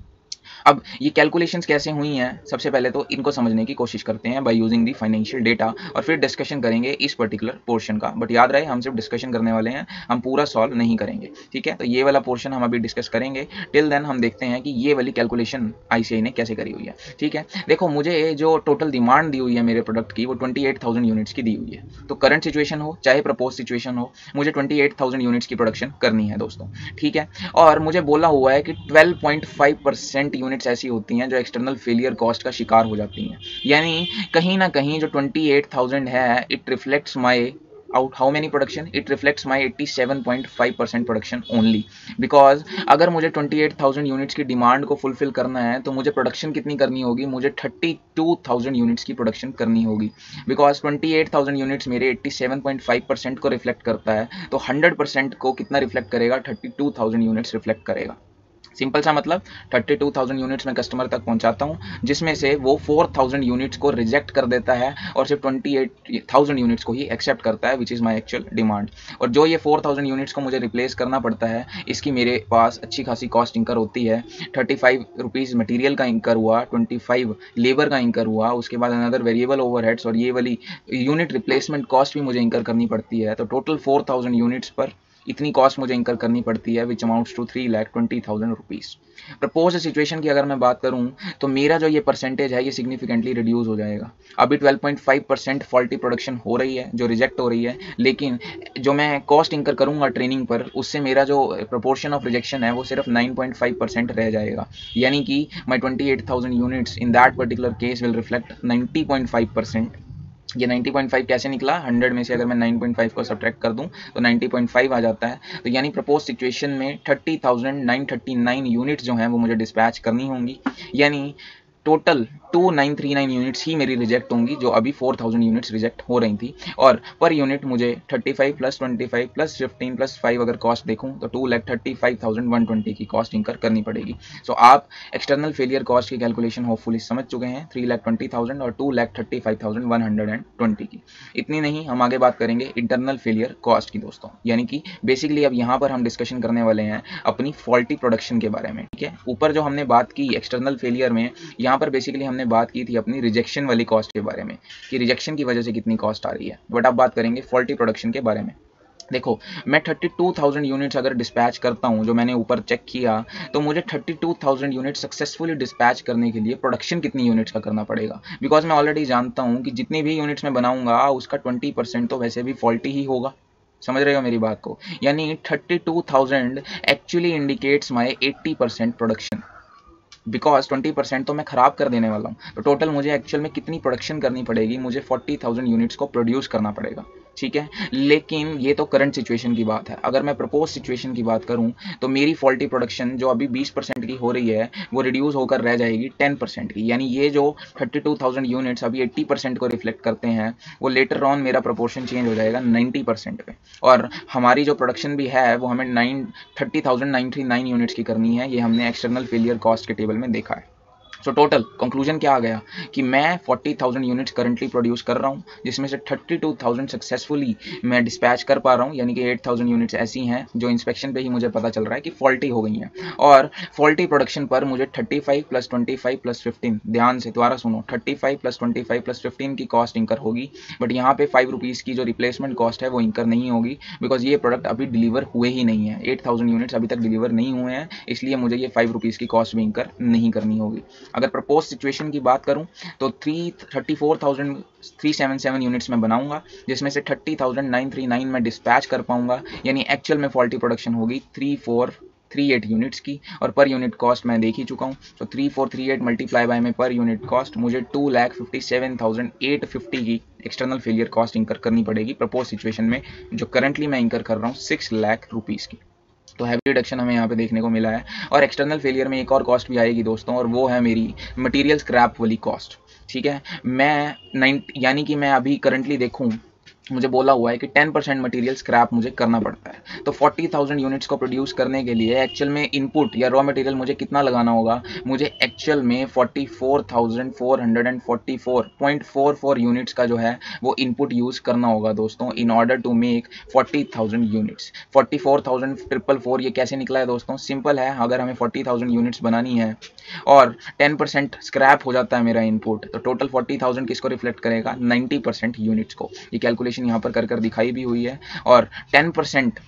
अब ये कैलकुलेशंस कैसे हुई हैं, सबसे पहले तो इनको समझने की कोशिश करते हैं by using the financial data, और फिर डिस्कशन करेंगे इस पर्टिकुलर पोर्शन का। बट याद रहे हम सिर्फ डिस्कशन करने वाले हैं, हम पूरा सॉल्व नहीं करेंगे, ठीक है। तो ये वाला पोर्शन हम अभी डिस्कस करेंगे। टिल देन हम देखते हैं कि ये वाली कैलकुलेशन ICI ने कैसे करी हुई है, ठीक है। देखो, मुझे जो टोटल डिमांड दी हुई है मेरे प्रोडक्ट की वो 28,000 यूनिट्स की दी हुई है। तो करंट सिचुएशन हो चाहे प्रपोज सिचुएशन हो, मुझे 28,000 यूनिट्स की प्रोडक्शन करनी है दोस्तों, ठीक है। और मुझे बोला हुआ है कि 12.5% यूनिट्स ऐसी होती हैं जो एक्सटर्नल फेलियर कॉस्ट का शिकार हो जाती हैं। यानी कहीं ना कहीं जो 28,000 है, it reflects my out how many production, it reflects my 87.5% production only. Because अगर मुझे 28,000 यूनिट्स की डिमांड को फुलफिल करना है तो मुझे प्रोडक्शन कितनी करनी होगी, मुझे 32,000 यूनिट्स की प्रोडक्शन करनी होगी। बिकॉज 28,000 यूनिट्स मेरे 87.5% को रिफ्लेक्ट करता है, तो 100% को कितना रिफ्लेक्ट करेगा, 32,000 यूनिट्स रिफ्लेक्ट करेगा। सिंपल सा मतलब 32,000 यूनिट्स मैं कस्टमर तक पहुंचाता हूं, जिसमें से वो 4,000 यूनिट्स को रिजेक्ट कर देता है और सिर्फ 28,000 यूनिट्स को ही एक्सेप्ट करता है, which is my actual demand. और जो ये 4,000 यूनिट्स को मुझे रिप्लेस करना पड़ता है, इसकी मेरे पास अच्छी खासी कॉस्ट इंकर होती है। 35 रुपीज़ मटीरियल का इंकर हुआ, 25 लेबर का इंकर हुआ, उसके बाद अनदर वेरिएबल ओवरहेड्स और ये वाली यूनिट रिप्लेसमेंट कॉस्ट भी मुझे इंकर करनी पड़ती है। तो टोटल 4,000 यूनिट्स पर इतनी कॉस्ट मुझे इंकर करनी पड़ती है, which amounts to 3,20,000 rupees. Propose situation की अगर मैं बात करूं तो मेरा जो ये परसेंटेज है ये सिग्निफिकेंटली रिड्यूस हो जाएगा। अभी 12.5% फॉल्टी प्रोडक्शन हो रही है जो रिजेक्ट हो रही है, लेकिन जो मैं कॉस्ट इंकर करूंगा ट्रेनिंग पर उससे मेरा जो प्रोपोर्शन ऑफ रिजेक्शन है वो सिर्फ 9.5% रह जाएगा। यानी कि माई 28,000 units in that particular case will reflect 90.5%। ये 90.5 कैसे निकला, 100 में से अगर मैं 9.5 को सब्ट्रैक्ट कर दूं तो 90.5 आ जाता है। तो यानी प्रपोज सिचुएशन में 30,939 यूनिट्स जो हैं वो मुझे डिस्पैच करनी होंगी, यानी टोटल 2939 यूनिट्स ही मेरी रिजेक्ट होंगी, जो अभी 4000 यूनिट्स रिजेक्ट हो रही थी। और पर यूनिट मुझे 35 प्लस 25 प्लस 15 प्लस 5 अगर कॉस्ट देखूं तो 2,35,120 की कॉस्ट इंकर करनी पड़ेगी। सो आप एक्सटर्नल फेलियर कॉस्ट की कैलकुलेशन होपफुली समझ चुके हैं, 3,20,000 और 2,35,120 की। इतनी नहीं, हम आगे बात करेंगे इंटरनल फेलियर कॉस्ट की दोस्तों, यानी कि बेसिकली अब यहाँ पर हम डिस्कशन करने वाले हैं अपनी फॉल्टी प्रोडक्शन के बारे में। ठीक है, ऊपर जो हमने बात की एक्सटर्नल फेलियर में, यहाँ पर बेसिकली हमने बात की थी अपनी रिजेक्शन वाली कॉस्ट के बारे में कि रिजेक्शन की वजह से कितनी कॉस्ट आ रही है, बट अब बात करेंगे फॉल्टी प्रोडक्शन के बारे में। देखो, मैं 32,000 यूनिट्स अगर डिस्पैच करता हूं, जो मैंने ऊपर चेक किया, तो मुझे 32,000 यूनिट सक्सेसफुली डिस्पैच करने के लिए प्रोडक्शन कितनी यूनिट्स का करना पड़ेगा, बिकॉज मैं ऑलरेडी जानता हूं कि जितनी भी यूनिट्स मैं बनाऊंगा उसका 20% तो वैसे भी फॉल्टी ही होगा। समझ रहे हो मेरी बात को, यानी 32,000 actually indicates my 80% production, because 20% तो मैं खराब कर देने वाला हूँ। तो टोटल मुझे एक्चुअल में कितनी प्रोडक्शन करनी पड़ेगी, मुझे 40,000 यूनिट्स को प्रोड्यूस करना पड़ेगा। ठीक है, लेकिन ये तो करंट सिचुएशन की बात है। अगर मैं प्रपोज सिचुएशन की बात करूं तो मेरी फॉल्टी प्रोडक्शन जो अभी 20% की हो रही है वो रिड्यूस होकर रह जाएगी 10% की, यानी ये जो 32,000 यूनिट्स अभी 80% को रिफ्लेक्ट करते हैं वो लेटर ऑन मेरा प्रोपोर्शन चेंज हो जाएगा 90% पे। और हमारी जो प्रोडक्शन भी है वो हमें 30,939 यूनिट्स की करनी है, ये हमने एक्सटर्नल फेलियर कॉस्ट के टेबल में देखा है। सो टोटल कंक्लूजन क्या आ गया कि मैं 40,000 यूनिट्स करंटली प्रोड्यूस कर रहा हूँ, जिसमें से 32,000 सक्सेसफुली मैं डिस्पैच कर पा रहा हूँ, यानी कि 8,000 यूनिट्स ऐसी हैं जो इंस्पेक्शन पे ही मुझे पता चल रहा है कि फॉल्टी हो गई हैं। और फॉल्टी प्रोडक्शन पर मुझे 35 प्लस 25 प्लस 15, ध्यान से दोबारा सुनो, 35 प्लस 25 प्लस 15 की कॉस्ट इंकर होगी, बट यहाँ पे 5 रुपीज़ की जो रिप्लेसमेंट कॉस्ट है वो इंकर नहीं होगी, बिकॉज ये प्रोडक्ट अभी डिलीवर हुए ही नहीं है। 8,000 यूनिट्स अभी तक डिलीवर नहीं हुए हैं, इसलिए मुझे ये 5 रुपीज़ की कॉस्ट भी इंकर नहीं करनी होगी। अगर प्रपोज सिचुएशन की बात करूं तो 34,377 यूनिट्स में बनाऊंगा, जिसमें से 30,939 में डिस्पैच कर पाऊंगा, यानी एक्चुअल में फॉल्टी प्रोडक्शन होगी 3438 यूनिट्स की। और पर यूनिट कॉस्ट मैं देख ही चुका हूं, तो 3438 मल्टीप्लाई बाय में पर यूनिट कॉस्ट मुझे 2,57,850 की एक्सटर्नल फेलियर कॉस्ट इंकर करनी पड़ेगी प्रपोज सिचुएशन में, जो करंटली मैं इंकर कर रहा हूं 6 लाख रुपीज़ की। तो हैवी रिडक्शन हमें यहाँ पे देखने को मिला है। और एक्सटर्नल फेलियर में एक और कॉस्ट भी आएगी दोस्तों, और वो है मेरी मटेरियल स्क्रैप वाली कॉस्ट। ठीक है, यानी कि मैं अभी करंटली देखूँ, मुझे बोला हुआ है कि 10% मटेरियल स्क्रैप मुझे करना पड़ता है। तो 40,000 यूनिट्स को प्रोड्यूस करने के लिए एक्चुअल में इनपुट या रॉ मटेरियल मुझे कितना लगाना होगा, मुझे एक्चुअल में 44,444.44 यूनिट्स का जो है वो इनपुट यूज़ करना होगा दोस्तों, in order to make 40,000 units. 44,444 ये कैसे निकला है दोस्तों, सिंपल है, अगर हमें 40,000 यूनिट्स बनानी है और 10% स्क्रैप हो जाता है मेरा इनपुट, तो टोटल 40,000 किसको रिफ्लेक्ट करेगा, 90% यूनिट्स को। ये कैलकुलेशन यहाँ पर कर दिखाई भी हुई है। और 10%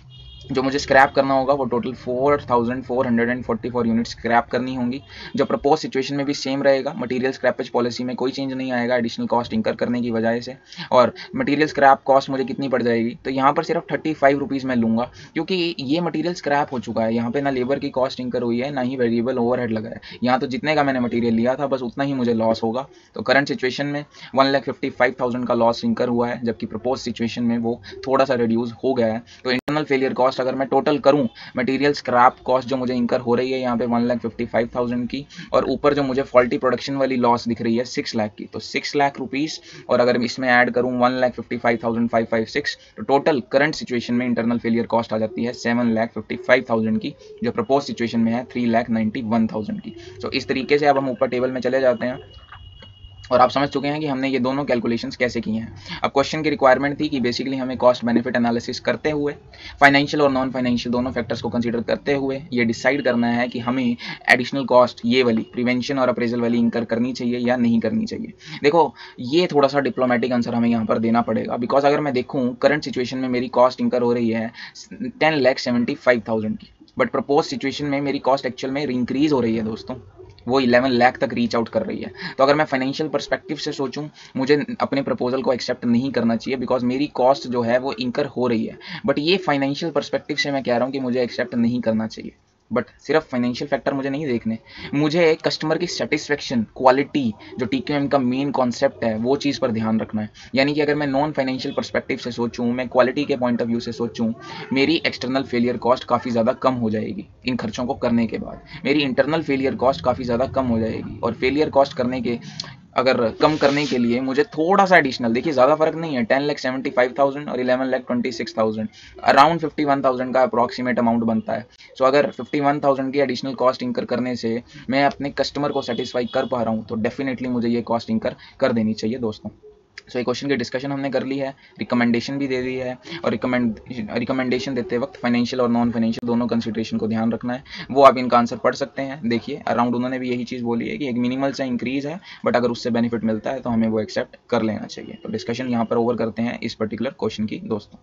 जो मुझे स्क्रैप करना होगा वो टोटल 4,444 यूनिट स्क्रैप करनी होंगी, जो प्रपोज सिचुएशन में भी सेम रहेगा। मटेरियल स्क्रैपेज पॉलिसी में कोई चेंज नहीं आएगा एडिशनल कॉस्ट इंकर करने की वजह से। और मटेरियल स्क्रैप कॉस्ट मुझे कितनी पड़ जाएगी, तो यहाँ पर सिर्फ 35 रुपीज़ मैं लूँगा, क्योंकि ये मटेरियल स्क्रैप हो चुका है। यहाँ पे ना लेबर की कॉस्ट इंकर हुई है, ना ही वेरिएबल ओवरहेड लगा है। यहाँ तो जितने का मैंने मटेरियल लिया था बस उतना ही मुझे लॉस होगा। तो करंट सिचुएशन में 1,55,000 का लॉस इंकर हुआ है, जबकि प्रपोज सिचुएशन में वो थोड़ा सा रिड्यूस हो गया है। तो इंटरनल फेलियर कॉस्ट अगर मैं टोटल करूं, मटेरियल स्क्रैप कॉस्ट जो मुझे इंकर हो रही है यहाँ पे 1,55,000 की, और ऊपर जो मुझे फॉल्टी प्रोडक्शन वाली लॉस दिख रही है 6 लाख की, तो 6 लाख रुपीस, और अगर इसमें ऐड करूं 1,55,556, तो टोटल करंट सिचुएशन में इंटरनल फेलियर कॉस्ट आ जाती है 7,55,000 की, जो प्रपोज सिचुएशन में है 3,91,000 की। तो इस तरीके से अब हम ऊपर टेबल में चले जाते हैं और आप समझ चुके हैं कि हमने ये दोनों कैलकुलेशंस कैसे किए हैं। अब क्वेश्चन की रिक्वायरमेंट थी कि बेसिकली हमें कॉस्ट बेनिफिट एनालिसिस करते हुए फाइनेंशियल और नॉन फाइनेंशियल दोनों फैक्टर्स को कंसीडर करते हुए ये डिसाइड करना है कि हमें एडिशनल कॉस्ट ये वाली प्रिवेंशन और अप्रेजल वाली इंकर करनी चाहिए या नहीं करनी चाहिए। देखो ये थोड़ा सा डिप्लोमेटिक आंसर हमें यहाँ पर देना पड़ेगा, बिकॉज अगर मैं देखूँ करंट सिचुएशन में मेरी कॉस्ट इंकर हो रही है 10,75,000 की, बट प्रपोज सिचुएशन में मेरी कॉस्ट एक्चुअल में इंक्रीज हो रही है दोस्तों, वो 11 लाख तक रीच आउट कर रही है। तो अगर मैं फाइनेंशियल पर्सपेक्टिव से सोचूं, मुझे अपने प्रपोजल को एक्सेप्ट नहीं करना चाहिए, बिकॉज मेरी कॉस्ट जो है वो इंकर हो रही है। बट ये फाइनेंशियल पर्सपेक्टिव से मैं कह रहा हूँ कि मुझे एक्सेप्ट नहीं करना चाहिए। बट सिर्फ फाइनेंशियल फैक्टर मुझे नहीं देखने, मुझे कस्टमर की सेटिस्फेक्शन, क्वालिटी, जो TQM का मेन कॉन्सेप्ट है वो चीज़ पर ध्यान रखना है। यानी कि अगर मैं नॉन फाइनेंशियल पर्सपेक्टिव से सोचूं, मैं क्वालिटी के पॉइंट ऑफ व्यू से सोचूं, मेरी एक्सटर्नल फेलियर कॉस्ट काफ़ी ज़्यादा कम हो जाएगी इन खर्चों को करने के बाद। मेरी इंटरनल फेलियर कॉस्ट काफ़ी ज़्यादा कम हो जाएगी, और फेलियर कॉस्ट करने के अगर कम करने के लिए मुझे थोड़ा सा एडिशनल, देखिए ज़्यादा फर्क नहीं है, 10,75,000 और 11,26,000, अराउंड 51,000 का अप्रॉक्सीमेट अमाउंट बनता है। सो अगर 51,000 की एडिशनल कॉस्ट इंकर करने से मैं अपने कस्टमर को सेटिस्फाई कर पा रहा हूँ, तो डेफिनेटली मुझे ये कॉस्ट इंकर कर देनी चाहिए दोस्तों। सो ये क्वेश्चन की डिस्कशन हमने कर ली है, रिकमेंडेशन भी दे दी है, और रिकमेंडेशन देते वक्त फाइनेंशियल और नॉन फाइनेंशियल दोनों कंसिडरेशन को ध्यान रखना है। वो आप इनका आंसर पढ़ सकते हैं। देखिए अराउंड उन्होंने भी यही चीज़ बोली है कि एक मिनिमल सा इंक्रीज है, बट अगर उससे बेनिफिट मिलता है तो हमें वो एक्सेप्ट कर लेना चाहिए। तो डिस्कशन यहाँ पर ओवर करते हैं इस पर्टिकुलर क्वेश्चन की दोस्तों।